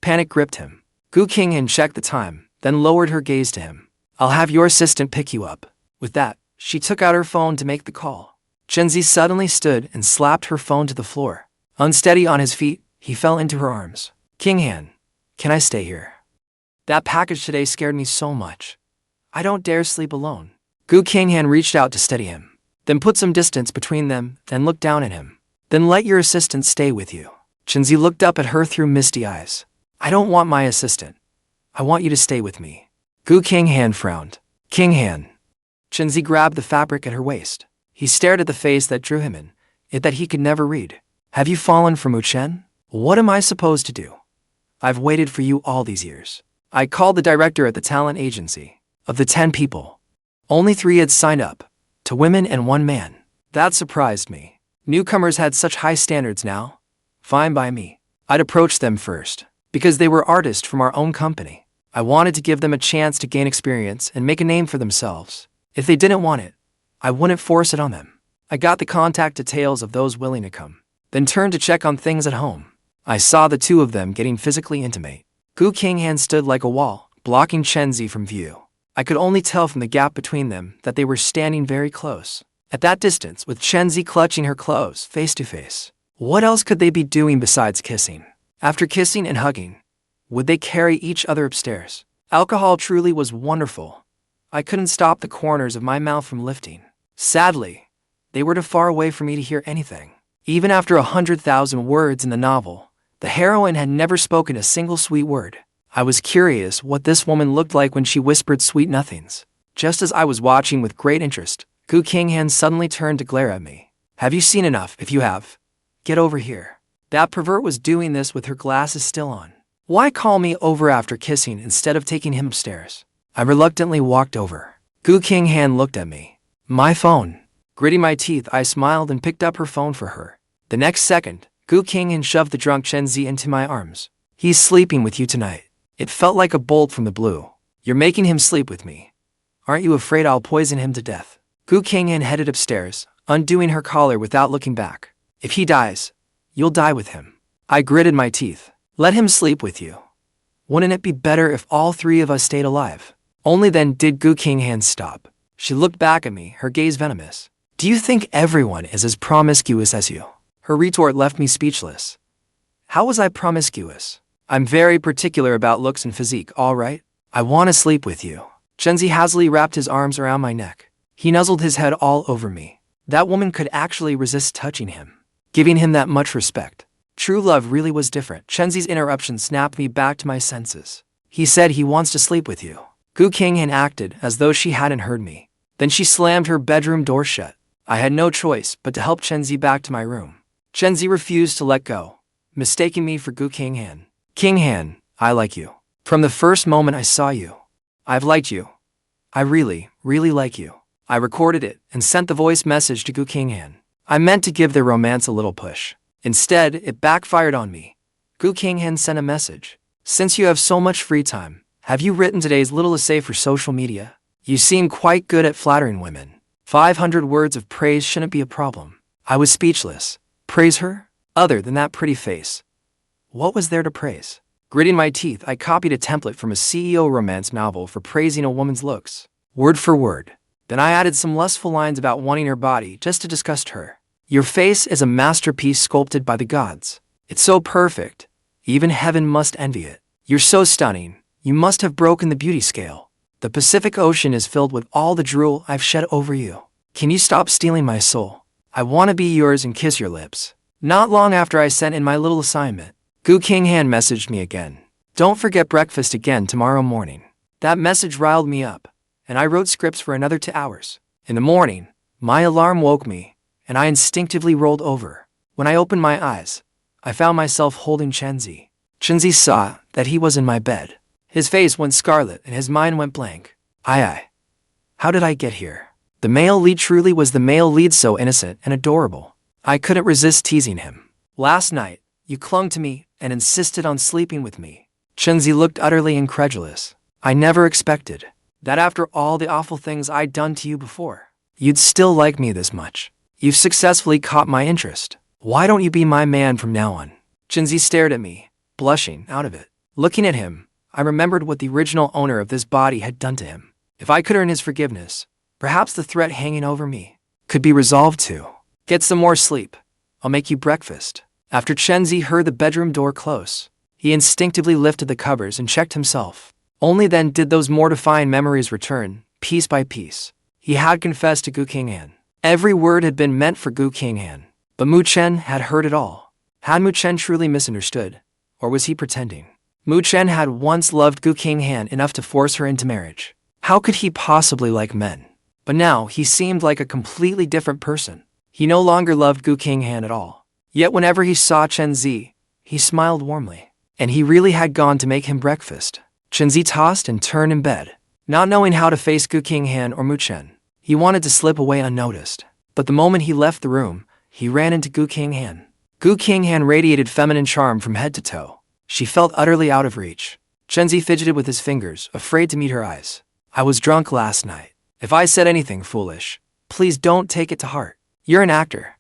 Panic gripped him. Gu Qinghan checked the time, then lowered her gaze to him. "I'll have your assistant pick you up." With that, she took out her phone to make the call. Chenzi suddenly stood and slapped her phone to the floor. Unsteady on his feet, he fell into her arms. "Qinghan, can I stay here? That package today scared me so much. I don't dare sleep alone." Gu Qinghan reached out to steady him, then put some distance between them, then looked down at him. "Then let your assistant stay with you." Chenzi looked up at her through misty eyes. "I don't want my assistant. I want you to stay with me." Gu Qinghan frowned. "Qinghan." Chenzi grabbed the fabric at her waist. He stared at the face that drew him in, it that he could never read. "Have you fallen for Mu Chen? What am I supposed to do? I've waited for you all these years." I called the director at the talent agency. Of the 10 people, only 3 had signed up, 2 women and 1 man. That surprised me. Newcomers had such high standards now. Fine by me. I'd approached them first, because they were artists from our own company. I wanted to give them a chance to gain experience and make a name for themselves. If they didn't want it, I wouldn't force it on them. I got the contact details of those willing to come, then turned to check on things at home. I saw the 2 of them getting physically intimate. Gu Qinghan stood like a wall, blocking Chenzi from view. I could only tell from the gap between them that they were standing very close. At that distance, with Chenzi clutching her clothes, face to face. What else could they be doing besides kissing? After kissing and hugging, would they carry each other upstairs? Alcohol truly was wonderful. I couldn't stop the corners of my mouth from lifting. Sadly, they were too far away for me to hear anything. Even after 100,000 words in the novel, the heroine had never spoken a single sweet word. I was curious what this woman looked like when she whispered sweet nothings. Just as I was watching with great interest, Gu Qinghan suddenly turned to glare at me. "Have you seen enough? If you have, get over here." That pervert was doing this with her glasses still on. Why call me over after kissing instead of taking him upstairs? I reluctantly walked over. Gu Qinghan looked at me. "My phone." Gritting my teeth, I smiled and picked up her phone for her. The next second, Gu Qinghan shoved the drunk Chenzi into my arms. "He's sleeping with you tonight." It felt like a bolt from the blue. "You're making him sleep with me. Aren't you afraid I'll poison him to death?" Gu Qinghan headed upstairs, undoing her collar without looking back. "If he dies, you'll die with him." I gritted my teeth. "Let him sleep with you. Wouldn't it be better if all 3 of us stayed alive?" Only then did Gu Qinghan stop. She looked back at me, her gaze venomous. "Do you think everyone is as promiscuous as you?" Her retort left me speechless. How was I promiscuous? "I'm very particular about looks and physique, all right? I want to sleep with you." Chenzi hazily wrapped his arms around my neck. He nuzzled his head all over me. That woman could actually resist touching him, giving him that much respect. True love really was different. Chenzi's interruption snapped me back to my senses. "He said he wants to sleep with you." Gu Qinghan acted as though she hadn't heard me. Then she slammed her bedroom door shut. I had no choice but to help Chenzi back to my room. Chenzi refused to let go, mistaking me for Gu Qinghan. "Qinghan, I like you. From the first moment I saw you, I've liked you. I really, really like you." I recorded it and sent the voice message to Gu Qinghan. I meant to give their romance a little push. Instead, it backfired on me. Gu Qinghan sent a message. "Since you have so much free time, have you written today's little essay for social media? You seem quite good at flattering women. 500 words of praise shouldn't be a problem." I was speechless. Praise her? Other than that pretty face, what was there to praise? Gritting my teeth, I copied a template from a CEO romance novel for praising a woman's looks, word for word. Then I added some lustful lines about wanting her body just to disgust her. "Your face is a masterpiece sculpted by the gods. It's so perfect, even heaven must envy it. You're so stunning, you must have broken the beauty scale. The Pacific Ocean is filled with all the drool I've shed over you. Can you stop stealing my soul? I want to be yours and kiss your lips." Not long after I sent in my little assignment, Gu Qinghan messaged me again. "Don't forget breakfast again tomorrow morning." That message riled me up, and I wrote scripts for another 2 hours. In the morning, my alarm woke me, and I instinctively rolled over. When I opened my eyes, I found myself holding Chenzi. Chenzi saw that he was in my bed. His face went scarlet and his mind went blank. How did I get here? The male lead truly was the male lead, so innocent and adorable. I couldn't resist teasing him. "Last night, You clung to me and insisted on sleeping with me. Chenzi looked utterly incredulous. I never expected that after all the awful things I'd done to you before, you'd still like me this much. You've successfully caught my interest. Why don't you be my man from now on? Chenzi stared at me, blushing out of it. Looking at him, I remembered what the original owner of this body had done to him. If I could earn his forgiveness, perhaps the threat hanging over me could be resolved too. Get some more sleep. I'll make you breakfast. After Chenzi heard the bedroom door close, he instinctively lifted the covers and checked himself. Only then did those mortifying memories return, piece by piece. He had confessed to Gu Qinghan. Every word had been meant for Gu Qinghan, but Mu Chen had heard it all. Had Mu Chen truly misunderstood, or was he pretending? Mu Chen had once loved Gu Qinghan enough to force her into marriage. How could he possibly like men? But now he seemed like a completely different person. He no longer loved Gu Qinghan at all. Yet whenever he saw Chenzi, he smiled warmly. And he really had gone to make him breakfast. Chenzi tossed and turned in bed, not knowing how to face Gu Qinghan or Mu Chen. He wanted to slip away unnoticed. But the moment he left the room, he ran into Gu Qinghan. Gu Qinghan radiated feminine charm from head to toe. She felt utterly out of reach. Chenzi fidgeted with his fingers, afraid to meet her eyes. I was drunk last night. If I said anything foolish, please don't take it to heart. You're an actor.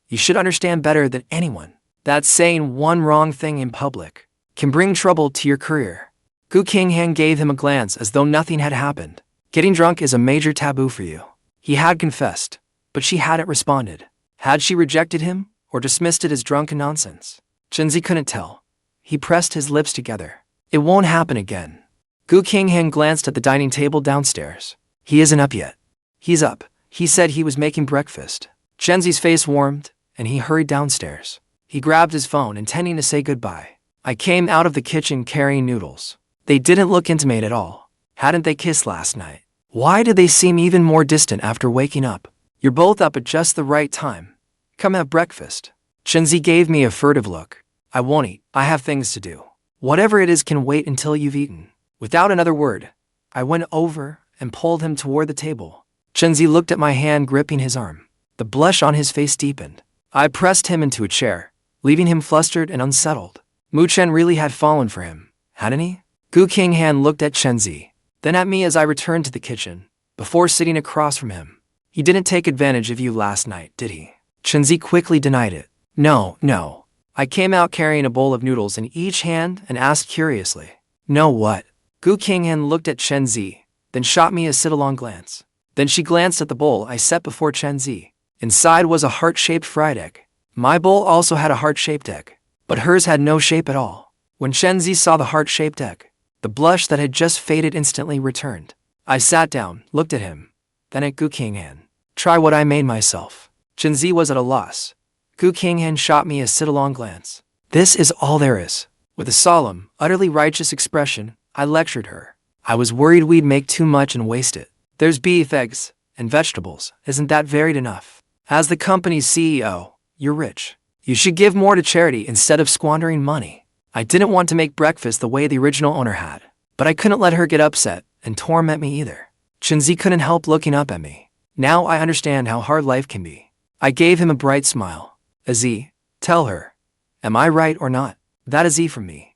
You should understand better than anyone that saying one wrong thing in public can bring trouble to your career. Gu Qinghan gave him a glance as though nothing had happened. Getting drunk is a major taboo for you. He had confessed, but she hadn't responded. Had she rejected him or dismissed it as drunken nonsense? Chenzi couldn't tell. He pressed his lips together. It won't happen again. Gu Qinghan glanced at the dining table downstairs. He isn't up yet. He's up. He said he was making breakfast. Chenzi's face warmed, and he hurried downstairs. He grabbed his phone, intending to say goodbye. I came out of the kitchen carrying noodles. They didn't look intimate at all. Hadn't they kissed last night? Why did they seem even more distant after waking up? You're both up at just the right time. Come have breakfast. Chenzi gave me a furtive look. I won't eat. I have things to do. Whatever it is can wait until you've eaten. Without another word, I went over and pulled him toward the table. Chenzi looked at my hand gripping his arm. The blush on his face deepened. I pressed him into a chair, leaving him flustered and unsettled. Mu Chen really had fallen for him, hadn't he? Gu Qinghan looked at Chenzi, then at me as I returned to the kitchen, before sitting across from him. He didn't take advantage of you last night, did he? Chenzi quickly denied it. No. I came out carrying a bowl of noodles in each hand and asked curiously. No what? Gu Qinghan looked at Chenzi, then shot me a sit-along glance. Then she glanced at the bowl I set before Chenzi. Inside was a heart-shaped fried egg. My bowl also had a heart-shaped egg, but hers had no shape at all. When Chenzi saw the heart-shaped egg, the blush that had just faded instantly returned. I sat down, looked at him, then at Gu Qinghan. Try what I made myself. Chenzi was at a loss. Gu Qinghan shot me a sit-along glance. This is all there is. With a solemn, utterly righteous expression, I lectured her. I was worried we'd make too much and waste it. There's beef, eggs, and vegetables. Isn't that varied enough? As the company's CEO, you're rich. You should give more to charity instead of squandering money. I didn't want to make breakfast the way the original owner had, but I couldn't let her get upset and torment me either. Chenzi couldn't help looking up at me. Now I understand how hard life can be. I gave him a bright smile. Aziz, tell her. Am I right or not? That Aziz from me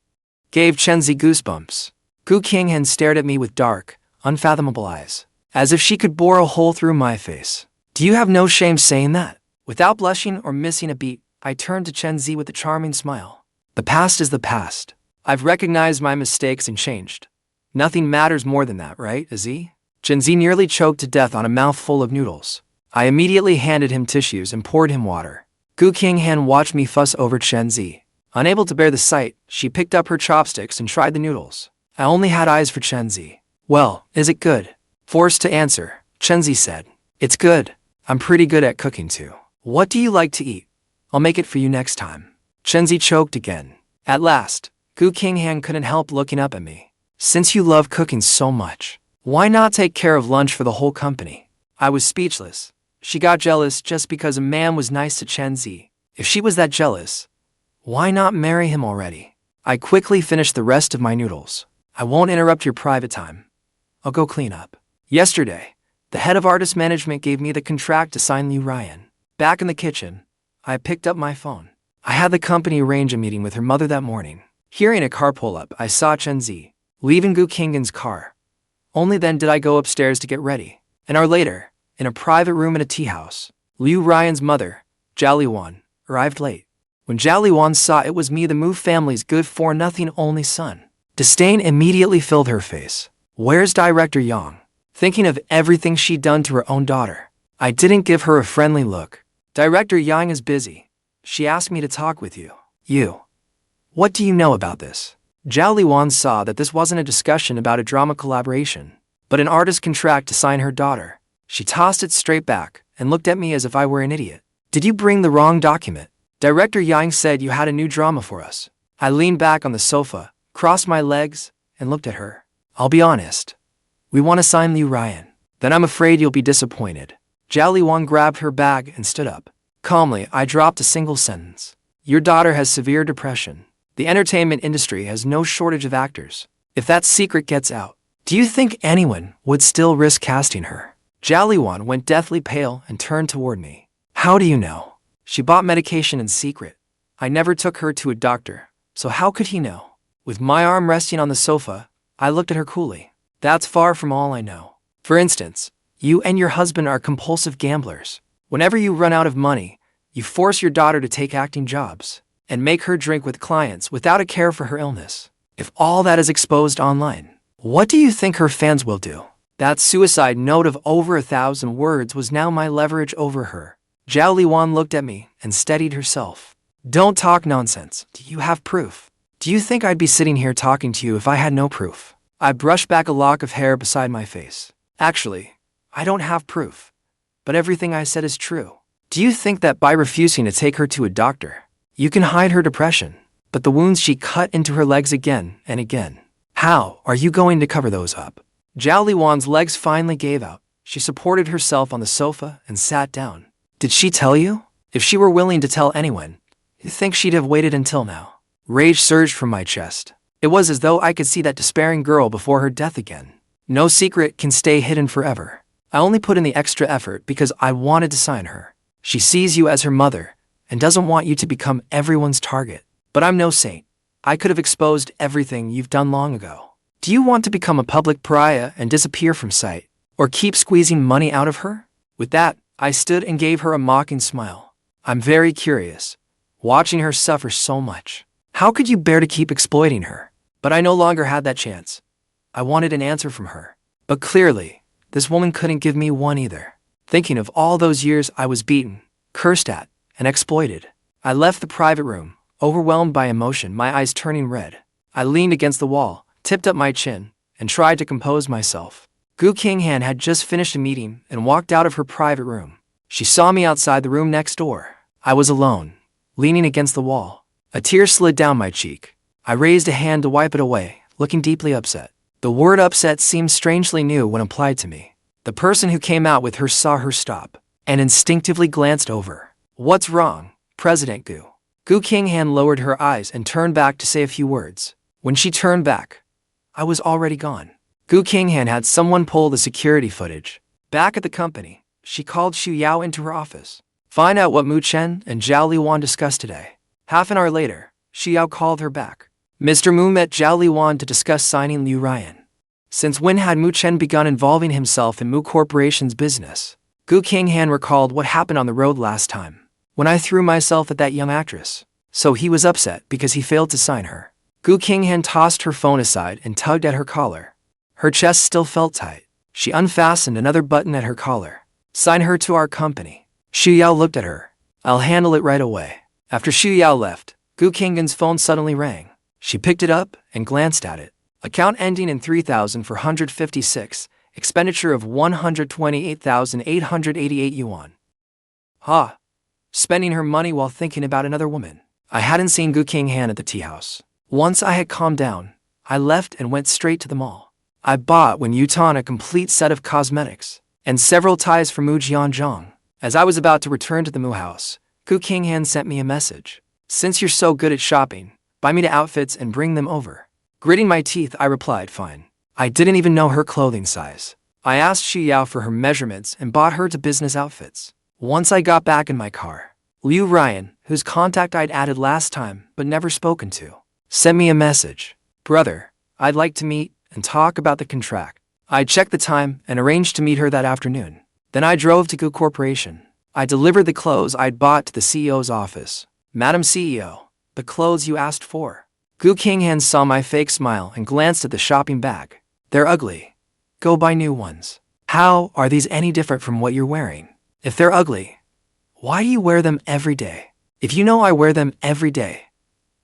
gave Chenzi goosebumps. Gu Qinghan stared at me with dark, unfathomable eyes, as if she could bore a hole through my face. Do you have no shame saying that? Without blushing or missing a beat, I turned to Chenzi with a charming smile. The past is the past. I've recognized my mistakes and changed. Nothing matters more than that, right, Aziz? Chenzi nearly choked to death on a mouthful of noodles. I immediately handed him tissues and poured him water. Gu Qinghan watched me fuss over Chenzi. Unable to bear the sight, she picked up her chopsticks and tried the noodles. I only had eyes for Chenzi. Well, is it good? Forced to answer, Chenzi said. It's good. I'm pretty good at cooking too. What do you like to eat? I'll make it for you next time. Chenzi choked again. At last, Gu Qinghan couldn't help looking up at me. Since you love cooking so much, why not take care of lunch for the whole company? I was speechless. She got jealous just because a man was nice to Chenzi. If she was that jealous, why not marry him already? I quickly finished the rest of my noodles. I won't interrupt your private time. I'll go clean up. Yesterday, the head of artist management gave me the contract to sign Ruyan. Back in the kitchen, I picked up my phone. I had the company arrange a meeting with her mother that morning. Hearing a car pull up, I saw Chen Zi leaving Gu Qinghan's car. Only then did I go upstairs to get ready. An hour later, in a private room in a tea house, Liu Ryan's mother, Zhao Liwan, arrived late. When Zhao Liwan saw it was me, the Mu family's good-for-nothing only son, disdain immediately filled her face. Where's Director Yang? Thinking of everything she'd done to her own daughter. I didn't give her a friendly look. Director Yang is busy. She asked me to talk with you. You. What do you know about this? Zhao Liwan saw that this wasn't a discussion about a drama collaboration, but an artist contract to sign her daughter. She tossed it straight back and looked at me as if I were an idiot. Did you bring the wrong document? Director Yang said you had a new drama for us. I leaned back on the sofa, crossed my legs, and looked at her. I'll be honest. We want to sign Liu Ryan. Then I'm afraid you'll be disappointed. Zhao Liwan grabbed her bag and stood up. Calmly, I dropped a single sentence. Your daughter has severe depression. The entertainment industry has no shortage of actors. If that secret gets out, do you think anyone would still risk casting her? Zhao Liwan went deathly pale and turned toward me. How do you know? She bought medication in secret. I never took her to a doctor, so how could he know? With my arm resting on the sofa, I looked at her coolly. That's far from all I know. For instance, you and your husband are compulsive gamblers. Whenever you run out of money, you force your daughter to take acting jobs and make her drink with clients without a care for her illness. If all that is exposed online, what do you think her fans will do? That suicide note of over 1,000 words was now my leverage over her. Zhao Liwan looked at me and steadied herself. Don't talk nonsense. Do you have proof? Do you think I'd be sitting here talking to you if I had no proof? I brushed back a lock of hair beside my face. Actually, I don't have proof, but everything I said is true. Do you think that by refusing to take her to a doctor, you can hide her depression, but the wounds she cut into her legs again and again? How are you going to cover those up? Zhao Liwan's legs finally gave out. She supported herself on the sofa and sat down. Did she tell you? If she were willing to tell anyone, you think she'd have waited until now? Rage surged from my chest. It was as though I could see that despairing girl before her death again. No secret can stay hidden forever. I only put in the extra effort because I wanted to sign her. She sees you as her mother and doesn't want you to become everyone's target. But I'm no saint. I could have exposed everything you've done long ago. Do you want to become a public pariah and disappear from sight, or keep squeezing money out of her? With that, I stood and gave her a mocking smile. I'm very curious, watching her suffer so much. How could you bear to keep exploiting her? But I no longer had that chance. I wanted an answer from her. But clearly, this woman couldn't give me one either. Thinking of all those years I was beaten, cursed at, and exploited, I left the private room, overwhelmed by emotion, my eyes turning red. I leaned against the wall, tipped up my chin, and tried to compose myself. Gu Qinghan had just finished a meeting and walked out of her private room. She saw me outside the room next door. I was alone, leaning against the wall. A tear slid down my cheek. I raised a hand to wipe it away, looking deeply upset. The word upset seemed strangely new when applied to me. The person who came out with her saw her stop, and instinctively glanced over. What's wrong, President Gu? Gu Qinghan lowered her eyes and turned back to say a few words. When she turned back, I was already gone. Gu Qinghan had someone pull the security footage. Back at the company, she called Xu Yao into her office. Find out what Mu Chen and Zhao Liwan discussed today. Half an hour later, Xu Yao called her back. Mr. Mu met Zhao Liwan to discuss signing Liu Ryan. Since when had Mu Chen begun involving himself in Mu Corporation's business? Gu Qinghan recalled what happened on the road last time, when I threw myself at that young actress. So he was upset because he failed to sign her. Gu Qinghan tossed her phone aside and tugged at her collar. Her chest still felt tight. She unfastened another button at her collar. Sign her to our company. Xu Yao looked at her. I'll handle it right away. After Xu Yao left, Gu Qinghan's phone suddenly rang. She picked it up and glanced at it. Account ending in 3,456, expenditure of 128,888 yuan. Ha! Spending her money while thinking about another woman. I hadn't seen Gu Qinghan at the tea house. Once I had calmed down, I left and went straight to the mall. I bought Wen Yutan a complete set of cosmetics and several ties for Mu Jianzhong. As I was about to return to the Mu house, Gu Qinghan sent me a message. Since you're so good at shopping, buy me the outfits and bring them over. Gritting my teeth, I replied, fine. I didn't even know her clothing size. I asked Xu Yao for her measurements and bought her to business outfits. Once I got back in my car, Liu Ryan whose contact I'd added last time but never spoken to, sent me a message. Brother, I'd like to meet and talk about the contract. I checked the time and arranged to meet her that afternoon. Then I drove to Gu Corporation. I delivered the clothes I'd bought to the CEO's office. Madam CEO, the clothes you asked for. Gu Qinghan saw my fake smile and glanced at the shopping bag. They're ugly. Go buy new ones. How are these any different from what you're wearing? If they're ugly, why do you wear them every day? If you know I wear them every day,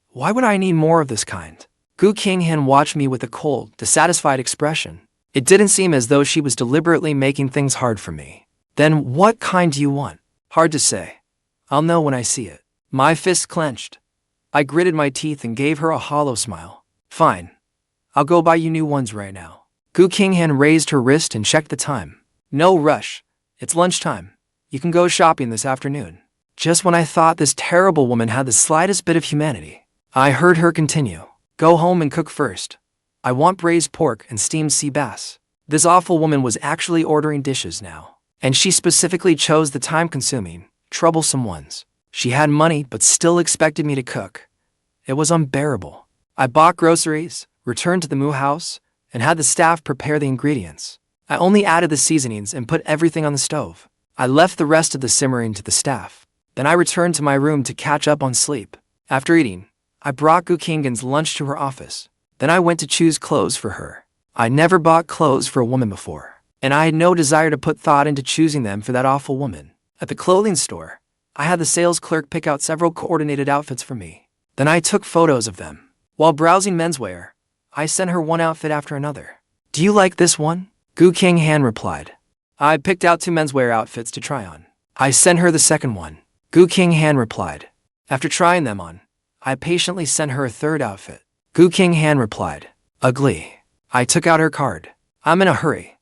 why would I need more of this kind? Gu Qinghan watched me with a cold, dissatisfied expression. It didn't seem as though she was deliberately making things hard for me. Then what kind do you want? Hard to say. I'll know when I see it. My fists clenched. I gritted my teeth and gave her a hollow smile. Fine. I'll go buy you new ones right now. Gu Qinghan raised her wrist and checked the time. No rush. It's lunchtime. You can go shopping this afternoon. Just when I thought this terrible woman had the slightest bit of humanity, I heard her continue. Go home and cook first. I want braised pork and steamed sea bass. This awful woman was actually ordering dishes now, and she specifically chose the time-consuming, troublesome ones. She had money but still expected me to cook. It was unbearable. I bought groceries, returned to the Mu house, and had the staff prepare the ingredients. I only added the seasonings and put everything on the stove. I left the rest of the simmering to the staff. Then I returned to my room to catch up on sleep. After eating, I brought Gu Qinghan's lunch to her office. Then I went to choose clothes for her. I never bought clothes for a woman before, and I had no desire to put thought into choosing them for that awful woman. At the clothing store, I had the sales clerk pick out several coordinated outfits for me. Then I took photos of them. While browsing menswear, I sent her one outfit after another. Do you like this one? Gu Qinghan replied. I picked out 2 menswear outfits to try on. I sent her the second one. Gu Qinghan replied. After trying them on, I patiently sent her a third outfit. Gu Qinghan replied. Ugly. I took out her card. I'm in a hurry.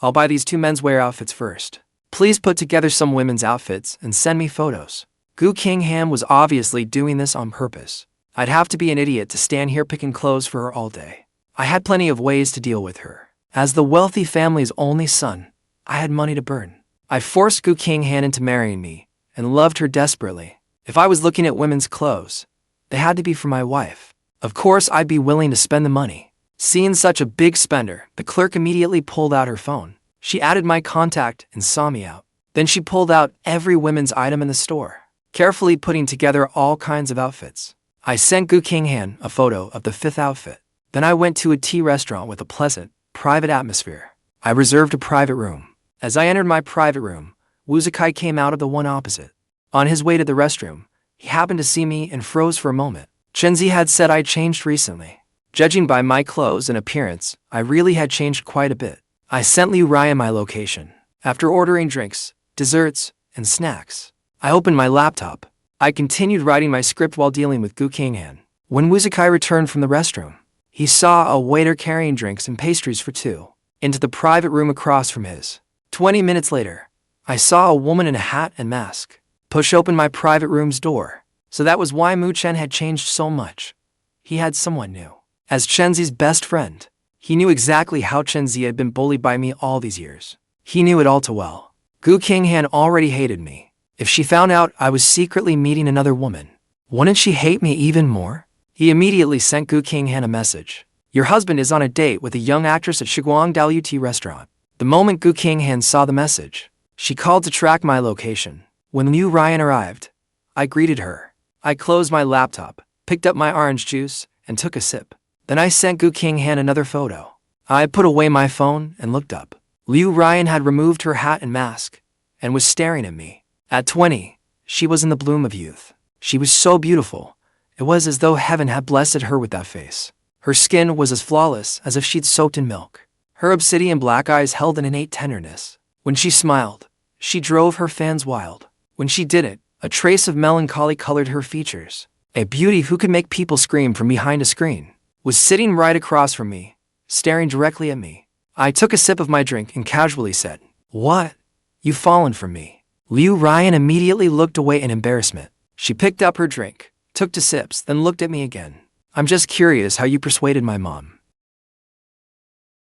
I'll buy these 2 menswear outfits first. Please put together some women's outfits and send me photos. Gu Qinghan was obviously doing this on purpose. I'd have to be an idiot to stand here picking clothes for her all day. I had plenty of ways to deal with her. As the wealthy family's only son, I had money to burn. I forced Gu Qinghan into marrying me and loved her desperately. If I was looking at women's clothes, they had to be for my wife. Of course, I'd be willing to spend the money. Seeing such a big spender, the clerk immediately pulled out her phone. She added my contact and saw me out. Then she pulled out every women's item in the store, carefully putting together all kinds of outfits. I sent Gu Qinghan a photo of the 5th outfit. Then I went to a tea restaurant with a pleasant, private atmosphere. I reserved a private room. As I entered my private room, Wu Zikai came out of the one opposite. On his way to the restroom, he happened to see me and froze for a moment. Chenzi had said I'd changed recently. Judging by my clothes and appearance, I really had changed quite a bit. I sent Liu Ruyan my location. After ordering drinks, desserts, and snacks, I opened my laptop. I continued writing my script while dealing with Gu Qinghan. When Wu Zikai returned from the restroom, he saw a waiter carrying drinks and pastries for 2 into the private room across from his. 20 minutes later, I saw a woman in a hat and mask push open my private room's door. So that was why Mu Chen had changed so much. He had someone new. As Chenzi's best friend, he knew exactly how Chenzi had been bullied by me all these years. He knew it all too well. Gu Qinghan already hated me. If she found out I was secretly meeting another woman, wouldn't she hate me even more? He immediately sent Gu Qinghan a message. Your husband is on a date with a young actress at Shiguang Dalu Tea restaurant. The moment Gu Qinghan saw the message, she called to track my location. When Liu Ruyan arrived, I greeted her. I closed my laptop, picked up my orange juice, and took a sip. Then I sent Gu Qinghan another photo. I put away my phone and looked up. Liu Ruyan had removed her hat and mask and was staring at me. At 20, she was in the bloom of youth. She was so beautiful. It was as though heaven had blessed her with that face. Her skin was as flawless as if she'd soaked in milk. Her obsidian black eyes held an innate tenderness. When she smiled, she drove her fans wild. When she didn't, a trace of melancholy colored her features. A beauty who could make people scream from behind a screen was sitting right across from me, staring directly at me. I took a sip of my drink and casually said, "What? You've fallen for me." Liu Ruyan immediately looked away in embarrassment. She picked up her drink, took 2 sips, then looked at me again. "I'm just curious how you persuaded my mom."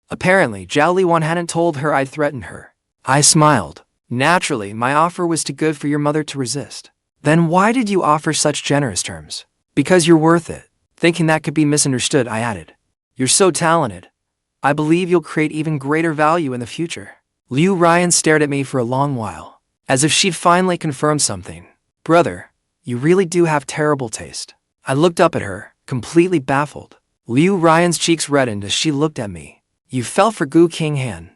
Apparently, Zhao Liwan hadn't told her I'd threatened her. I smiled. Naturally, my offer was too good for your mother to resist. Then why did you offer such generous terms? Because you're worth it. Thinking that could be misunderstood, I added. You're so talented. I believe you'll create even greater value in the future. Ruyan stared at me for a long while, as if she'd finally confirmed something. Brother, you really do have terrible taste. I looked up at her, completely baffled. Ruyan's cheeks reddened as she looked at me. You fell for Gu Qinghan,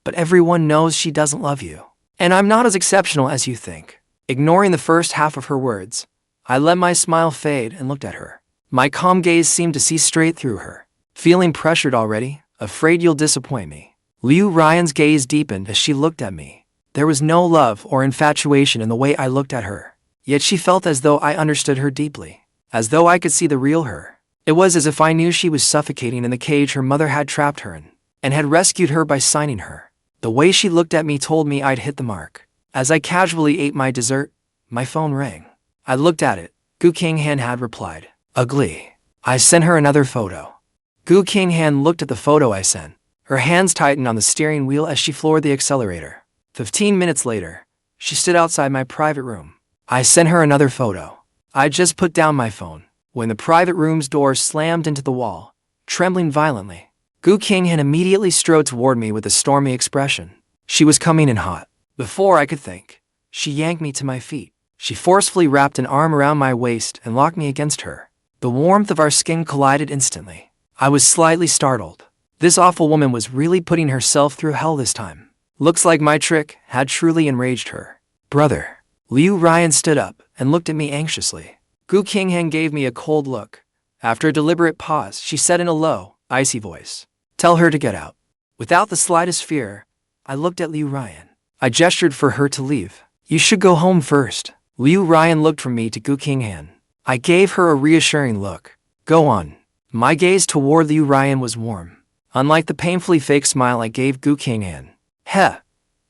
but everyone knows she doesn't love you. And I'm not as exceptional as you think. Ignoring the first half of her words, I let my smile fade and looked at her. My calm gaze seemed to see straight through her. Feeling pressured already, afraid you'll disappoint me. Ruyan's gaze deepened as she looked at me. There was no love or infatuation in the way I looked at her. Yet she felt as though I understood her deeply, as though I could see the real her. It was as if I knew she was suffocating in the cage her mother had trapped her in, and had rescued her by signing her. The way she looked at me told me I'd hit the mark. As I casually ate my dessert, my phone rang. I looked at it. Gu Qinghan had replied. Ugly. I sent her another photo. Gu Qinghan looked at the photo I sent. Her hands tightened on the steering wheel as she floored the accelerator. 15 minutes later, she stood outside my private room. I sent her another photo. I just put down my phone when the private room's door slammed into the wall, trembling violently. Gu Qinghan immediately strode toward me with a stormy expression. She was coming in hot. Before I could think, she yanked me to my feet. She forcefully wrapped an arm around my waist and locked me against her. The warmth of our skin collided instantly. I was slightly startled. This awful woman was really putting herself through hell this time. Looks like my trick had truly enraged her. Brother. Ruyan stood up and looked at me anxiously. Gu Qinghan gave me a cold look. After a deliberate pause, she said in a low, icy voice, "Tell her to get out." Without the slightest fear, I looked at Ruyan. I gestured for her to leave. You should go home first. Ruyan looked from me to Gu Qinghan. I gave her a reassuring look. Go on. My gaze toward Ruyan was warm, unlike the painfully fake smile I gave Gu Qinghan. Heh,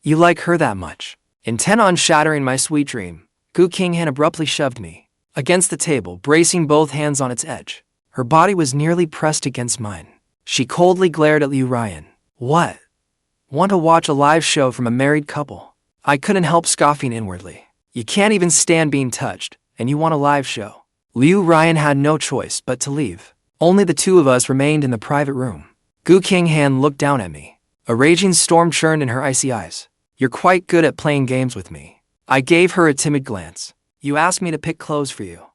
you like her that much? Intent on shattering my sweet dream, Gu Qinghan abruptly shoved me against the table, bracing both hands on its edge. Her body was nearly pressed against mine. She coldly glared at Ruyan. What? Want to watch a live show from a married couple? I couldn't help scoffing inwardly. You can't even stand being touched, and you want a live show. Ruyan had no choice but to leave. Only the two of us remained in the private room. Gu Qinghan looked down at me. A raging storm churned in her icy eyes. You're quite good at playing games with me. I gave her a timid glance. You asked me to pick clothes for you.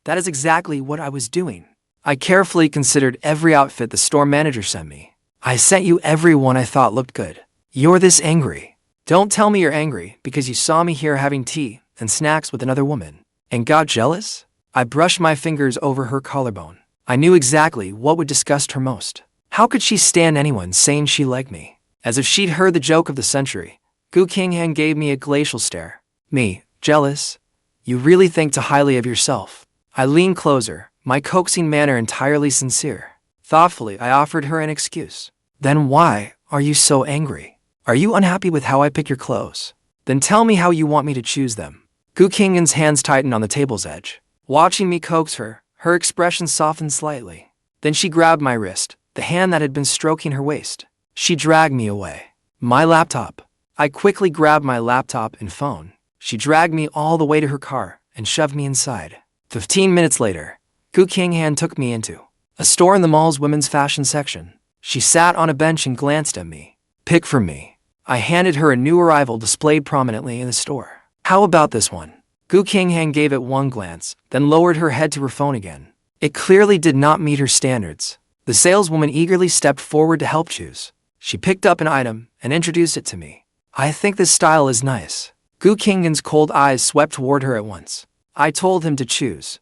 That is exactly what I was doing. I carefully considered every outfit the store manager sent me. I sent you every one I thought looked good. You're this angry. Don't tell me you're angry because you saw me here having tea and snacks with another woman and got jealous? I brushed my fingers over her collarbone. I knew exactly what would disgust her most. How could she stand anyone saying she liked me? As if she'd heard the joke of the century, Gu Qinghan gave me a glacial stare. Me, jealous? You really think too highly of yourself. I leaned closer, my coaxing manner entirely sincere. Thoughtfully, I offered her an excuse. Then why are you so angry? Are you unhappy with how I pick your clothes? Then tell me how you want me to choose them. Gu Qinghan's hands tightened on the table's edge. Watching me coax her, her expression softened slightly. Then she grabbed my wrist, the hand that had been stroking her waist. She dragged me away. My laptop. I quickly grabbed my laptop and phone. She dragged me all the way to her car and shoved me inside. 15 minutes later, Gu Qinghan took me into a store in the mall's women's fashion section. She sat on a bench and glanced at me. Pick from me. I handed her a new arrival displayed prominently in the store. How about this one? Gu Qinghan gave it one glance, then lowered her head to her phone again. It clearly did not meet her standards. The saleswoman eagerly stepped forward to help choose. She picked up an item and introduced it to me. I think this style is nice. Gu Qinghan's cold eyes swept toward her at once. I told him to choose.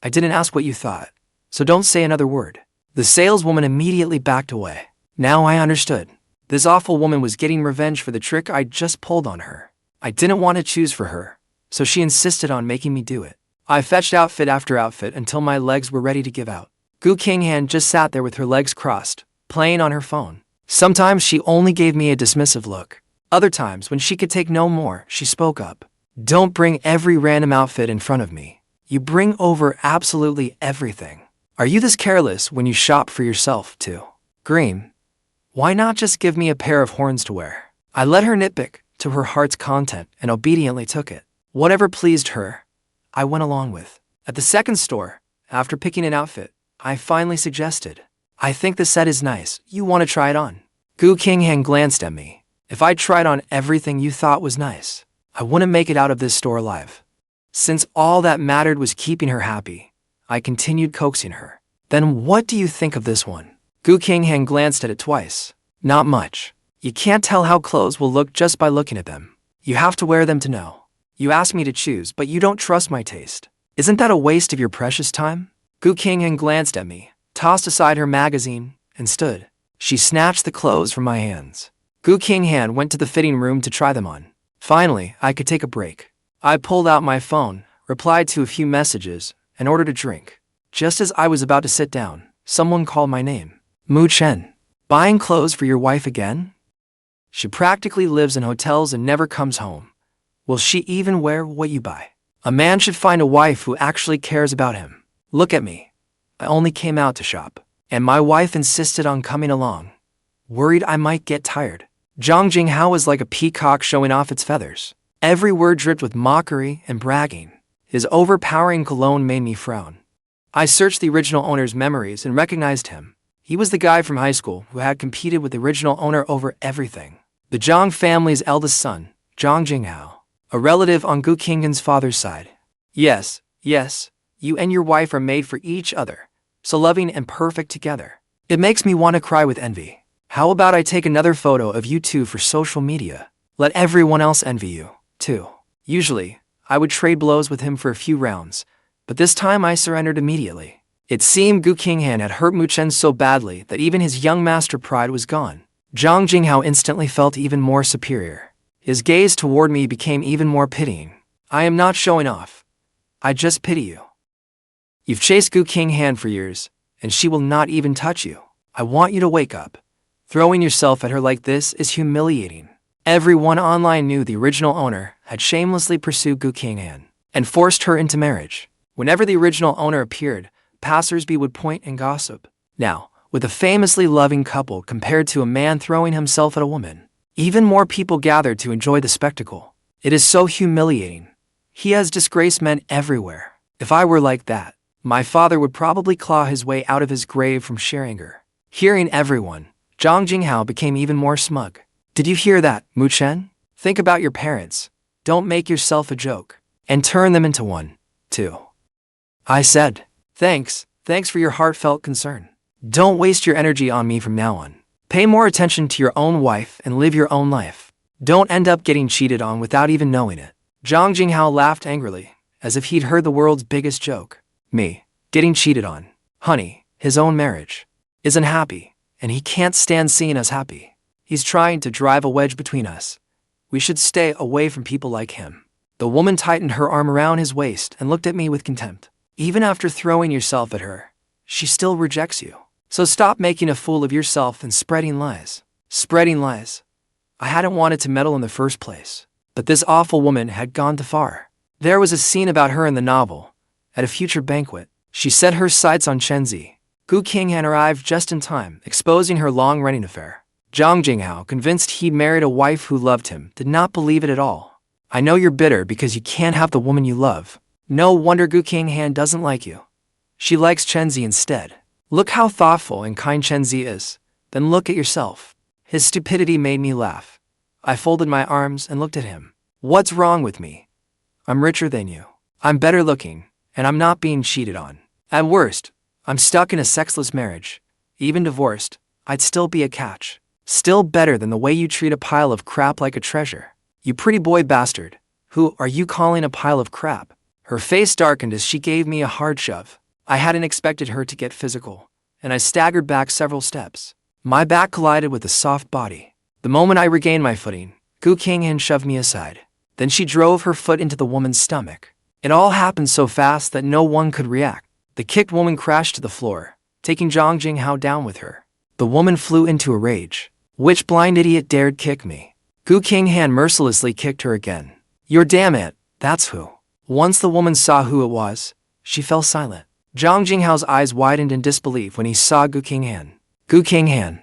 I didn't ask what you thought, so don't say another word. The saleswoman immediately backed away. Now I understood. This awful woman was getting revenge for the trick I'd just pulled on her. I didn't want to choose for her, so she insisted on making me do it. I fetched outfit after outfit until my legs were ready to give out. Gu Qinghan just sat there with her legs crossed, playing on her phone. Sometimes she only gave me a dismissive look. Other times, when she could take no more, she spoke up. Don't bring every random outfit in front of me. You bring over absolutely everything. Are you this careless when you shop for yourself, too? Green. Why not just give me a pair of horns to wear? I let her nitpick to her heart's content and obediently took it. Whatever pleased her, I went along with. At the second store, after picking an outfit, I finally suggested, I think the set is nice, you want to try it on? Gu Qinghan glanced at me. If I tried on everything you thought was nice, I wouldn't make it out of this store alive. Since all that mattered was keeping her happy, I continued coaxing her. Then what do you think of this one? Gu Qinghan glanced at it twice. Not much. You can't tell how clothes will look just by looking at them. You have to wear them to know. You ask me to choose, but you don't trust my taste. Isn't that a waste of your precious time? Gu Qinghan glanced at me, tossed aside her magazine, and stood. She snatched the clothes from my hands. Gu Qinghan went to the fitting room to try them on. Finally, I could take a break. I pulled out my phone, replied to a few messages, and ordered a drink. Just as I was about to sit down, someone called my name. Mu Chen. Buying clothes for your wife again? She practically lives in hotels and never comes home. Will she even wear what you buy? A man should find a wife who actually cares about him. Look at me. I only came out to shop, and my wife insisted on coming along. Worried I might get tired. Zhang Jinghao was like a peacock showing off its feathers. Every word dripped with mockery and bragging. His overpowering cologne made me frown. I searched the original owner's memories and recognized him. He was the guy from high school who had competed with the original owner over everything. The Zhang family's eldest son, Zhang Jinghao, a relative on Gu Qinghan's father's side. Yes, you and your wife are made for each other, so loving and perfect together. It makes me want to cry with envy. How about I take another photo of you two for social media? Let everyone else envy you, too. Usually, I would trade blows with him for a few rounds, but this time I surrendered immediately. It seemed Gu Qinghan had hurt Mu Chen so badly that even his young master pride was gone. Zhang Jinghao instantly felt even more superior. His gaze toward me became even more pitying. I am not showing off. I just pity you. You've chased Gu Qinghan for years, and she will not even touch you. I want you to wake up. Throwing yourself at her like this is humiliating. Everyone online knew the original owner had shamelessly pursued Gu Qinghan and forced her into marriage. Whenever the original owner appeared, passersby would point and gossip. Now, with a famously loving couple compared to a man throwing himself at a woman, even more people gathered to enjoy the spectacle. It is so humiliating. He has disgraced men everywhere. If I were like that, my father would probably claw his way out of his grave from sheer anger. Hearing everyone, Zhang Jinghao became even more smug. Did you hear that, Mu Chen? Think about your parents. Don't make yourself a joke. And turn them into one, too. I said, thanks for your heartfelt concern. Don't waste your energy on me from now on. Pay more attention to your own wife and live your own life. Don't end up getting cheated on without even knowing it. Zhang Jinghao laughed angrily, as if he'd heard the world's biggest joke. Me, getting cheated on. Honey, his own marriage. Is unhappy, and he can't stand seeing us happy. He's trying to drive a wedge between us. We should stay away from people like him. The woman tightened her arm around his waist and looked at me with contempt. Even after throwing yourself at her, she still rejects you. So stop making a fool of yourself and spreading lies. Spreading lies. I hadn't wanted to meddle in the first place, but this awful woman had gone too far. There was a scene about her in the novel. At a future banquet, she set her sights on Chenzi. Gu Qinghan arrived just in time, exposing her long-running affair. Zhang Jinghao, convinced he'd married a wife who loved him, did not believe it at all. I know you're bitter because you can't have the woman you love. No wonder Gu Qinghan doesn't like you. She likes Chenzi instead. Look how thoughtful and kind Chenzi is. Then look at yourself. His stupidity made me laugh. I folded my arms and looked at him. What's wrong with me? I'm richer than you. I'm better looking, and I'm not being cheated on. At worst, I'm stuck in a sexless marriage. Even divorced, I'd still be a catch. Still better than the way you treat a pile of crap like a treasure. You pretty boy bastard. Who are you calling a pile of crap? Her face darkened as she gave me a hard shove. I hadn't expected her to get physical, and I staggered back several steps. My back collided with a soft body. The moment I regained my footing, Gu Qinghan shoved me aside. Then she drove her foot into the woman's stomach. It all happened so fast that no one could react. The kicked woman crashed to the floor, taking Zhang Jinghao down with her. The woman flew into a rage. Which blind idiot dared kick me? Gu Qinghan mercilessly kicked her again. You're damn it, that's who. Once the woman saw who it was, she fell silent. Zhang Jinghao's eyes widened in disbelief when he saw Gu Qinghan. Gu Qinghan,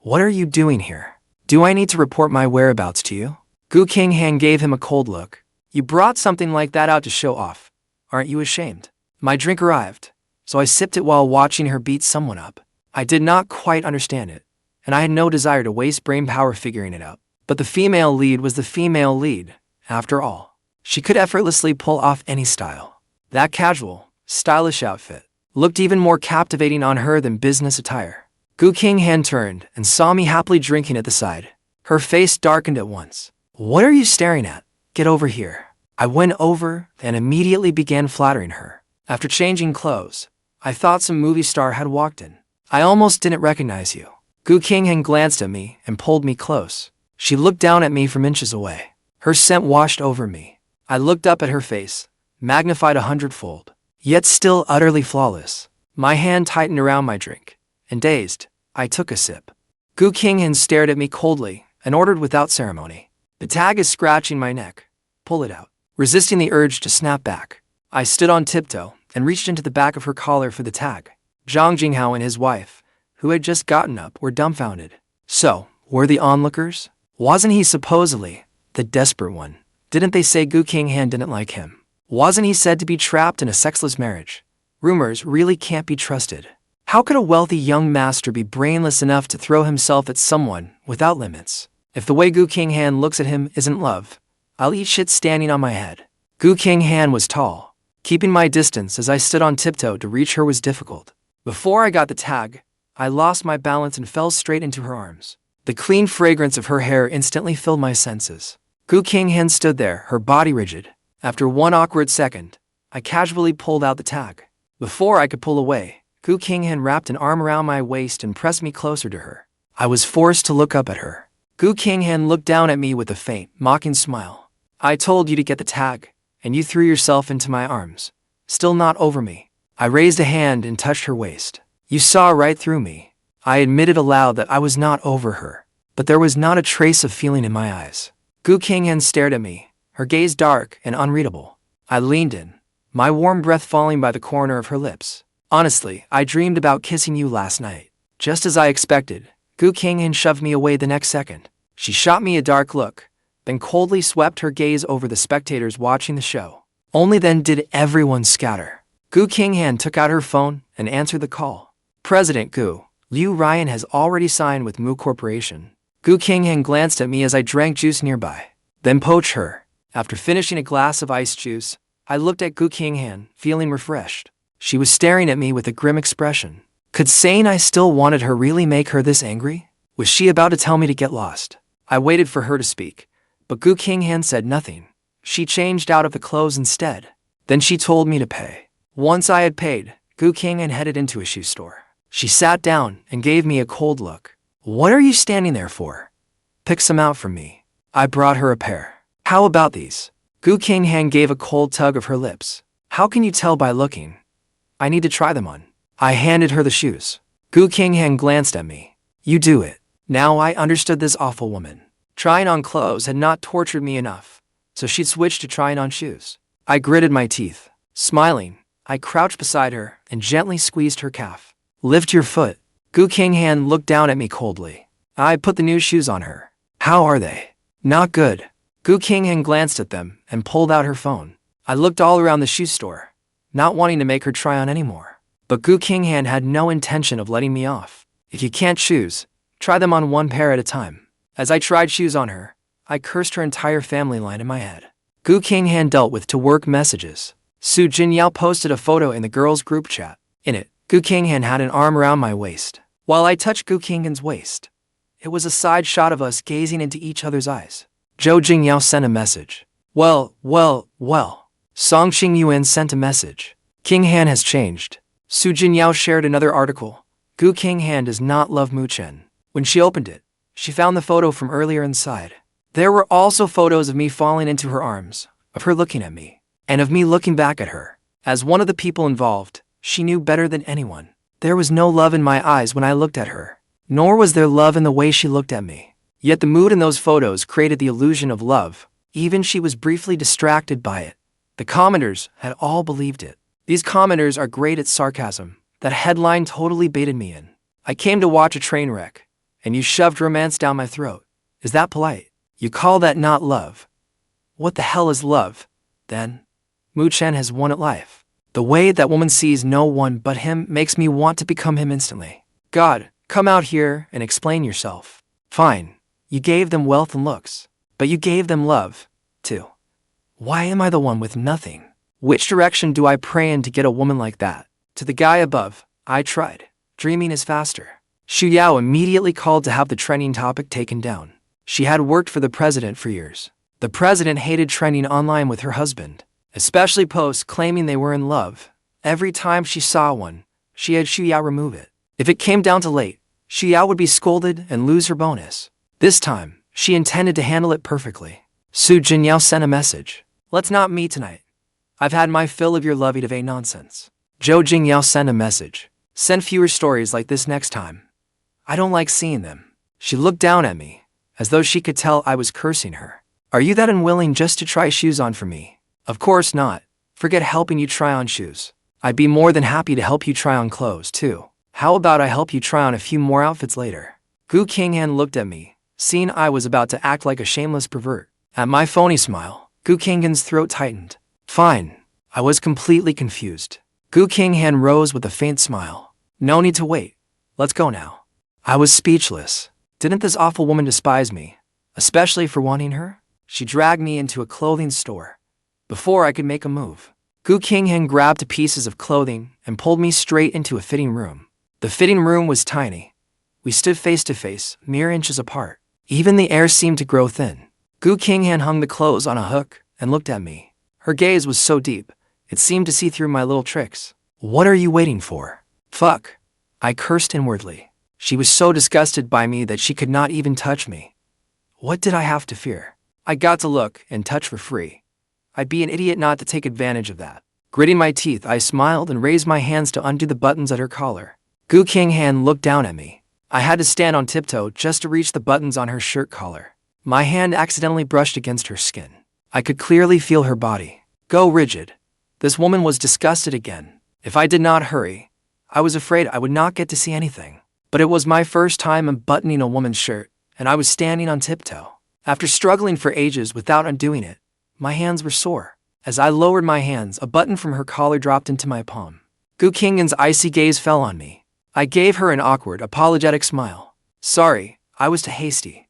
what are you doing here? Do I need to report my whereabouts to you? Gu Qinghan gave him a cold look. You brought something like that out to show off. Aren't you ashamed? My drink arrived, so I sipped it while watching her beat someone up. I did not quite understand it, and I had no desire to waste brain power figuring it out. But the female lead was the female lead, after all. She could effortlessly pull off any style. That casual, stylish outfit looked even more captivating on her than business attire. Gu Qinghan turned and saw me happily drinking at the side. Her face darkened at once. What are you staring at? Get over here. I went over and immediately began flattering her. After changing clothes, I thought some movie star had walked in. I almost didn't recognize you. Gu Qinghan glanced at me and pulled me close. She looked down at me from inches away. Her scent washed over me. I looked up at her face, magnified 100-fold, yet still utterly flawless. My hand tightened around my drink, and dazed, I took a sip. Gu Qinghan stared at me coldly and ordered without ceremony. The tag is scratching my neck. Pull it out. Resisting the urge to snap back, I stood on tiptoe and reached into the back of her collar for the tag. Gu Qinghan and his wife, who had just gotten up, were dumbfounded. So, were the onlookers? Wasn't he supposedly the desperate one? Didn't they say Gu Qinghan didn't like him? Wasn't he said to be trapped in a sexless marriage? Rumors really can't be trusted. How could a wealthy young master be brainless enough to throw himself at someone without limits? If the way Gu Qinghan looks at him isn't love, I'll eat shit standing on my head. Gu Qinghan was tall. Keeping my distance as I stood on tiptoe to reach her was difficult. Before I got the tag, I lost my balance and fell straight into her arms. The clean fragrance of her hair instantly filled my senses. Gu Qinghan stood there, her body rigid. After one awkward second, I casually pulled out the tag. Before I could pull away, Gu Qinghan wrapped an arm around my waist and pressed me closer to her. I was forced to look up at her. Gu Qinghan looked down at me with a faint, mocking smile. I told you to get the tag, and you threw yourself into my arms. Still not over me. I raised a hand and touched her waist. You saw right through me. I admitted aloud that I was not over her, but there was not a trace of feeling in my eyes. Gu Qinghan stared at me, her gaze dark and unreadable. I leaned in, my warm breath falling by the corner of her lips. Honestly, I dreamed about kissing you last night. Just as I expected, Gu Qinghan shoved me away the next second. She shot me a dark look, then coldly swept her gaze over the spectators watching the show. Only then did everyone scatter. Gu Qinghan took out her phone and answered the call. President Gu, Ruyan has already signed with Mu Corporation. Gu Qinghan glanced at me as I drank juice nearby, then poached her. After finishing a glass of iced juice, I looked at Gu Qinghan, feeling refreshed. She was staring at me with a grim expression. Could saying I still wanted her really make her this angry? Was she about to tell me to get lost? I waited for her to speak, but Gu Qinghan said nothing. She changed out of the clothes instead. Then she told me to pay. Once I had paid, Gu Qinghan headed into a shoe store. She sat down and gave me a cold look. What are you standing there for? Pick some out for me. I brought her a pair. How about these? Gu Qinghan gave a cold tug of her lips. How can you tell by looking? I need to try them on. I handed her the shoes. Gu Qinghan glanced at me. You do it. Now I understood this awful woman. Trying on clothes had not tortured me enough, so she'd switched to trying on shoes. I gritted my teeth. Smiling, I crouched beside her and gently squeezed her calf. Lift your foot. Gu Qinghan looked down at me coldly. I put the new shoes on her. How are they? Not good. Gu Qinghan glanced at them and pulled out her phone. I looked all around the shoe store, not wanting to make her try on anymore. But Gu Qinghan had no intention of letting me off. If you can't choose, try them on one pair at a time. As I tried shoes on her, I cursed her entire family line in my head. Gu Qinghan dealt with to-work messages. Su Jinyao posted a photo in the girls' group chat. In it, Gu Qinghan had an arm around my waist, while I touched Gu Qinghan's waist. It was a side shot of us gazing into each other's eyes. Zhou Jingyao sent a message. Well. Song Qingyuan sent a message. Qinghan has changed. Su Jinyao shared another article. Gu Qinghan does not love Mu Chen. When she opened it, she found the photo from earlier inside. There were also photos of me falling into her arms, of her looking at me, and of me looking back at her. As one of the people involved, she knew better than anyone. There was no love in my eyes when I looked at her, nor was there love in the way she looked at me. Yet the mood in those photos created the illusion of love. Even she was briefly distracted by it. The commenters had all believed it. These commenters are great at sarcasm. That headline totally baited me in. I came to watch a train wreck, and you shoved romance down my throat. Is that polite? You call that not love? What the hell is love, then? Mu Chen has won at life. The way that woman sees no one but him makes me want to become him instantly. God, come out here and explain yourself. Fine, you gave them wealth and looks, but you gave them love, too. Why am I the one with nothing? Which direction do I pray in to get a woman like that? To the guy above, I tried. Dreaming is faster. Xu Yao immediately called to have the trending topic taken down. She had worked for the president for years. The president hated trending online with her husband, especially posts claiming they were in love. Every time she saw one, she had Xu Yao remove it. If it came down to late, Xu Yao would be scolded and lose her bonus. This time, she intended to handle it perfectly. Su Jinyao sent a message. Let's not meet tonight. I've had my fill of your lovey-dovey nonsense. Zhou Jingyao sent a message. Send fewer stories like this next time. I don't like seeing them. She looked down at me, as though she could tell I was cursing her. Are you that unwilling just to try shoes on for me? Of course not. Forget helping you try on shoes. I'd be more than happy to help you try on clothes, too. How about I help you try on a few more outfits later? Gu Qinghan looked at me, seeing I was about to act like a shameless pervert. At my phony smile, Gu Qinghan's throat tightened. Fine. I was completely confused. Gu Qinghan rose with a faint smile. No need to wait. Let's go now. I was speechless. Didn't this awful woman despise me, especially for wanting her? She dragged me into a clothing store. Before I could make a move, Gu Qinghan grabbed pieces of clothing and pulled me straight into a fitting room. The fitting room was tiny. We stood face to face, mere inches apart. Even the air seemed to grow thin. Gu Qinghan hung the clothes on a hook and looked at me. Her gaze was so deep, it seemed to see through my little tricks. What are you waiting for? Fuck. I cursed inwardly. She was so disgusted by me that she could not even touch me. What did I have to fear? I got to look and touch for free. I'd be an idiot not to take advantage of that. Gritting my teeth, I smiled and raised my hands to undo the buttons at her collar. Gu Qinghan looked down at me. I had to stand on tiptoe just to reach the buttons on her shirt collar. My hand accidentally brushed against her skin. I could clearly feel her body go rigid. This woman was disgusted again. If I did not hurry, I was afraid I would not get to see anything. But it was my first time unbuttoning a woman's shirt, and I was standing on tiptoe. After struggling for ages without undoing it, my hands were sore. As I lowered my hands, a button from her collar dropped into my palm. Gu Qinghan's icy gaze fell on me. I gave her an awkward, apologetic smile. Sorry, I was too hasty.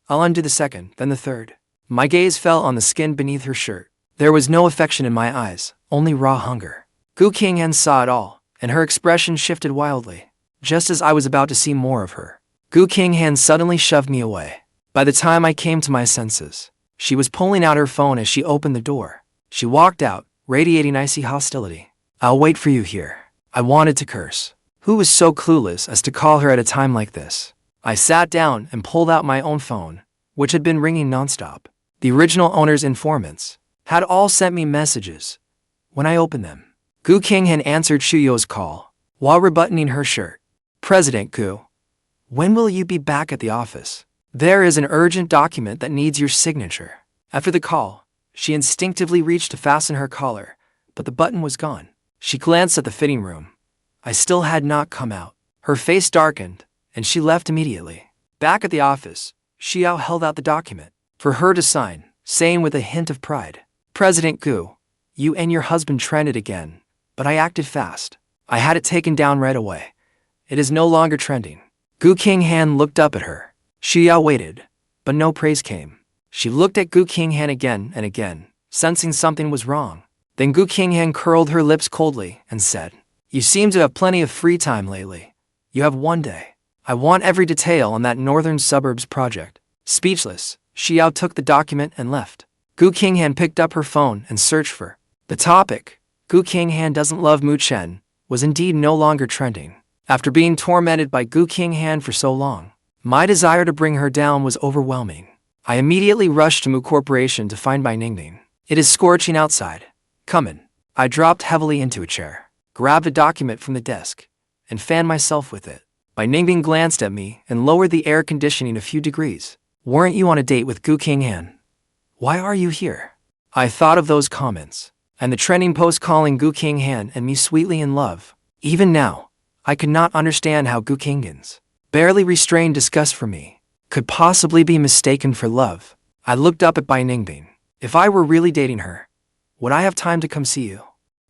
I'll undo the second, then the third. My gaze fell on the skin beneath her shirt. There was no affection in my eyes, only raw hunger. Gu Qinghan saw it all, and her expression shifted wildly. Just as I was about to see more of her, Gu Qinghan suddenly shoved me away. By the time I came to my senses, she was pulling out her phone as she opened the door. She walked out, radiating icy hostility. I'll wait for you here. I wanted to curse. Who was so clueless as to call her at a time like this? I sat down and pulled out my own phone, which had been ringing nonstop. The original owner's informants had all sent me messages. When I opened them, Gu Qinghan answered Xu You's call while rebuttoning her shirt. President Gu, when will you be back at the office? There is an urgent document that needs your signature. After the call, she instinctively reached to fasten her collar, but the button was gone. She glanced at the fitting room. I still had not come out. Her face darkened, and she left immediately. Back at the office, Xiao held out the document for her to sign, saying with a hint of pride, President Gu, you and your husband trended again, but I acted fast. I had it taken down right away. It is no longer trending. Gu Qinghan looked up at her. Xiao waited, but no praise came. She looked at Gu Qinghan again and again, sensing something was wrong. Then Gu Qinghan curled her lips coldly and said, You seem to have plenty of free time lately. You have one day. I want every detail on that northern suburbs project. Speechless, Xiao took the document and left. Gu Qinghan picked up her phone and searched for the topic. Gu Qinghan doesn't love Mu Chen was indeed no longer trending. After being tormented by Gu Qinghan for so long, my desire to bring her down was overwhelming. I immediately rushed to Mu Corporation to find Bai Ningbing. It is scorching outside. Come in. I dropped heavily into a chair, grabbed a document from the desk, and fanned myself with it. Bai Ningbing glanced at me and lowered the air conditioning a few degrees. Weren't you on a date with Gu Qinghan? Why are you here? I thought of those comments, and the trending post calling Gu Qinghan and me sweetly in love. Even now, I could not understand how Gu Qinghan's barely restrained disgust for me could possibly be mistaken for love. I looked up at Bai Ningbing. If I were really dating her, Would I have time to come see you?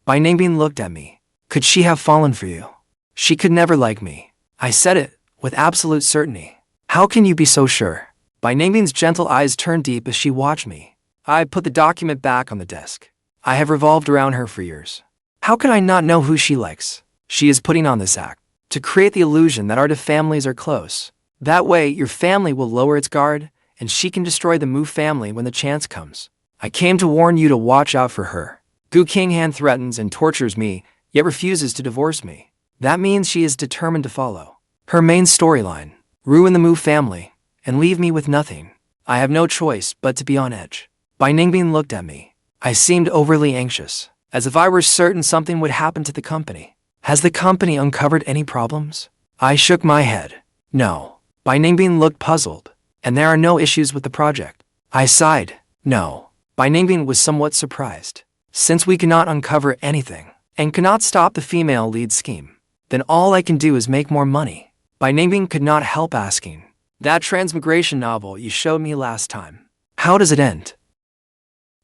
Bai Ningbing looked at me. Could she have fallen for you? She could never like me. I said it, with absolute certainty. How can you be so sure? Bai Ningbing's gentle eyes turned deep as she watched me. I put the document back on the desk. I have revolved around her for years. How could I not know who she likes? She is putting on this act to create the illusion that our two families are close. That way, your family will lower its guard, and she can destroy the Mu family when the chance comes. I came to warn you to watch out for her. Gu Qinghan threatens and tortures me, yet refuses to divorce me. That means she is determined to follow her main storyline, ruin the Mu family, and leave me with nothing. I have no choice but to be on edge. Bai Ningbing looked at me. I seemed overly anxious, as if I were certain something would happen to the company. Has the company uncovered any problems? I shook my head. No. Bai Ningbing looked puzzled. And there are no issues with the project. I sighed. No. Bai Ningbing was somewhat surprised. Since we cannot uncover anything, and cannot stop the female lead scheme, then all I can do is make more money. Bai Ningbing could not help asking, that transmigration novel you showed me last time, how does it end?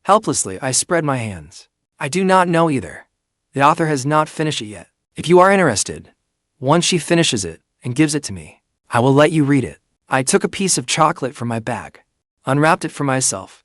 Helplessly, I spread my hands. I do not know either. The author has not finished it yet. If you are interested, once she finishes it and gives it to me, I will let you read it. I took a piece of chocolate from my bag, unwrapped it for myself,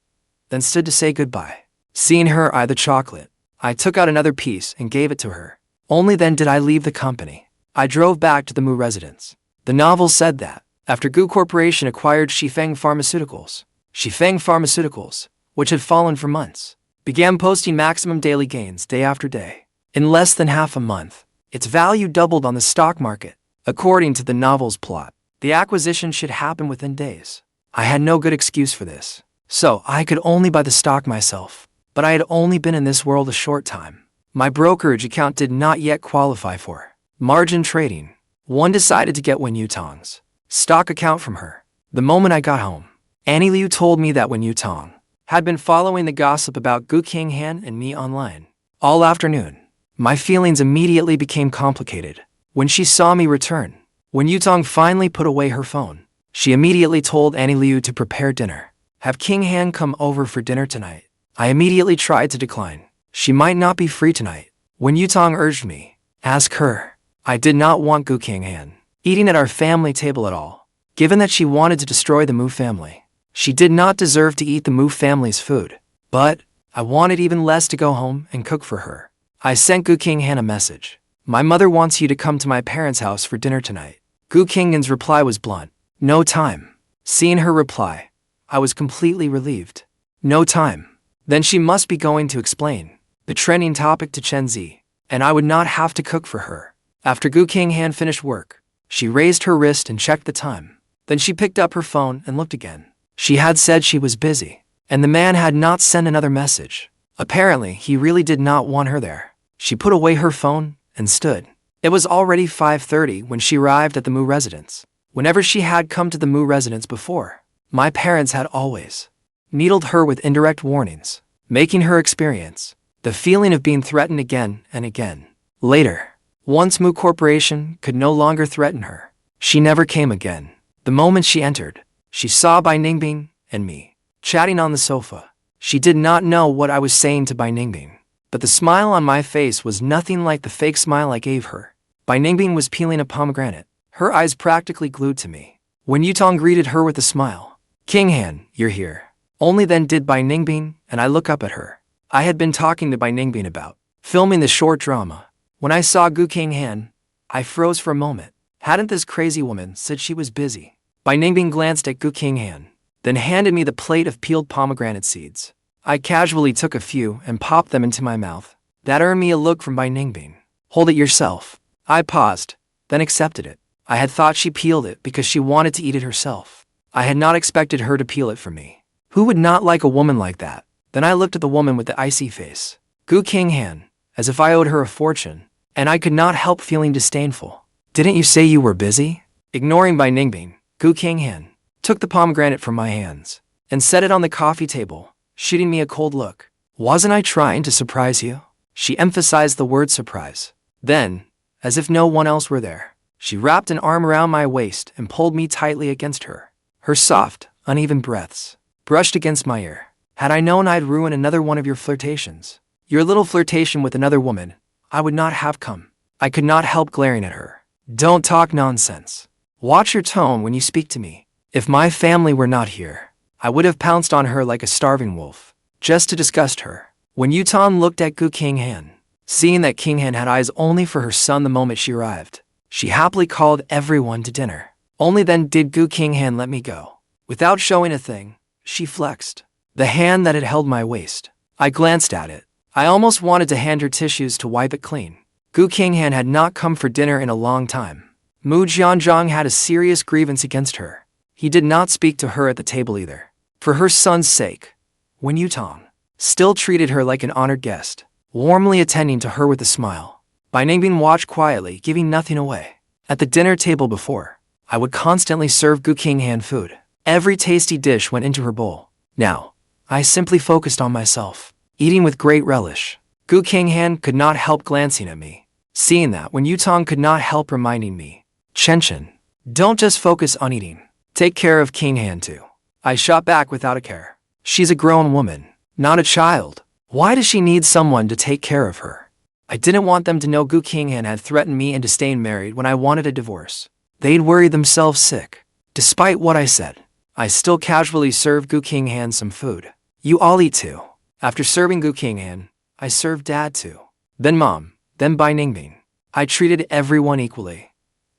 then stood to say goodbye. Seeing her eye the chocolate, I took out another piece and gave it to her. Only then did I leave the company. I drove back to the Mu residence. The novel said that, after Gu Corporation acquired Shifeng Pharmaceuticals, which had fallen for months, began posting maximum daily gains day after day. In less than half a month, its value doubled on the stock market. According to the novel's plot, the acquisition should happen within days. I had no good excuse for this, so I could only buy the stock myself. But I had only been in this world a short time. My brokerage account did not yet qualify for margin trading. One decided to get Wen Yutong's stock account from her. The moment I got home, Annie Liu told me that Wen Yutong had been following the gossip about Gu Qinghan and me online all afternoon. My feelings immediately became complicated. When she saw me return, when Yutong finally put away her phone, she immediately told Annie Liu to prepare dinner. Have Qinghan come over for dinner tonight. I immediately tried to decline. She might not be free tonight. When Yutong urged me, ask her. I did not want Gu Qinghan eating at our family table at all. Given that she wanted to destroy the Mu family, she did not deserve to eat the Mu family's food. But I wanted even less to go home and cook for her. I sent Gu Qinghan a message. My mother wants you to come to my parents' house for dinner tonight. Gu Qinghan's reply was blunt. No time. Seeing her reply, I was completely relieved. No time. Then she must be going to explain the trending topic to Chen Zi, and I would not have to cook for her. After Gu Qinghan finished work, she raised her wrist and checked the time. Then she picked up her phone and looked again. She had said she was busy, and the man had not sent another message. Apparently, he really did not want her there. She put away her phone and stood. It was already 5:30 when she arrived at the Mu residence. Whenever she had come to the Mu residence before, my parents had always needled her with indirect warnings, making her experience the feeling of being threatened again and again. Later, once Mu Corporation could no longer threaten her, she never came again. The moment she entered, she saw Bai Ningbing and me chatting on the sofa. She did not know what I was saying to Bai Ningbing, but the smile on my face was nothing like the fake smile I gave her. Bai Ningbing was peeling a pomegranate, her eyes practically glued to me. When Yutong greeted her with a smile, Qinghan, you're here. Only then did Bai Ningbing and I look up at her. I had been talking to Bai Ningbing about filming the short drama. When I saw Gu Qinghan, I froze for a moment. Hadn't this crazy woman said she was busy? Bai Ningbing glanced at Gu Qinghan, then handed me the plate of peeled pomegranate seeds. I casually took a few and popped them into my mouth. That earned me a look from Bai Ningbing. Hold it yourself. I paused, then accepted it. I had thought she peeled it because she wanted to eat it herself. I had not expected her to peel it for me. Who would not like a woman like that? Then I looked at the woman with the icy face, Gu Qinghan, as if I owed her a fortune, and I could not help feeling disdainful. Didn't you say you were busy? Ignoring Bai Ningbing, Gu Qinghan took the pomegranate from my hands and set it on the coffee table, shooting me a cold look. Wasn't I trying to surprise you? She emphasized the word surprise. Then, as if no one else were there, she wrapped an arm around my waist and pulled me tightly against her. Her soft, uneven breaths brushed against my ear. Had I known I'd ruin another one of your flirtations, Your little flirtation with another woman, I would not have come. I could not help glaring at her. Don't talk nonsense. Watch your tone when you speak to me. If my family were not here, I would have pounced on her like a starving wolf, just to disgust her. When Yutan looked at Gu Qinghan, seeing that Qinghan had eyes only for her son the moment she arrived, she happily called everyone to dinner. Only then did Gu Qinghan let me go. Without showing a thing, she flexed the hand that had held my waist. I glanced at it. I almost wanted to hand her tissues to wipe it clean. Gu Qinghan had not come for dinner in a long time. Mu Chen had a serious grievance against her. He did not speak to her at the table either. For her son's sake, Wen Yutong still treated her like an honored guest, warmly attending to her with a smile. Bai Ningbing watched quietly, giving nothing away. At the dinner table before, I would constantly serve Gu Qinghan food. Every tasty dish went into her bowl. Now, I simply focused on myself, eating with great relish. Gu Qinghan could not help glancing at me. Seeing that, Wen Yutong could not help reminding me, Chen, don't just focus on eating. Take care of Qinghan too. I shot back without a care. She's a grown woman, not a child. Why does she need someone to take care of her? I didn't want them to know Gu Qinghan had threatened me into staying married when I wanted a divorce. They'd worry themselves sick. Despite what I said, I still casually served Gu Qinghan some food. You all eat too. After serving Gu Qinghan, I served Dad too. Then Mom, then Bai Ningbing. I treated everyone equally.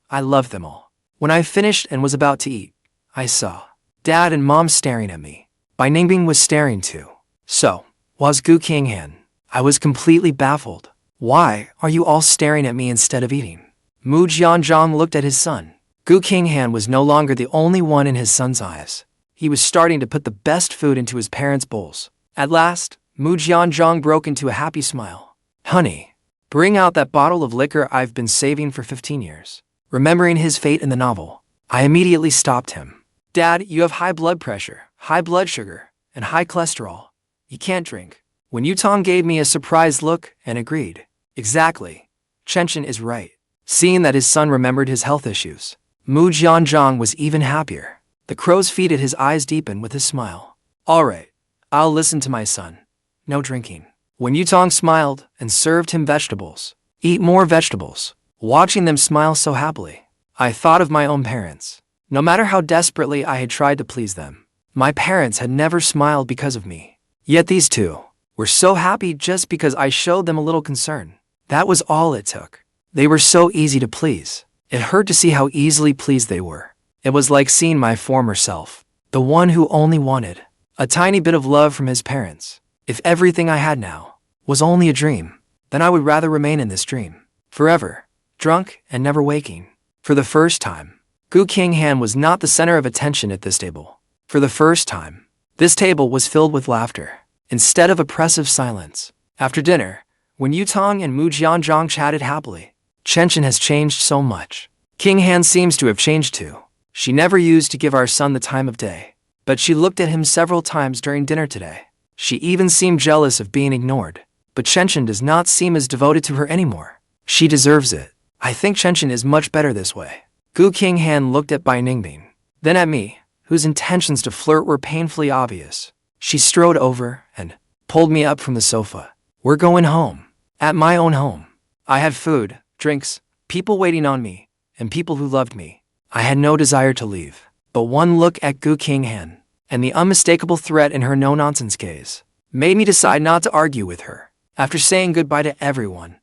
I loved them all. When I finished and was about to eat, I saw Dad and Mom staring at me. Bai Ningbing was staring too. So was Gu Qinghan. I was completely baffled. Why are you all staring at me instead of eating? Mu Chen looked at his son. Gu Qinghan was no longer the only one in his son's eyes. He was starting to put the best food into his parents' bowls. At last, Mu Chen broke into a happy smile. Honey, bring out that bottle of liquor I've been saving for 15 years. Remembering his fate in the novel, I immediately stopped him. Dad, you have high blood pressure, high blood sugar, and high cholesterol. You can't drink. When Yutong gave me a surprised look and agreed. Exactly. Chen is right. Seeing that his son remembered his health issues, Mu Chen was even happier. The crow's feet at his eyes deepened with his smile. All right, I'll listen to my son. No drinking. When Yutong smiled and served him vegetables, eat more vegetables. Watching them smile so happily, I thought of my own parents. No matter how desperately I had tried to please them, my parents had never smiled because of me. Yet these two were so happy just because I showed them a little concern. That was all it took. They were so easy to please. It hurt to see how easily pleased they were. It was like seeing my former self, the one who only wanted a tiny bit of love from his parents. If everything I had now was only a dream, then I would rather remain in this dream forever, drunk and never waking. For the first time, Gu Qinghan was not the center of attention at this table. For the first time, this table was filled with laughter, instead of oppressive silence. After dinner, when Yutong and Mu Chen chatted happily, Chen has changed so much. Qinghan seems to have changed too. She never used to give our son the time of day, but she looked at him several times during dinner today. She even seemed jealous of being ignored, but Chen does not seem as devoted to her anymore. She deserves it. I think Chen is much better this way. Gu Qinghan looked at Bai Ningbing, then at me, whose intentions to flirt were painfully obvious. She strode over and pulled me up from the sofa. We're going home. At my own home. I had food, drinks, people waiting on me, and people who loved me. I had no desire to leave. But one look at Gu Qinghan, and the unmistakable threat in her no-nonsense gaze, made me decide not to argue with her. After saying goodbye to everyone,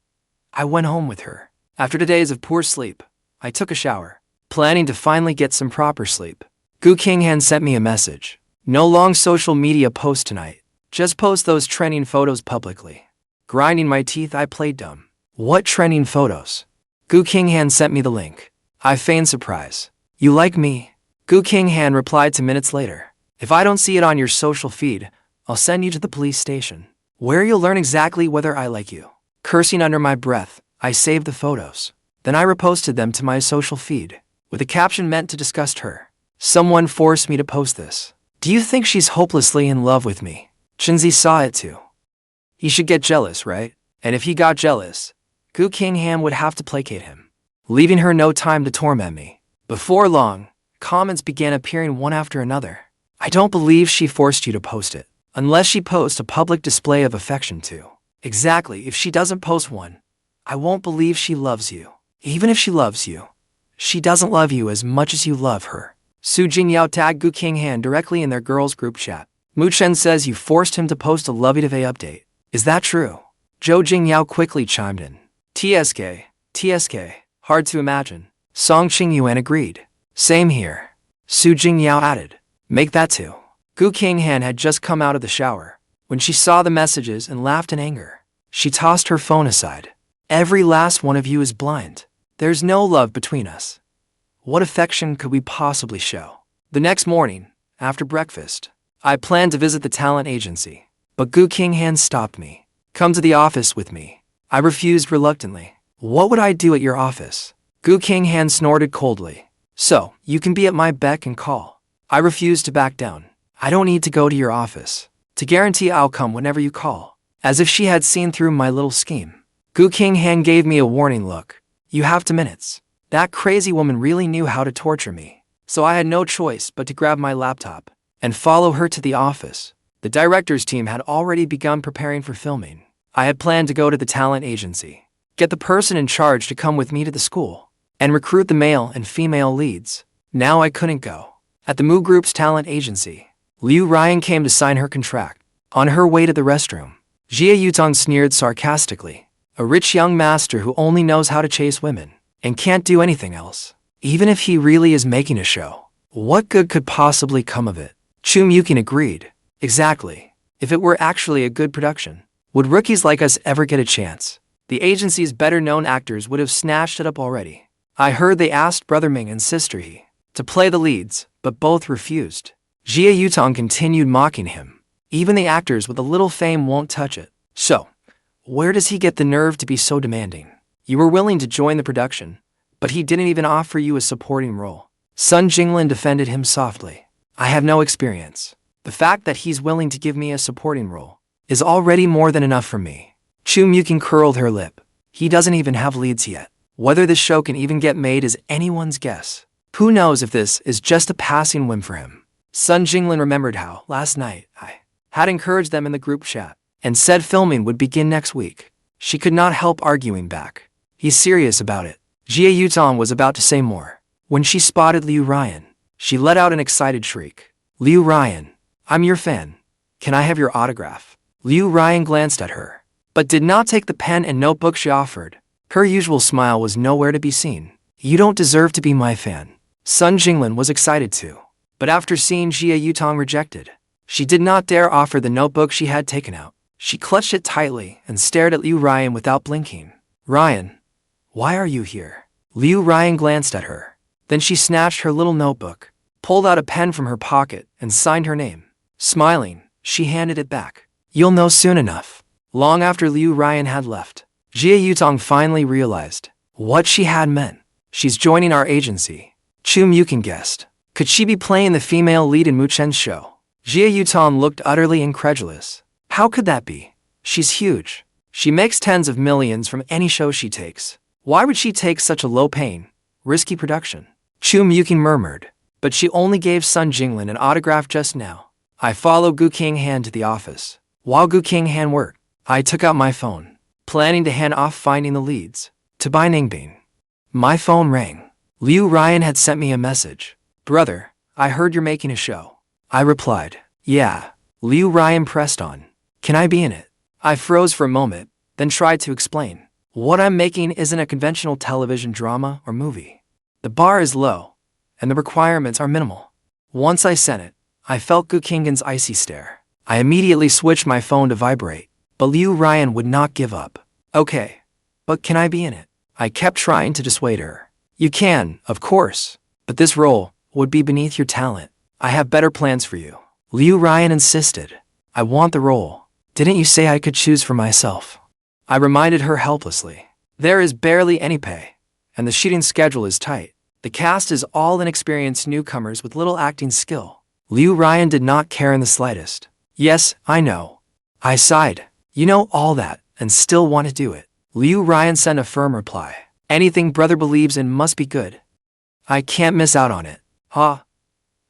I went home with her. After 2 days of poor sleep, I took a shower, planning to finally get some proper sleep. Gu Qinghan sent me a message. No long social media posts tonight. Just post those trending photos publicly. Grinding my teeth, I played dumb. What trending photos? Gu Qinghan sent me the link. I feigned surprise. You like me? Gu Qinghan replied 2 minutes later. If I don't see it on your social feed, I'll send you to the police station, where you'll learn exactly whether I like you. Cursing under my breath, I saved the photos. Then I reposted them to my social feed, with a caption meant to disgust her. Someone forced me to post this. Do you think she's hopelessly in love with me? Chenzi saw it too. He should get jealous, right? And if he got jealous, Gu Qinghan would have to placate him, leaving her no time to torment me. Before long, comments began appearing one after another. I don't believe she forced you to post it, unless she posts a public display of affection too. Exactly, if she doesn't post one, I won't believe she loves you. Even if she loves you, she doesn't love you as much as you love her. Su Jingyao tagged Gu Qinghan directly in their girls' group chat. Mu Chen says you forced him to post a lovey-dovey update. Is that true? Zhou Jingyao quickly chimed in. TSK, hard to imagine. Song Qingyuan agreed. Same here. Su Jingyao added. Make that too. Gu Qinghan had just come out of the shower when she saw the messages and laughed in anger. She tossed her phone aside. Every last one of you is blind. There's no love between us. What affection could we possibly show? The next morning, after breakfast, I planned to visit the talent agency, but Gu Qinghan stopped me. Come to the office with me. I refused reluctantly. What would I do at your office? Gu Qinghan snorted coldly. So, you can be at my beck and call. I refused to back down. I don't need to go to your office. To guarantee I'll come whenever you call. As if she had seen through my little scheme. Gu Qinghan gave me a warning look. You have 2 minutes. That crazy woman really knew how to torture me. So I had no choice but to grab my laptop and follow her to the office. The director's team had already begun preparing for filming. I had planned to go to the talent agency, get the person in charge to come with me to the school, and recruit the male and female leads. Now I couldn't go. At the Mu Group's talent agency, Liu Ruyan came to sign her contract. On her way to the restroom, Jia Yutong sneered sarcastically. A rich young master who only knows how to chase women and can't do anything else. Even if he really is making a show, what good could possibly come of it? Chu Mukin agreed. Exactly. If it were actually a good production, would rookies like us ever get a chance? The agency's better-known actors would have snatched it up already. I heard they asked Brother Ming and Sister He to play the leads, but both refused. Jia Yutong continued mocking him. Even the actors with a little fame won't touch it. So, where does he get the nerve to be so demanding? You were willing to join the production, but he didn't even offer you a supporting role. Sun Jinglin defended him softly. I have no experience. The fact that he's willing to give me a supporting role is already more than enough for me. Chu Mukin curled her lip. He doesn't even have leads yet. Whether this show can even get made is anyone's guess. Who knows if this is just a passing whim for him? Sun Jinglin remembered how, last night, I had encouraged them in the group chat and said filming would begin next week. She could not help arguing back. He's serious about it. Jia Yutong was about to say more when she spotted Liu Ruyan. She let out an excited shriek. Liu Ruyan, I'm your fan. Can I have your autograph? Liu Ruyan glanced at her, but did not take the pen and notebook she offered. Her usual smile was nowhere to be seen. You don't deserve to be my fan. Sun Jinglin was excited too, but after seeing Jia Yutong rejected, she did not dare offer the notebook she had taken out. She clutched it tightly and stared at Liu Ruyan without blinking. Ruyan, why are you here? Liu Ruyan glanced at her. Then she snatched her little notebook, pulled out a pen from her pocket, and signed her name. Smiling, she handed it back. You'll know soon enough. Long after Liu Ruyan had left, Jia Yutong finally realized what she had meant. She's joining our agency. Chu Mukin guessed. Could she be playing the female lead in Mu Chen's show? Jia Yutong looked utterly incredulous. How could that be? She's huge. She makes tens of millions from any show she takes. Why would she take such a low-paying, risky production? Chu Mukin murmured. But she only gave Sun Jinglin an autograph just now. I followed Gu Qinghan to the office. While Gu Qinghan worked, I took out my phone, planning to hand off finding the leads to Bai Ningbing. My phone rang. Liu Ruyan had sent me a message. Brother, I heard you're making a show. I replied, yeah. Liu Ruyan pressed on. Can I be in it? I froze for a moment, then tried to explain. What I'm making isn't a conventional television drama or movie. The bar is low, and the requirements are minimal. Once I sent it, I felt Gu Qinghan's icy stare. I immediately switched my phone to vibrate, but Liu Ruyan would not give up. Okay, but can I be in it? I kept trying to dissuade her. You can, of course, but this role would be beneath your talent. I have better plans for you. Liu Ruyan insisted. I want the role. Didn't you say I could choose for myself? I reminded her helplessly. There is barely any pay, and the shooting schedule is tight. The cast is all inexperienced newcomers with little acting skill. Liu Ruyan did not care in the slightest. Yes, I know. I sighed. You know all that, and still want to do it. Liu Ruyan sent a firm reply. Anything brother believes in must be good. I can't miss out on it. Huh?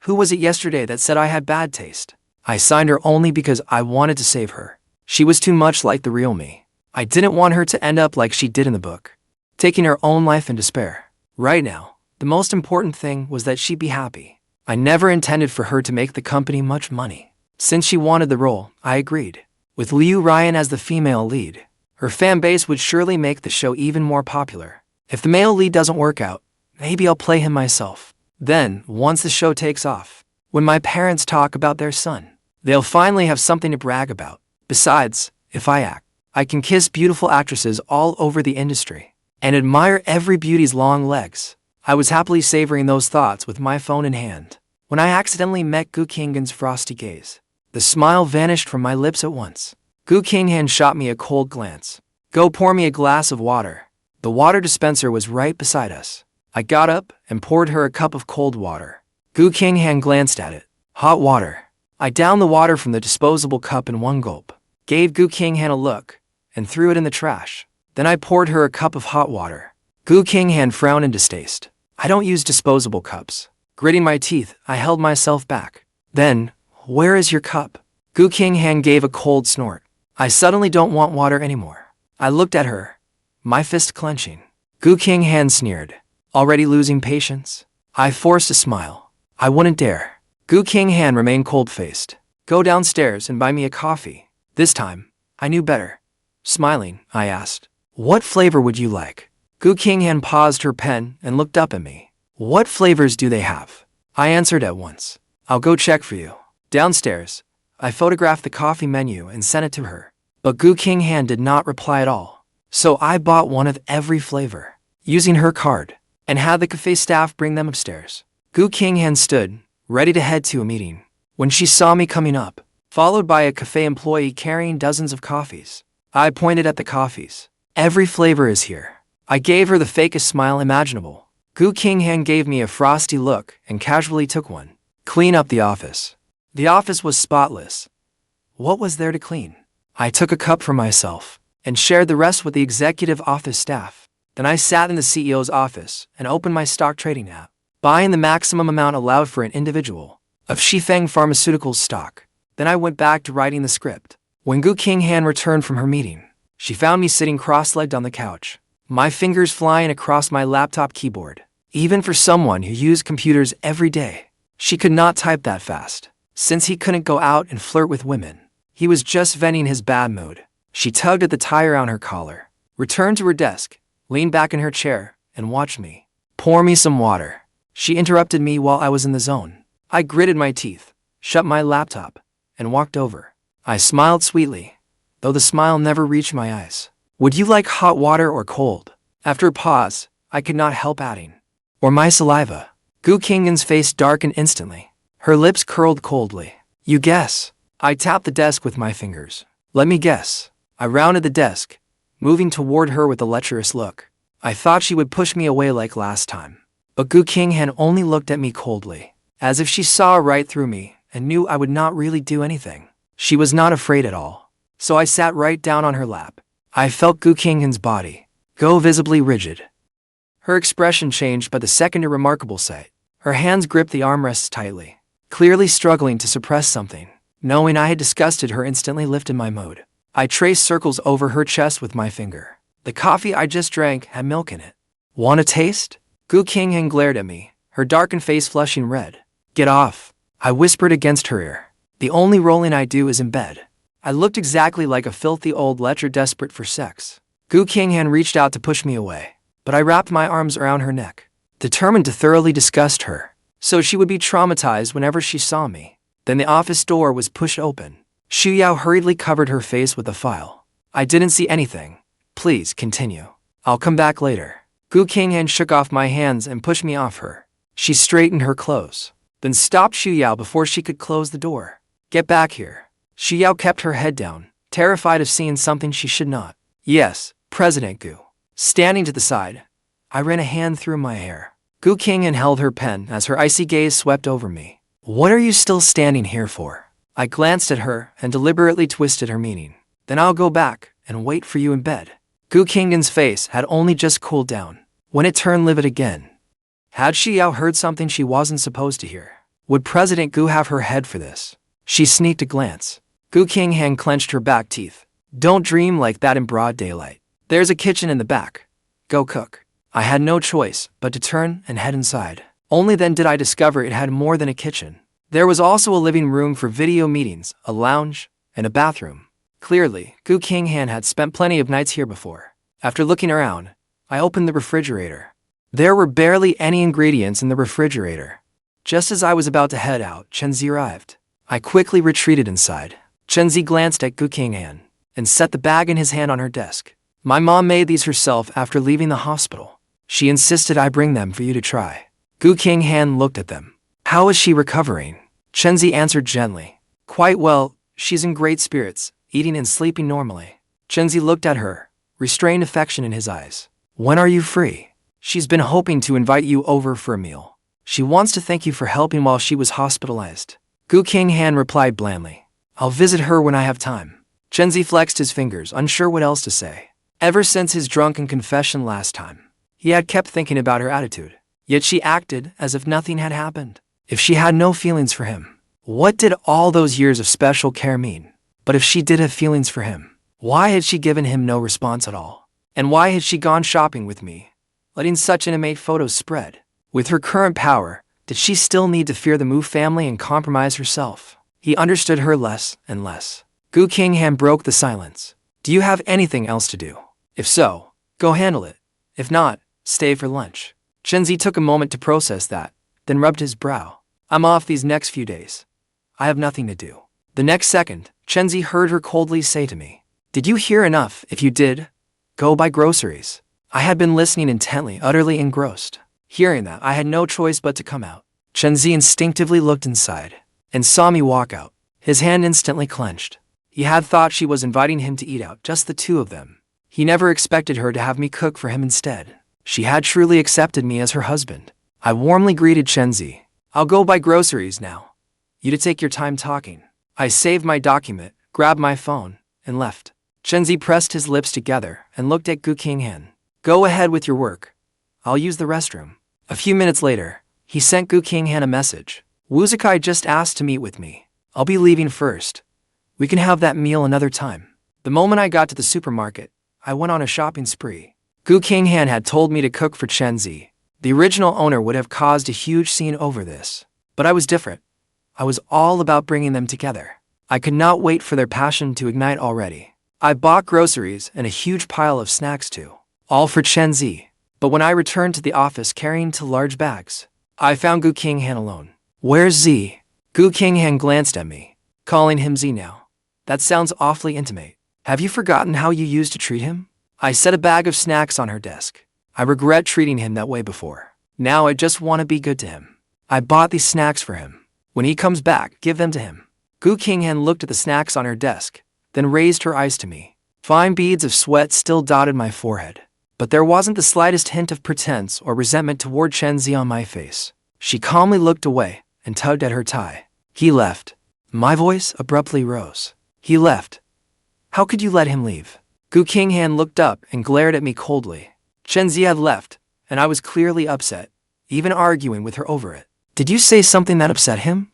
Who was it yesterday that said I had bad taste? I signed her only because I wanted to save her. She was too much like the real me. I didn't want her to end up like she did in the book, taking her own life in despair. Right now, the most important thing was that she be happy. I never intended for her to make the company much money. Since she wanted the role, I agreed. With Ruyan as the female lead, her fan base would surely make the show even more popular. If the male lead doesn't work out, maybe I'll play him myself. Then, once the show takes off, when my parents talk about their son, they'll finally have something to brag about. Besides, if I act, I can kiss beautiful actresses all over the industry and admire every beauty's long legs. I was happily savoring those thoughts with my phone in hand when I accidentally met Gu Qinghan's frosty gaze. The smile vanished from my lips at once. Gu Qinghan shot me a cold glance. "Go pour me a glass of water." The water dispenser was right beside us. I got up and poured her a cup of cold water. Gu Qinghan glanced at it. "Hot water." I downed the water from the disposable cup in one gulp, gave Gu Qinghan a look, and threw it in the trash. Then I poured her a cup of hot water. Gu Qinghan frowned in distaste. "I don't use disposable cups." Gritting my teeth, I held myself back. "Then, where is your cup?" Gu Qinghan gave a cold snort. "I suddenly don't want water anymore." I looked at her, my fist clenching. Gu Qinghan sneered. "Already losing patience?" I forced a smile. "I wouldn't dare." Gu Qinghan remained cold-faced. "Go downstairs and buy me a coffee." This time, I knew better. Smiling, I asked, "What flavor would you like?" Gu Qinghan paused her pen and looked up at me. "What flavors do they have?" I answered at once. "I'll go check for you." Downstairs, I photographed the coffee menu and sent it to her. But Gu Qinghan did not reply at all. So I bought one of every flavor, using her card, and had the cafe staff bring them upstairs. Gu Qinghan stood, ready to head to a meeting, when she saw me coming up, followed by a cafe employee carrying dozens of coffees. I pointed at the coffees. "Every flavor is here." I gave her the fakest smile imaginable. Gu Qinghan gave me a frosty look and casually took one. "Clean up the office." The office was spotless. What was there to clean? I took a cup for myself and shared the rest with the executive office staff. Then I sat in the CEO's office and opened my stock trading app, buying the maximum amount allowed for an individual of Shifeng Pharmaceuticals stock. Then I went back to writing the script. When Gu Qinghan returned from her meeting, she found me sitting cross-legged on the couch, my fingers flying across my laptop keyboard. Even for someone who used computers every day, she could not type that fast. Since he couldn't go out and flirt with women, he was just venting his bad mood. She tugged at the tie around her collar, returned to her desk, leaned back in her chair, and watched me. "Pour me some water." She interrupted me while I was in the zone. I gritted my teeth, shut my laptop, and walked over. I smiled sweetly, though the smile never reached my eyes. "Would you like hot water or cold?" After a pause, I could not help adding, "Or my saliva." Gu Qinghan's face darkened instantly. Her lips curled coldly. "You guess." I tapped the desk with my fingers. "Let me guess." I rounded the desk, moving toward her with a lecherous look. I thought she would push me away like last time. But Gu Qinghan only looked at me coldly, as if she saw right through me and knew I would not really do anything. She was not afraid at all. So I sat right down on her lap. I felt Gu Qinghan's body go visibly rigid. Her expression changed by the second a remarkable sight. Her hands gripped the armrests tightly, clearly struggling to suppress something. Knowing I had disgusted her instantly lifted my mood. I traced circles over her chest with my finger. The coffee I just drank had milk in it. "Want a taste?" Gu Qinghan glared at me, her darkened face flushing red. "Get off," I whispered against her ear. "The only rolling I do is in bed." I looked exactly like a filthy old lecher desperate for sex. Gu Qinghan reached out to push me away, but I wrapped my arms around her neck, determined to thoroughly disgust her, so she would be traumatized whenever she saw me. Then the office door was pushed open. Xu Yao hurriedly covered her face with a file. "I didn't see anything. Please continue. I'll come back later." Gu Qinghan shook off my hands and pushed me off her. She straightened her clothes, then stopped Xu Yao before she could close the door. "Get back here." Xu Yao kept her head down, terrified of seeing something she should not. "Yes, President Gu." Standing to the side, I ran a hand through my hair. Gu Qinghan held her pen as her icy gaze swept over me. "What are you still standing here for?" I glanced at her and deliberately twisted her meaning. "Then I'll go back and wait for you in bed." Gu Qinghan's face had only just cooled down when it turned livid again. Had Xu Yao heard something she wasn't supposed to hear? Would President Gu have her head for this? She sneaked a glance. Gu Qinghan clenched her back teeth. Don't dream like that in broad daylight. There's a kitchen in the back. Go cook. I had no choice but to turn and head inside. Only then did I discover it had more than a kitchen. There was also a living room for video meetings, a lounge, and a bathroom. Clearly, Gu Qinghan had spent plenty of nights here before. After looking around, I opened the refrigerator. There were barely any ingredients in the refrigerator. Just as I was about to head out, Chenzi arrived. I quickly retreated inside. Chenzi glanced at Gu Qinghan and set the bag in his hand on her desk. My mom made these herself after leaving the hospital. She insisted I bring them for you to try. Gu Qinghan looked at them. How is she recovering? Chenzi answered gently. Quite well, she's in great spirits, eating and sleeping normally. Chenzi looked at her, restrained affection in his eyes. When are you free? She's been hoping to invite you over for a meal. She wants to thank you for helping while she was hospitalized. Gu Qinghan replied blandly. I'll visit her when I have time. Chenzi flexed his fingers, unsure what else to say. Ever since his drunken confession last time, he had kept thinking about her attitude. Yet she acted as if nothing had happened. If she had no feelings for him, what did all those years of special care mean? But if she did have feelings for him, why had she given him no response at all? And why had she gone shopping with me, letting such intimate photos spread? With her current power, did she still need to fear the Mu family and compromise herself? He understood her less and less. Gu Qinghan broke the silence. Do you have anything else to do? If so, go handle it. If not, stay for lunch. Chenzi took a moment to process that, then rubbed his brow. I'm off these next few days. I have nothing to do. The next second, Chenzi heard her coldly say to me, Did you hear enough? If you did, go buy groceries. I had been listening intently, utterly engrossed. Hearing that, I had no choice but to come out. Chenzi instinctively looked inside and saw me walk out. His hand instantly clenched. He had thought she was inviting him to eat out, just the two of them. He never expected her to have me cook for him instead. She had truly accepted me as her husband. I warmly greeted Chenzi. I'll go buy groceries now. You to take your time talking. I saved my document, grabbed my phone, and left. Chenzi pressed his lips together and looked at Gu Qinghan. Go ahead with your work. I'll use the restroom. A few minutes later, he sent Gu Qinghan a message. Wuzikai just asked to meet with me. I'll be leaving first. We can have that meal another time. The moment I got to the supermarket, I went on a shopping spree. Gu Qinghan had told me to cook for Chenzi. The original owner would have caused a huge scene over this. But I was different. I was all about bringing them together. I could not wait for their passion to ignite already. I bought groceries and a huge pile of snacks too, all for Chenzi. But when I returned to the office carrying 2 large bags, I found Gu Qinghan alone. Where's Z? Gu Qinghan glanced at me, calling him Z now. That sounds awfully intimate. Have you forgotten how you used to treat him? I set a bag of snacks on her desk. I regret treating him that way before. Now I just want to be good to him. I bought these snacks for him. When he comes back, give them to him. Gu Qinghan looked at the snacks on her desk, then raised her eyes to me. Fine beads of sweat still dotted my forehead. But there wasn't the slightest hint of pretense or resentment toward Chenzi on my face. She calmly looked away and tugged at her tie. He left. My voice abruptly rose. He left. How could you let him leave? Gu Qinghan looked up and glared at me coldly. Chenzi had left, and I was clearly upset, even arguing with her over it. Did you say something that upset him?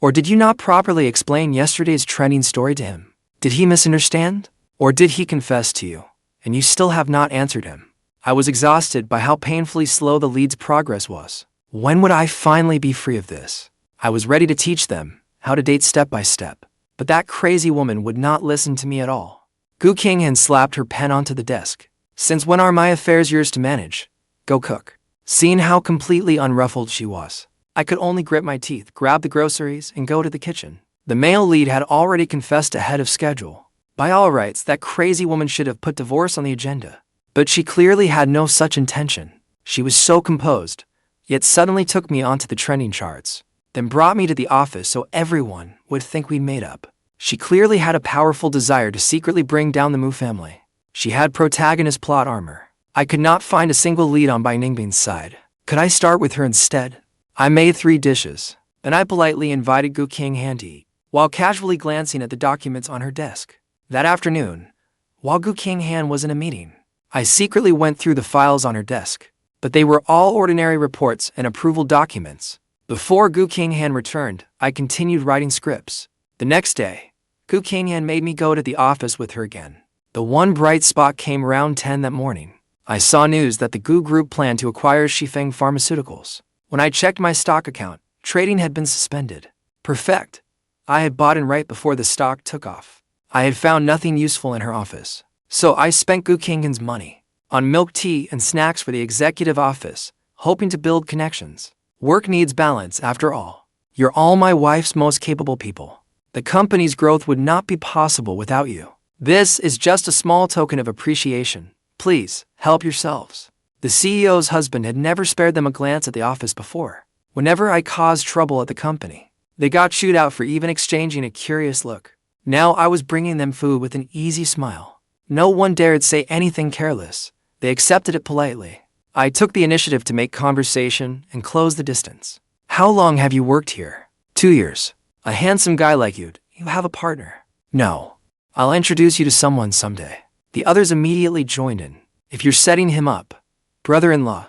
Or did you not properly explain yesterday's trending story to him? Did he misunderstand? Or did he confess to you, and you still have not answered him? I was exhausted by how painfully slow the lead's progress was. When would I finally be free of this? I was ready to teach them how to date step by step, but that crazy woman would not listen to me at all. Gu Qinghan slapped her pen onto the desk. Since when are my affairs yours to manage? Go cook. Seeing how completely unruffled she was, I could only grit my teeth, grab the groceries, and go to the kitchen. The male lead had already confessed ahead of schedule. By all rights, that crazy woman should have put divorce on the agenda. But she clearly had no such intention. She was so composed, yet suddenly took me onto the trending charts, then brought me to the office so everyone would think we'd made up. She clearly had a powerful desire to secretly bring down the Mu family. She had protagonist plot armor. I could not find a single lead on Bai Ningbing's side. Could I start with her instead? I made 3 dishes. Then I politely invited Gu Qinghan to eat, while casually glancing at the documents on her desk. That afternoon, while Gu Qinghan was in a meeting, I secretly went through the files on her desk, but they were all ordinary reports and approval documents. Before Gu Qinghan returned, I continued writing scripts. The next day, Gu Qinghan made me go to the office with her again. The one bright spot came around 10 that morning. I saw news that the Gu Group planned to acquire Shifeng Pharmaceuticals. When I checked my stock account, trading had been suspended. Perfect. I had bought in right before the stock took off. I had found nothing useful in her office. So I spent Gu Qinghan's money on milk tea and snacks for the executive office, hoping to build connections. Work needs balance, after all. You're all my wife's most capable people. The company's growth would not be possible without you. This is just a small token of appreciation. Please, help yourselves. The CEO's husband had never spared them a glance at the office before. Whenever I caused trouble at the company, they got chewed out for even exchanging a curious look. Now I was bringing them food with an easy smile. No one dared say anything careless. They accepted it politely. I took the initiative to make conversation and close the distance. How long have you worked here? 2 years. A handsome guy like you have a partner? No. I'll introduce you to someone someday. The others immediately joined in. If you're setting him up, brother-in-law,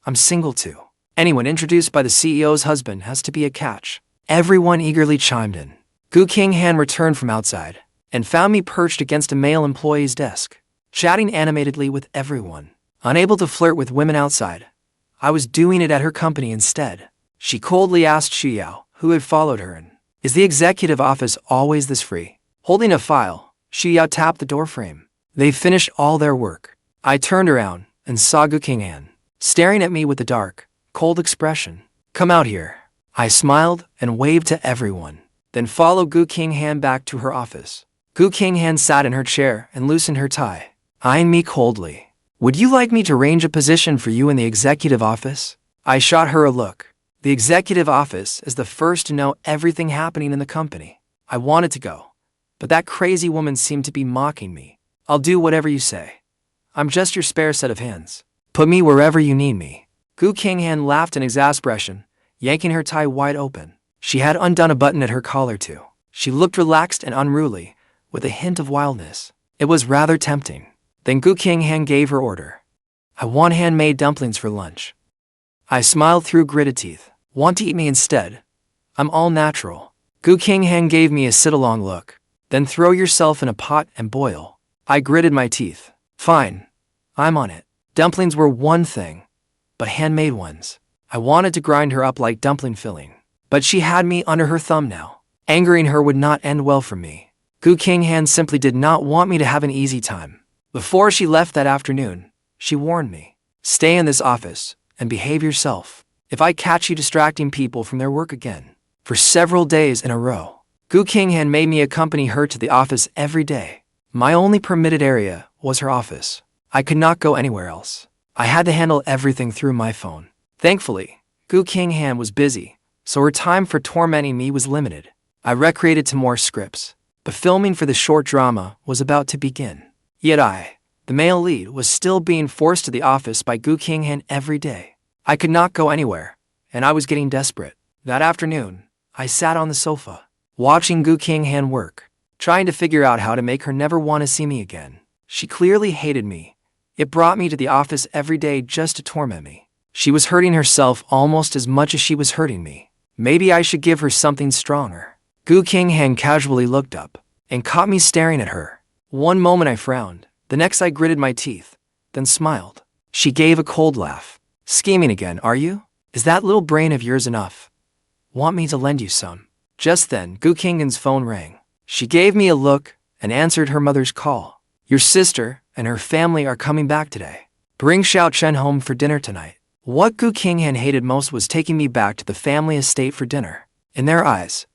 I'm single too. Anyone introduced by the CEO's husband has to be a catch. Everyone eagerly chimed in. Gu Qinghan returned from outside and found me perched against a male employee's desk, chatting animatedly with everyone. Unable to flirt with women outside, I was doing it at her company instead. She coldly asked Xu Yao, who had followed her in, "Is the executive office always this free?" Holding a file, Xu Yao tapped the doorframe. They finished all their work. I turned around and saw Gu Qinghan staring at me with a dark, cold expression. "Come out here." I smiled and waved to everyone, then followed Gu Qinghan back to her office. Gu Qinghan sat in her chair and loosened her tie, eyeing me coldly. "Would you like me to arrange a position for you in the executive office?" I shot her a look. The executive office is the first to know everything happening in the company. I wanted to go, but that crazy woman seemed to be mocking me. "I'll do whatever you say. I'm just your spare set of hands. Put me wherever you need me." Gu Qinghan laughed in exasperation, yanking her tie wide open. She had undone a button at her collar too. She looked relaxed and unruly, with a hint of wildness. It was rather tempting. Then Gu Qinghan gave her order. "I want handmade dumplings for lunch." I smiled through gritted teeth. "Want to eat me instead? I'm all natural." Gu Qinghan gave me a sit-along look. "Then throw yourself in a pot and boil." I gritted my teeth. "Fine. I'm on it." Dumplings were one thing, but handmade ones. I wanted to grind her up like dumpling filling, but she had me under her thumb now. Angering her would not end well for me. Gu Qinghan simply did not want me to have an easy time. Before she left that afternoon, she warned me, "Stay in this office and behave yourself. If I catch you distracting people from their work again." For several days in a row, Gu Qinghan made me accompany her to the office every day. My only permitted area was her office. I could not go anywhere else. I had to handle everything through my phone. Thankfully, Gu Qinghan was busy, so her time for tormenting me was limited. I recreated to more scripts. The filming for the short drama was about to begin. Yet I, the male lead, was still being forced to the office by Gu Qinghan every day. I could not go anywhere, and I was getting desperate. That afternoon, I sat on the sofa, watching Gu Qinghan work, trying to figure out how to make her never want to see me again. She clearly hated me. It brought me to the office every day just to torment me. She was hurting herself almost as much as she was hurting me. Maybe I should give her something stronger. Gu Qinghan casually looked up and caught me staring at her. One moment I frowned, the next I gritted my teeth, then smiled. She gave a cold laugh. "Scheming again, are you? Is that little brain of yours enough? Want me to lend you some?" Just then, Gu Qinghan's phone rang. She gave me a look and answered her mother's call. "Your sister and her family are coming back today. Bring Xiao Chen home for dinner tonight." What Gu Qinghan hated most was taking me back to the family estate for dinner. In their eyes,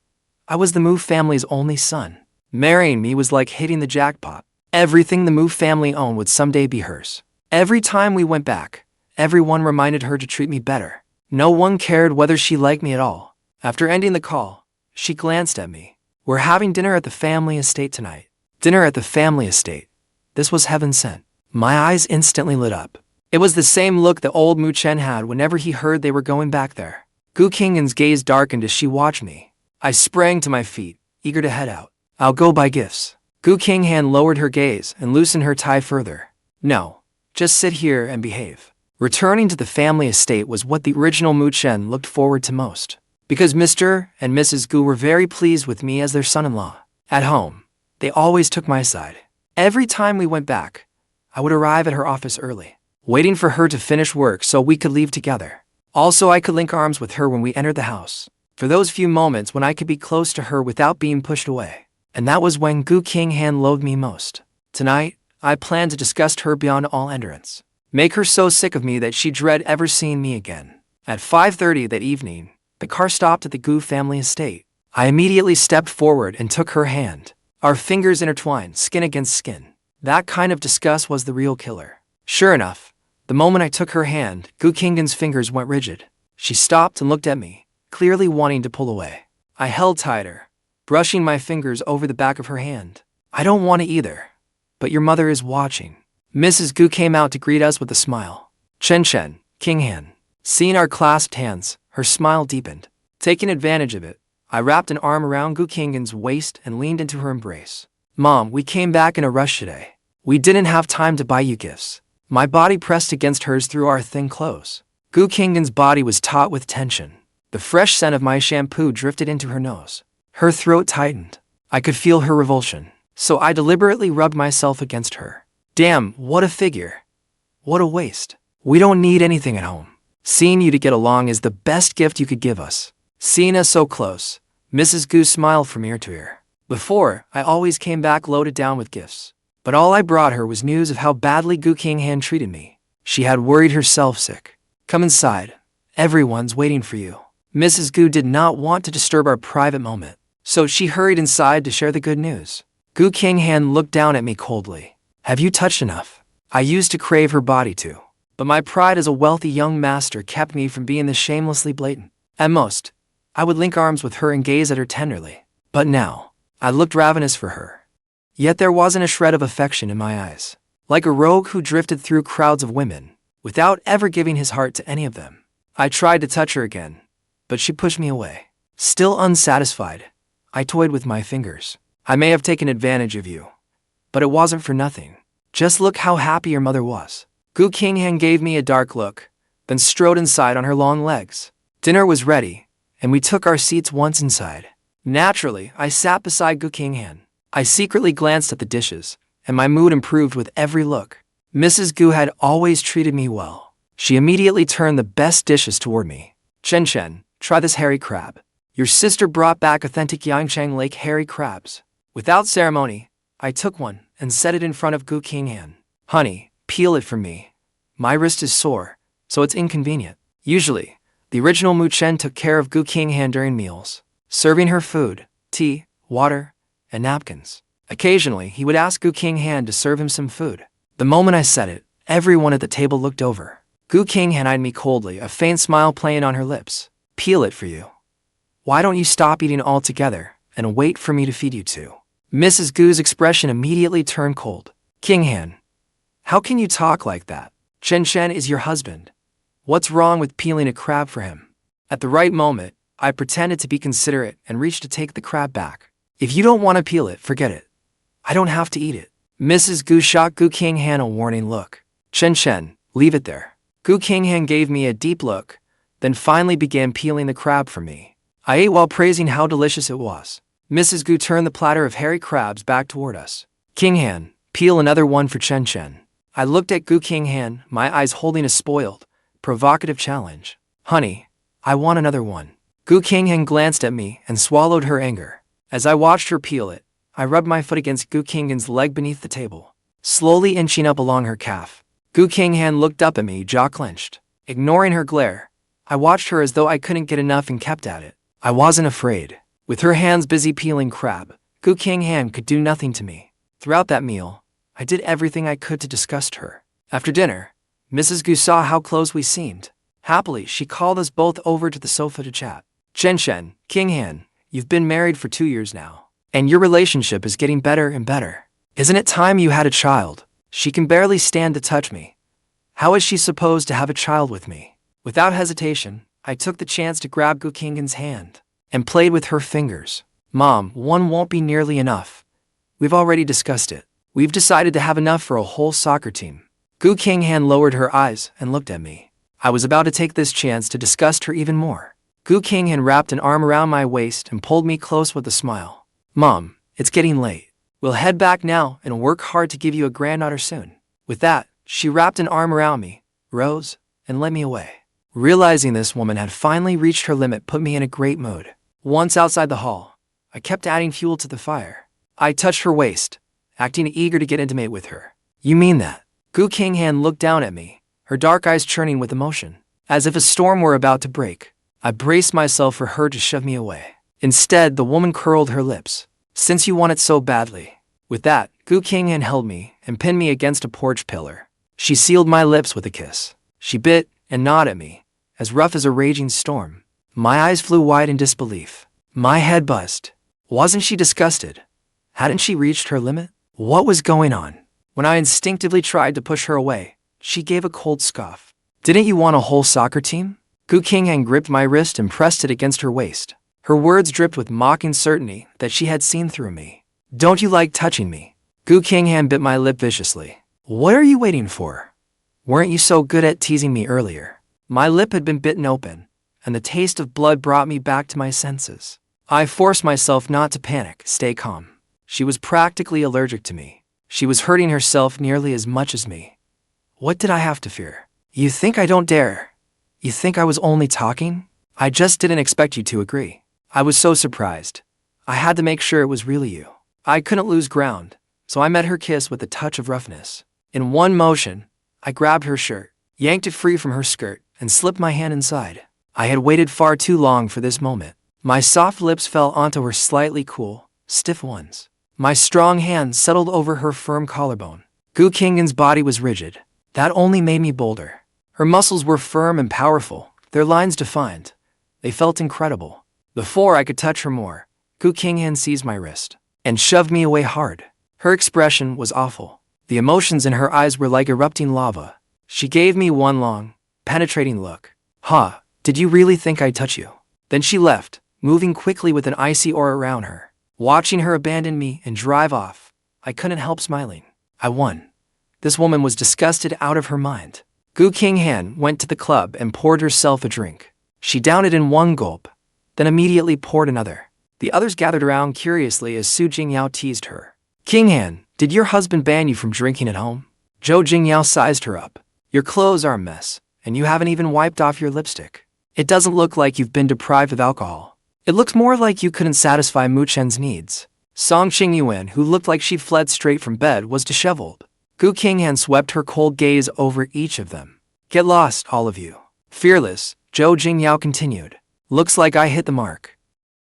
I was the Mu family's only son. Marrying me was like hitting the jackpot. Everything the Mu family owned would someday be hers. Every time we went back, everyone reminded her to treat me better. No one cared whether she liked me at all. After ending the call, she glanced at me. "We're having dinner at the family estate tonight." Dinner at the family estate. This was heaven sent. My eyes instantly lit up. It was the same look that old Mu Chen had whenever he heard they were going back there. Gu Qinghan's gaze darkened as she watched me. I sprang to my feet, eager to head out. "I'll go buy gifts." Gu Qinghan lowered her gaze and loosened her tie further. "No, just sit here and behave." Returning to the family estate was what the original Mu Chen looked forward to most, because Mr. and Mrs. Gu were very pleased with me as their son-in-law. At home, They always took my side. Every time we went back, I would arrive at her office early, waiting for her to finish work so we could leave together. Also, I could link arms with her when we entered the house, for those few moments when I could be close to her without being pushed away. And that was when Gu Qinghan loathed me most. Tonight, I plan to disgust her beyond all endurance. Make her so sick of me that she dread ever seeing me again. At 5:30 that evening, the car stopped at the Gu family estate. I immediately stepped forward and took her hand. Our fingers intertwined, skin against skin. That kind of disgust was the real killer. Sure enough, the moment I took her hand, Gu Qinghan's fingers went rigid. She stopped and looked at me, clearly wanting to pull away. I held tighter, brushing my fingers over the back of her hand. I don't want to either, but your mother is watching. Mrs. Gu came out to greet us with a smile. Chen, Qinghan. Seeing our clasped hands, her smile deepened. Taking advantage of it, I wrapped an arm around Gu Qinghan's waist and leaned into her embrace. Mom, we came back in a rush today. We didn't have time to buy you gifts. My body pressed against hers through our thin clothes. Gu Qinghan's body was taut with tension. The fresh scent of my shampoo drifted into her nose. Her throat tightened. I could feel her revulsion, so I deliberately rubbed myself against her. Damn, what a figure. What a waste. We don't need anything at home. Seeing you to get along is the best gift you could give us. Seeing us so close, Mrs. Gu smiled from ear to ear. Before, I always came back loaded down with gifts. But all I brought her was news of how badly Gu Qinghan treated me. She had worried herself sick. Come inside. Everyone's waiting for you. Mrs. Gu did not want to disturb our private moment, so she hurried inside to share the good news. Gu Qinghan looked down at me coldly. Have you touched enough? I used to crave her body too, but my pride as a wealthy young master kept me from being this shamelessly blatant. At most, I would link arms with her and gaze at her tenderly. But now, I looked ravenous for her. Yet there wasn't a shred of affection in my eyes. Like a rogue who drifted through crowds of women, without ever giving his heart to any of them. I tried to touch her again, but she pushed me away. Still unsatisfied, I toyed with my fingers. I may have taken advantage of you, but it wasn't for nothing. Just look how happy your mother was. Gu Qinghan gave me a dark look, then strode inside on her long legs. Dinner was ready, and we took our seats once inside. Naturally, I sat beside Gu Qinghan. I secretly glanced at the dishes, and my mood improved with every look. Mrs. Gu had always treated me well. She immediately turned the best dishes toward me. Chen, try this hairy crab. Your sister brought back authentic Yangchang Lake hairy crabs. Without ceremony, I took one and set it in front of Gu Qinghan. Honey, peel it for me. My wrist is sore, so it's inconvenient. Usually, the original Mu Chen took care of Gu Qinghan during meals, serving her food, tea, water, and napkins. Occasionally, he would ask Gu Qinghan to serve him some food. The moment I said it, everyone at the table looked over. Gu Qinghan eyed me coldly, a faint smile playing on her lips. Peel it for you. Why don't you stop eating altogether and wait for me to feed you too? Mrs. Gu's expression immediately turned cold. Qinghan, how can you talk like that? Chen is your husband. What's wrong with peeling a crab for him? At the right moment, I pretended to be considerate and reached to take the crab back. If you don't want to peel it, forget it. I don't have to eat it. Mrs. Gu shot Gu Qinghan a warning look. Chen, leave it there. Gu Qinghan gave me a deep look, then finally began peeling the crab for me. I ate while praising how delicious it was. Mrs. Gu turned the platter of hairy crabs back toward us. Qinghan, peel another one for Chen. I looked at Gu Qinghan, my eyes holding a spoiled, provocative challenge. Honey, I want another one. Gu Qinghan glanced at me and swallowed her anger. As I watched her peel it, I rubbed my foot against Gu Qinghan's leg beneath the table, slowly inching up along her calf. Gu Qinghan looked up at me, jaw clenched. Ignoring her glare, I watched her as though I couldn't get enough and kept at it. I wasn't afraid. With her hands busy peeling crab, Gu Qinghan could do nothing to me. Throughout that meal, I did everything I could to disgust her. After dinner, Mrs. Gu saw how close we seemed. Happily, she called us both over to the sofa to chat. Chen, Qinghan, you've been married for 2 years now, and your relationship is getting better and better. Isn't it time you had a child? She can barely stand to touch me. How is she supposed to have a child with me? Without hesitation, I took the chance to grab Gu Qinghan's hand and played with her fingers. Mom, one won't be nearly enough. We've already discussed it. We've decided to have enough for a whole soccer team. Gu Qinghan lowered her eyes and looked at me. I was about to take this chance to disgust her even more. Gu Qinghan wrapped an arm around my waist and pulled me close with a smile. Mom, it's getting late. We'll head back now and work hard to give you a granddaughter soon." With that, she wrapped an arm around me, rose, and led me away. Realizing this woman had finally reached her limit put me in a great mood. Once outside the hall, I kept adding fuel to the fire. I touched her waist, acting eager to get intimate with her. "You mean that?" Gu Qinghan looked down at me, her dark eyes churning with emotion. As if a storm were about to break, I braced myself for her to shove me away. Instead, the woman curled her lips. "Since you want it so badly." With that, Gu Qinghan held me and pinned me against a porch pillar. She sealed my lips with a kiss. She bit and gnawed at me, as rough as a raging storm. My eyes flew wide in disbelief. My head buzzed. Wasn't she disgusted? Hadn't she reached her limit? What was going on? When I instinctively tried to push her away, she gave a cold scoff. "Didn't you want a whole soccer team?" Gu Qinghan gripped my wrist and pressed it against her waist. Her words dripped with mocking certainty that she had seen through me. "Don't you like touching me?" Gu Qinghan bit my lip viciously. "What are you waiting for? Weren't you so good at teasing me earlier?" My lip had been bitten open, and the taste of blood brought me back to my senses. I forced myself not to panic, stay calm. She was practically allergic to me. She was hurting herself nearly as much as me. What did I have to fear? "You think I don't dare? You think I was only talking? I just didn't expect you to agree." I was so surprised. I had to make sure it was really you. I couldn't lose ground, so I met her kiss with a touch of roughness. In one motion, I grabbed her shirt, yanked it free from her skirt, and slipped my hand inside. I had waited far too long for this moment. My soft lips fell onto her slightly cool, stiff ones. My strong hand settled over her firm collarbone. Gu Qinghan's body was rigid. That only made me bolder. Her muscles were firm and powerful, their lines defined. They felt incredible. Before I could touch her more, Gu Qinghan seized my wrist and shoved me away hard. Her expression was awful. The emotions in her eyes were like erupting lava. She gave me one long, penetrating look. "Huh, did you really think I'd touch you?" Then she left, moving quickly with an icy aura around her. Watching her abandon me and drive off, I couldn't help smiling. I won. This woman was disgusted out of her mind. Gu Qinghan went to the club and poured herself a drink. She downed it in one gulp, then immediately poured another. The others gathered around curiously as Su Jingyao teased her. "Qinghan, did your husband ban you from drinking at home?" Zhou Jingyao sized her up. "Your clothes are a mess, and you haven't even wiped off your lipstick. It doesn't look like you've been deprived of alcohol. It looks more like you couldn't satisfy Mu Chen's needs." Song Qingyuan, who looked like she fled straight from bed, was disheveled. Gu Qinghan swept her cold gaze over each of them. "Get lost, all of you." Fearless, Zhou Jingyao continued. "Looks like I hit the mark."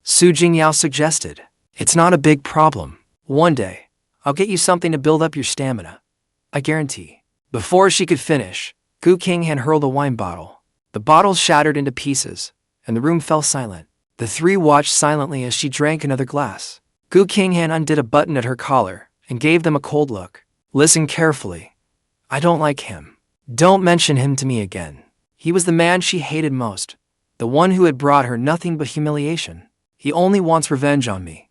Su Jingyao suggested. "It's not a big problem. One day, I'll get you something to build up your stamina. I guarantee." Before she could finish, Gu Qinghan hurled a wine bottle. The bottle shattered into pieces, and the room fell silent. The three watched silently as she drank another glass. Gu Qinghan undid a button at her collar and gave them a cold look. "Listen carefully. I don't like him. Don't mention him to me again. He was the man she hated most, the one who had brought her nothing but humiliation. He only wants revenge on me.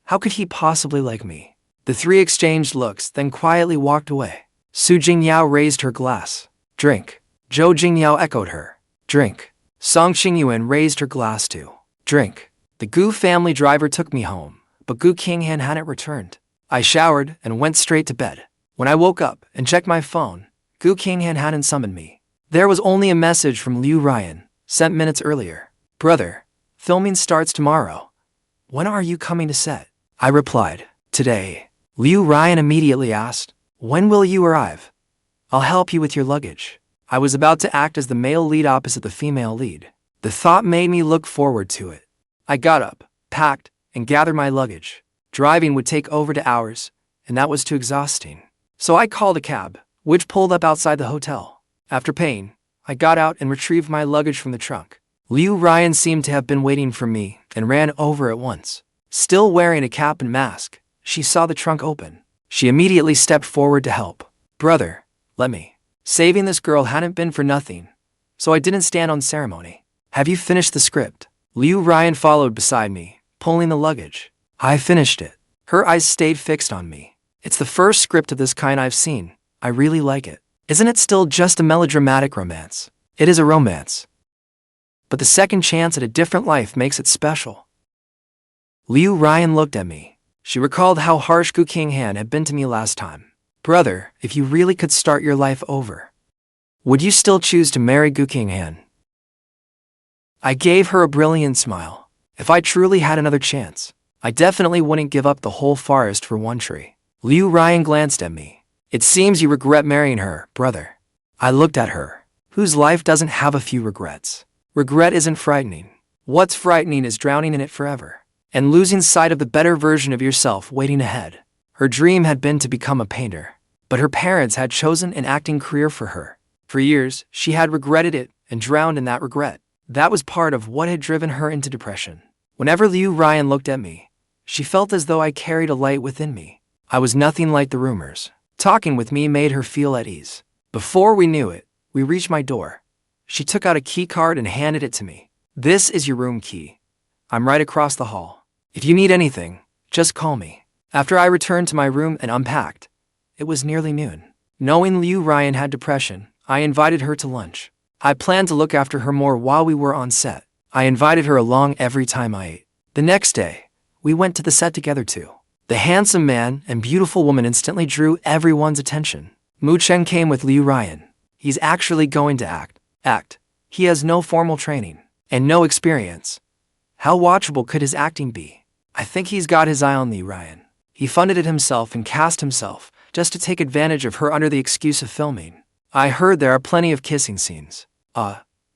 How could he possibly like me?" The three exchanged looks, then quietly walked away. Su Jingyao raised her glass. "Drink." Zhou Jingyao echoed her. "Drink." Song Qingyuan raised her glass too. "Drink." The Gu family driver took me home, but Gu Qinghan hadn't returned. I showered and went straight to bed. When I woke up and checked my phone, Gu Qinghan hadn't summoned me. There was only a message from Ruyan, sent minutes earlier. "Brother, filming starts tomorrow. When are you coming to set?" I replied, "Today." Ruyan immediately asked, "When will you arrive?" "I'll help you with your luggage." I was about to act as the male lead opposite the female lead. The thought made me look forward to it. I got up, packed, and gathered my luggage. Driving would take over 2 hours, and that was too exhausting. So I called a cab, which pulled up outside the hotel. After paying, I got out and retrieved my luggage from the trunk. Ruyan seemed to have been waiting for me and ran over at once. Still wearing a cap and mask, she saw the trunk open. She immediately stepped forward to help. "Brother, let me." Saving this girl hadn't been for nothing, so I didn't stand on ceremony. "Have you finished the script?" Ruyan followed beside me, pulling the luggage. "I finished it." Her eyes stayed fixed on me. "It's the first script of this kind I've seen. I really like it. Isn't it still just a melodramatic romance?" "It is a romance. But the second chance at a different life makes it special." Ruyan looked at me. She recalled how harsh Gu Qinghan had been to me last time. Brother, if you really could start your life over, would you still choose to marry Gu Qinghan? I gave her a brilliant smile. If I truly had another chance, I definitely wouldn't give up the whole forest for one tree. Ruyan glanced at me. It seems you regret marrying her, brother. I looked at her. Whose life doesn't have a few regrets? Regret isn't frightening. What's frightening is drowning in it forever, and losing sight of the better version of yourself waiting ahead. Her dream had been to become a painter, but her parents had chosen an acting career for her. For years, she had regretted it and drowned in that regret. That was part of what had driven her into depression. Whenever Ruyan looked at me, she felt as though I carried a light within me. I was nothing like the rumors. Talking with me made her feel at ease. Before we knew it, we reached my door. She took out a key card and handed it to me. This is your room key. I'm right across the hall. If you need anything, just call me. After I returned to my room and unpacked, it was nearly noon. Knowing Ruyan had depression, I invited her to lunch. I planned to look after her more while we were on set. I invited her along every time I ate. The next day, we went to the set together too. The handsome man and beautiful woman instantly drew everyone's attention. Mu Chen came with Ruyan. He's actually going to act. He has no formal training and no experience. How watchable could his acting be? I think he's got his eye on Ruyan. He funded it himself and cast himself just to take advantage of her under the excuse of filming. I heard there are plenty of kissing scenes.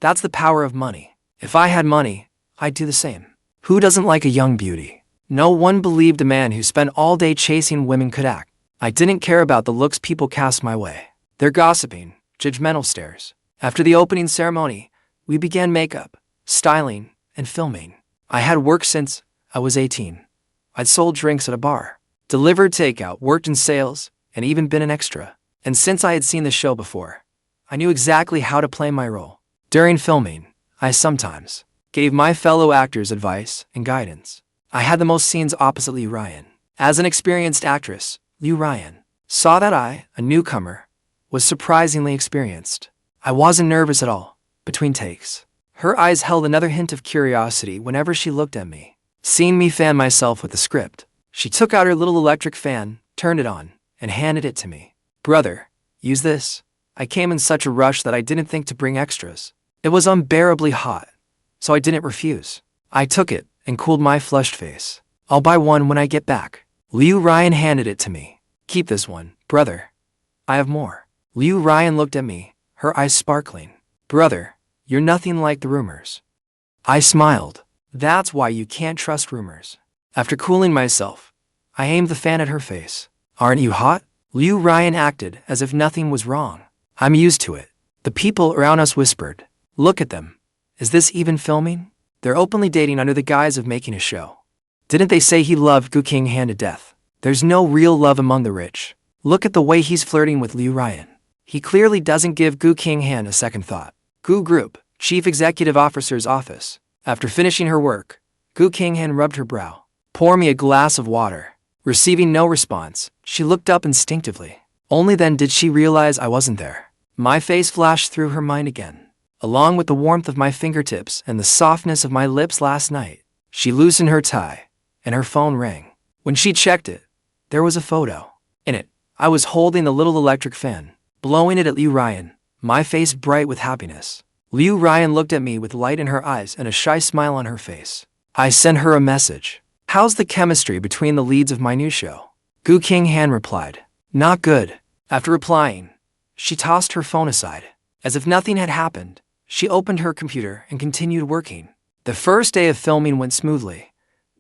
That's the power of money. If I had money, I'd do the same. Who doesn't like a young beauty? No one believed a man who spent all day chasing women could act. I didn't care about the looks people cast my way. Their gossiping, judgmental stares. After the opening ceremony, we began makeup, styling, and filming. I had worked since I was 18. I'd sold drinks at a bar, delivered takeout, worked in sales, and even been an extra. And since I had seen the show before, I knew exactly how to play my role. During filming, I sometimes gave my fellow actors advice and guidance. I had the most scenes opposite Ruyan. As an experienced actress, Ruyan saw that I, a newcomer, was surprisingly experienced. I wasn't nervous at all between takes. Her eyes held another hint of curiosity whenever she looked at me. Seeing me fan myself with the script, she took out her little electric fan, turned it on, and handed it to me. Brother, use this. I came in such a rush that I didn't think to bring extras. It was unbearably hot, so I didn't refuse. I took it and cooled my flushed face. I'll buy one when I get back. Ruyan handed it to me. Keep this one, brother. I have more. Ruyan looked at me, her eyes sparkling. Brother, you're nothing like the rumors. I smiled. That's why you can't trust rumors. After cooling myself, I aimed the fan at her face. Aren't you hot? Ruyan acted as if nothing was wrong. I'm used to it. The people around us whispered. Look at them. Is this even filming? They're openly dating under the guise of making a show. Didn't they say he loved Gu Qinghan to death? There's no real love among the rich. Look at the way he's flirting with Ruyan. He clearly doesn't give Gu Qinghan a second thought. Gu Group, Chief Executive Officer's office. After finishing her work, Gu Qinghan rubbed her brow. Pour me a glass of water. Receiving no response, she looked up instinctively. Only then did she realize I wasn't there. My face flashed through her mind again. Along with the warmth of my fingertips and the softness of my lips last night, she loosened her tie, and her phone rang. When she checked it, there was a photo. In it, I was holding the little electric fan, blowing it at Ruyan, my face bright with happiness. Ruyan looked at me with light in her eyes and a shy smile on her face. I sent her a message. How's the chemistry between the leads of my new show? Gu Qinghan replied. Not good. After replying, she tossed her phone aside. As if nothing had happened, she opened her computer and continued working. The first day of filming went smoothly.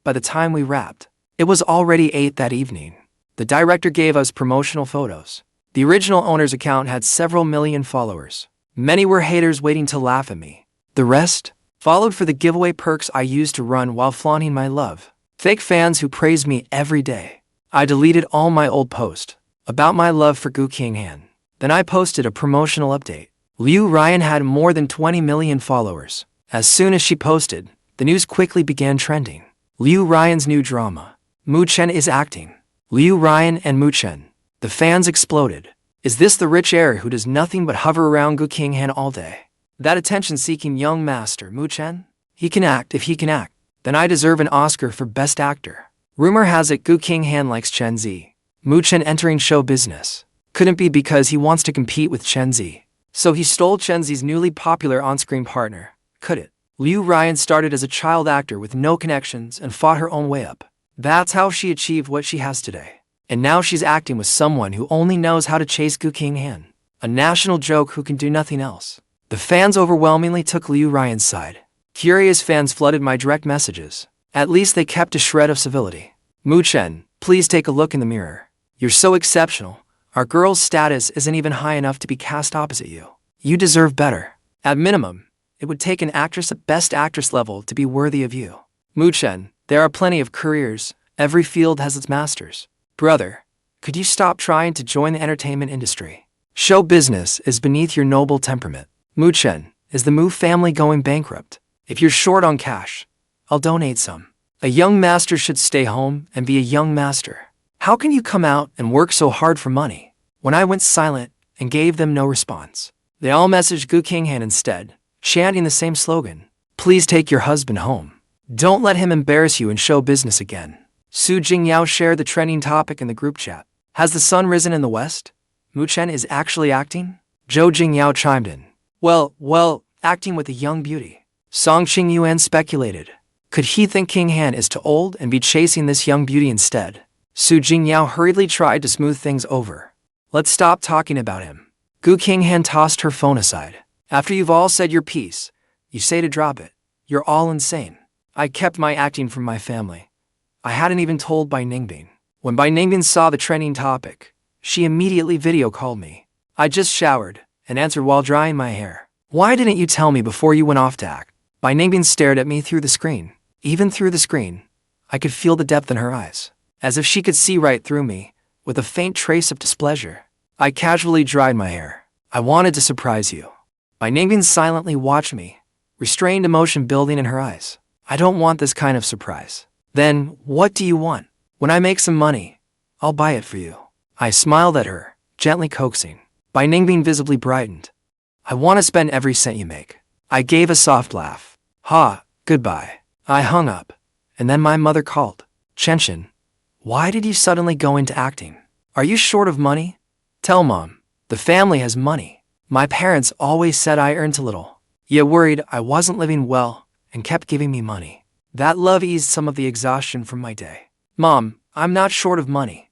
By the time we wrapped, it was already 8 that evening. The director gave us promotional photos. The original owner's account had several million followers. Many were haters waiting to laugh at me. The rest followed for the giveaway perks I used to run while flaunting my love. Fake fans who praised me every day. I deleted all my old posts about my love for Gu Qinghan. Then I posted a promotional update. Ruyan had more than 20 million followers. As soon as she posted, the news quickly began trending. Ruyan's new drama. Mu Chen is acting. Ruyan and Mu Chen. The fans exploded. Is this the rich heir who does nothing but hover around Gu Qinghan all day? That attention-seeking young master, Mu Chen? He can act if he can act. Then I deserve an Oscar for Best Actor. Rumor has it Gu Qinghan likes Chen Zi. Mu Chen entering show business. Couldn't be because he wants to compete with Chen Zi. So he stole Chen Zi's newly popular on-screen partner, could it? Ruyan started as a child actor with no connections and fought her own way up. That's how she achieved what she has today. And now she's acting with someone who only knows how to chase Gu Qinghan, a national joke who can do nothing else. The fans overwhelmingly took Ryan's side. Curious fans flooded my direct messages. At least they kept a shred of civility. Mu Chen, please take a look in the mirror. You're so exceptional. Our girl's status isn't even high enough to be cast opposite you. You deserve better. At minimum, it would take an actress at best actress level to be worthy of you. Mu Chen, there are plenty of careers. Every field has its masters. Brother, could you stop trying to join the entertainment industry? Show business is beneath your noble temperament. Mu Chen, is the Mu family going bankrupt? If you're short on cash, I'll donate some. A young master should stay home and be a young master. How can you come out and work so hard for money? When I went silent and gave them no response, they all messaged Gu Qinghan instead, chanting the same slogan. Please take your husband home. Don't let him embarrass you in show business again. Su Jingyao shared the trending topic in the group chat. Has the sun risen in the west? Mu Chen is actually acting? Zhou Jingyao chimed in. Well, acting with a young beauty. Song Qingyuan speculated. Could he think Qinghan is too old and be chasing this young beauty instead? Su Jingyao hurriedly tried to smooth things over. Let's stop talking about him. Gu Qinghan tossed her phone aside. After you've all said your piece, you say to drop it. You're all insane. I kept my acting from my family. I hadn't even told Bai Ningbing. When Bai Ningbing saw the trending topic, she immediately video called me. I just showered and answered while drying my hair. Why didn't you tell me before you went off to act? Bai Ningbing stared at me through the screen. Even through the screen, I could feel the depth in her eyes, as if she could see right through me, with a faint trace of displeasure. I casually dried my hair. I wanted to surprise you. Bai Ningbing silently watched me, restrained emotion building in her eyes. I don't want this kind of surprise. Then, what do you want? When I make some money, I'll buy it for you. I smiled at her, gently coaxing. Bai Ningbing visibly brightened. I want to spend every cent you make. I gave a soft laugh. Ha, goodbye. I hung up, and then my mother called. Chen, why did you suddenly go into acting? Are you short of money? Tell Mom, the family has money. My parents always said I earned too little, yet worried I wasn't living well and kept giving me money. That love eased some of the exhaustion from my day. Mom, I'm not short of money.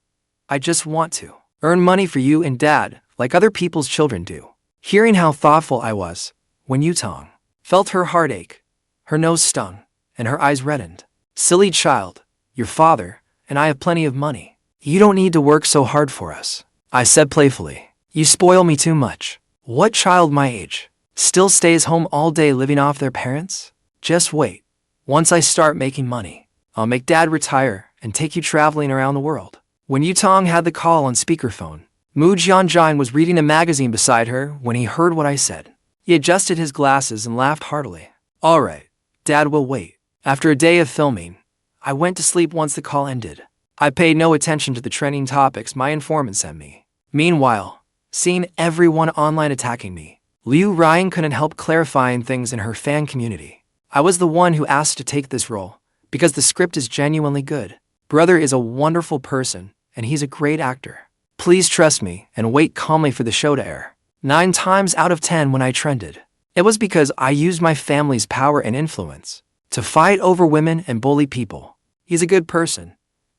I just want to earn money for you and Dad, like other people's children do. Hearing how thoughtful I was, when Yutong felt her heart ache, her nose stung, and her eyes reddened. Silly child, your father and I have plenty of money. You don't need to work so hard for us. I said playfully. You spoil me too much. What child my age still stays home all day living off their parents? Just wait. Once I start making money, I'll make Dad retire and take you traveling around the world. When Yutong had the call on speakerphone, Mu Jianjin was reading a magazine beside her when he heard what I said. He adjusted his glasses and laughed heartily. All right, Dad will wait. After a day of filming, I went to sleep once the call ended. I paid no attention to the trending topics my informant sent me. Meanwhile, seeing everyone online attacking me, Ryan couldn't help clarifying things in her fan community. I was the one who asked to take this role, because the script is genuinely good. Brother is a wonderful person, and he's a great actor. Please trust me and wait calmly for the show to air. 9 times out of 10 when I trended, it was because I used my family's power and influence to fight over women and bully people. He's a good person.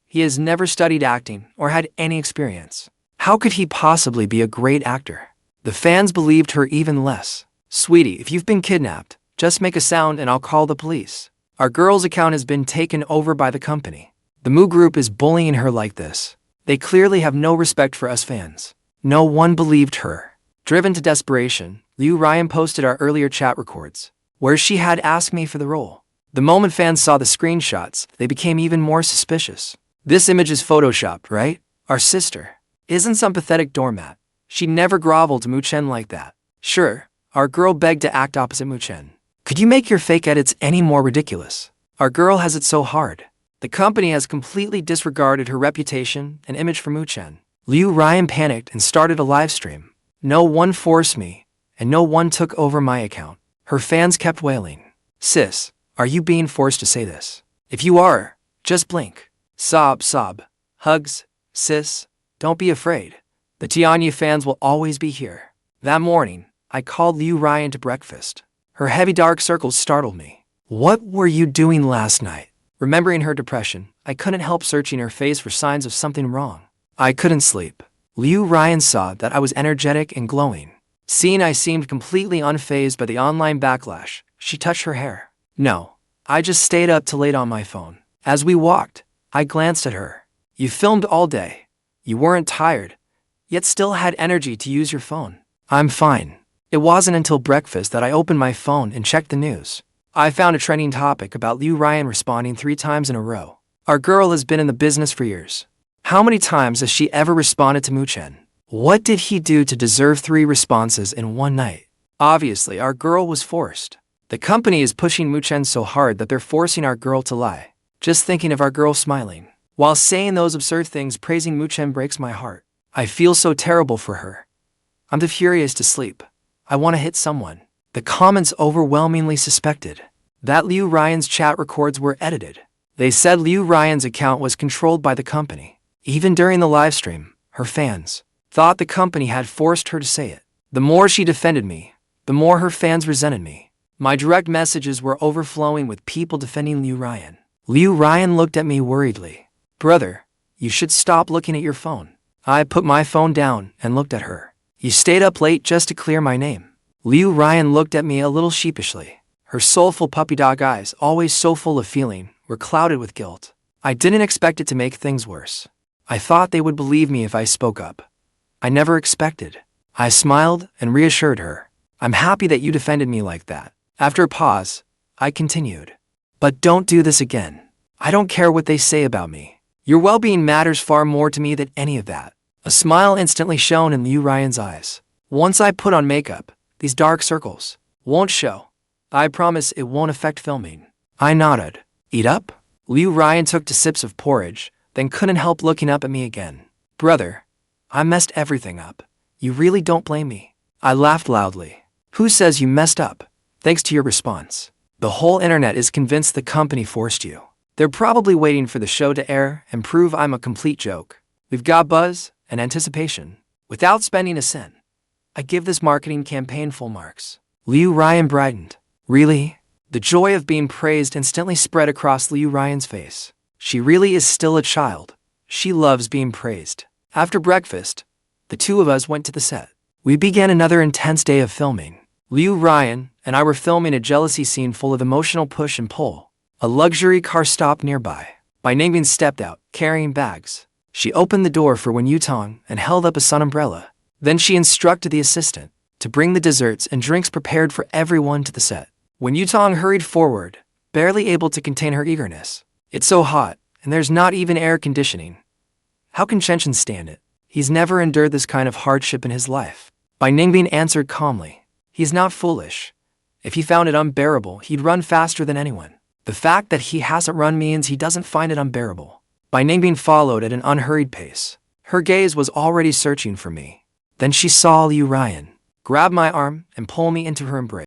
He has never studied acting or had any experience. How could he possibly be a great actor? The fans believed her even less. Sweetie, if you've been kidnapped, just make a sound and I'll call the police. Our girl's account has been taken over by the company. The Mu group is bullying her like this. They clearly have no respect for us fans. No one believed her. Driven to desperation, Ryan posted our earlier chat records, where she had asked me for the role. The moment fans saw the screenshots, they became even more suspicious. This image is photoshopped, right? Our sister isn't some pathetic doormat. She never groveled to Mu Chen like that. Sure, our girl begged to act opposite Mu Chen. Could you make your fake edits any more ridiculous? Our girl has it so hard. The company has completely disregarded her reputation and image for Mu Chen. Ryan panicked and started a live stream. No one forced me, and no one took over my account. Her fans kept wailing. Sis, are you being forced to say this? If you are, just blink. Sob, sob. Hugs, sis. Don't be afraid. The Tianya fans will always be here. That morning, I called Liu Ryan to breakfast. Her heavy dark circles startled me. What were you doing last night? Remembering her depression, I couldn't help searching her face for signs of something wrong. I couldn't sleep. Liu Ryan saw that I was energetic and glowing. Seeing I seemed completely unfazed by the online backlash, she touched her hair. No, I just stayed up till late on my phone. As we walked, I glanced at her. You filmed all day. You weren't tired, yet still had energy to use your phone. I'm fine. It wasn't until breakfast that I opened my phone and checked the news. I found a trending topic about Liu Ryan responding 3 times in a row. Our girl has been in the business for years. How many times has she ever responded to Mu Chen? What did he do to deserve 3 responses in one night? Obviously, our girl was forced. The company is pushing Mu Chen so hard that they're forcing our girl to lie. Just thinking of our girl smiling while saying those absurd things praising Mu Chen breaks my heart. I feel so terrible for her. I'm too furious to sleep. I want to hit someone. The comments overwhelmingly suspected that Liu Ryan's chat records were edited. They said Liu Ryan's account was controlled by the company. Even during the live stream, her fans thought the company had forced her to say it. The more she defended me, the more her fans resented me. My direct messages were overflowing with people defending Liu Ryan. Liu Ryan looked at me worriedly. Brother, you should stop looking at your phone. I put my phone down and looked at her. You stayed up late just to clear my name. Liu Ryan looked at me a little sheepishly. Her soulful puppy dog eyes, always so full of feeling, were clouded with guilt. I didn't expect it to make things worse. I thought they would believe me if I spoke up. I never expected. I smiled and reassured her. I'm happy that you defended me like that. After a pause, I continued. But don't do this again. I don't care what they say about me. Your well-being matters far more to me than any of that. A smile instantly shone in Liu Ryan's eyes. Once I put on makeup, these dark circles won't show. I promise it won't affect filming. I nodded. Eat up? Liu Ryan took 2 sips of porridge, then couldn't help looking up at me again. Brother, I messed everything up. You really don't blame me? I laughed loudly. Who says you messed up? Thanks to your response, the whole internet is convinced the company forced you. They're probably waiting for the show to air and prove I'm a complete joke. We've got buzz and anticipation. Without spending a cent, I give this marketing campaign full marks. Liu Ryan brightened. Really? The joy of being praised instantly spread across Liu Ryan's face. She really is still a child. She loves being praised. After breakfast, the 2 of us went to the set. We began another intense day of filming. Liu Ryan and I were filming a jealousy scene full of emotional push and pull. A luxury car stopped nearby. Bai Ningbing stepped out, carrying bags. She opened the door for Wen Yutong and held up a sun umbrella. Then she instructed the assistant to bring the desserts and drinks prepared for everyone to the set. Wen Yutong hurried forward, barely able to contain her eagerness. It's so hot, and there's not even air conditioning. How can Chen stand it? He's never endured this kind of hardship in his life. Bai Ningbing answered calmly. He's not foolish. If he found it unbearable, he'd run faster than anyone. The fact that he hasn't run means he doesn't find it unbearable. Bai Ningbing followed at an unhurried pace. Her gaze was already searching for me. Then she saw Liu Ryan grab my arm and pull me into her embrace.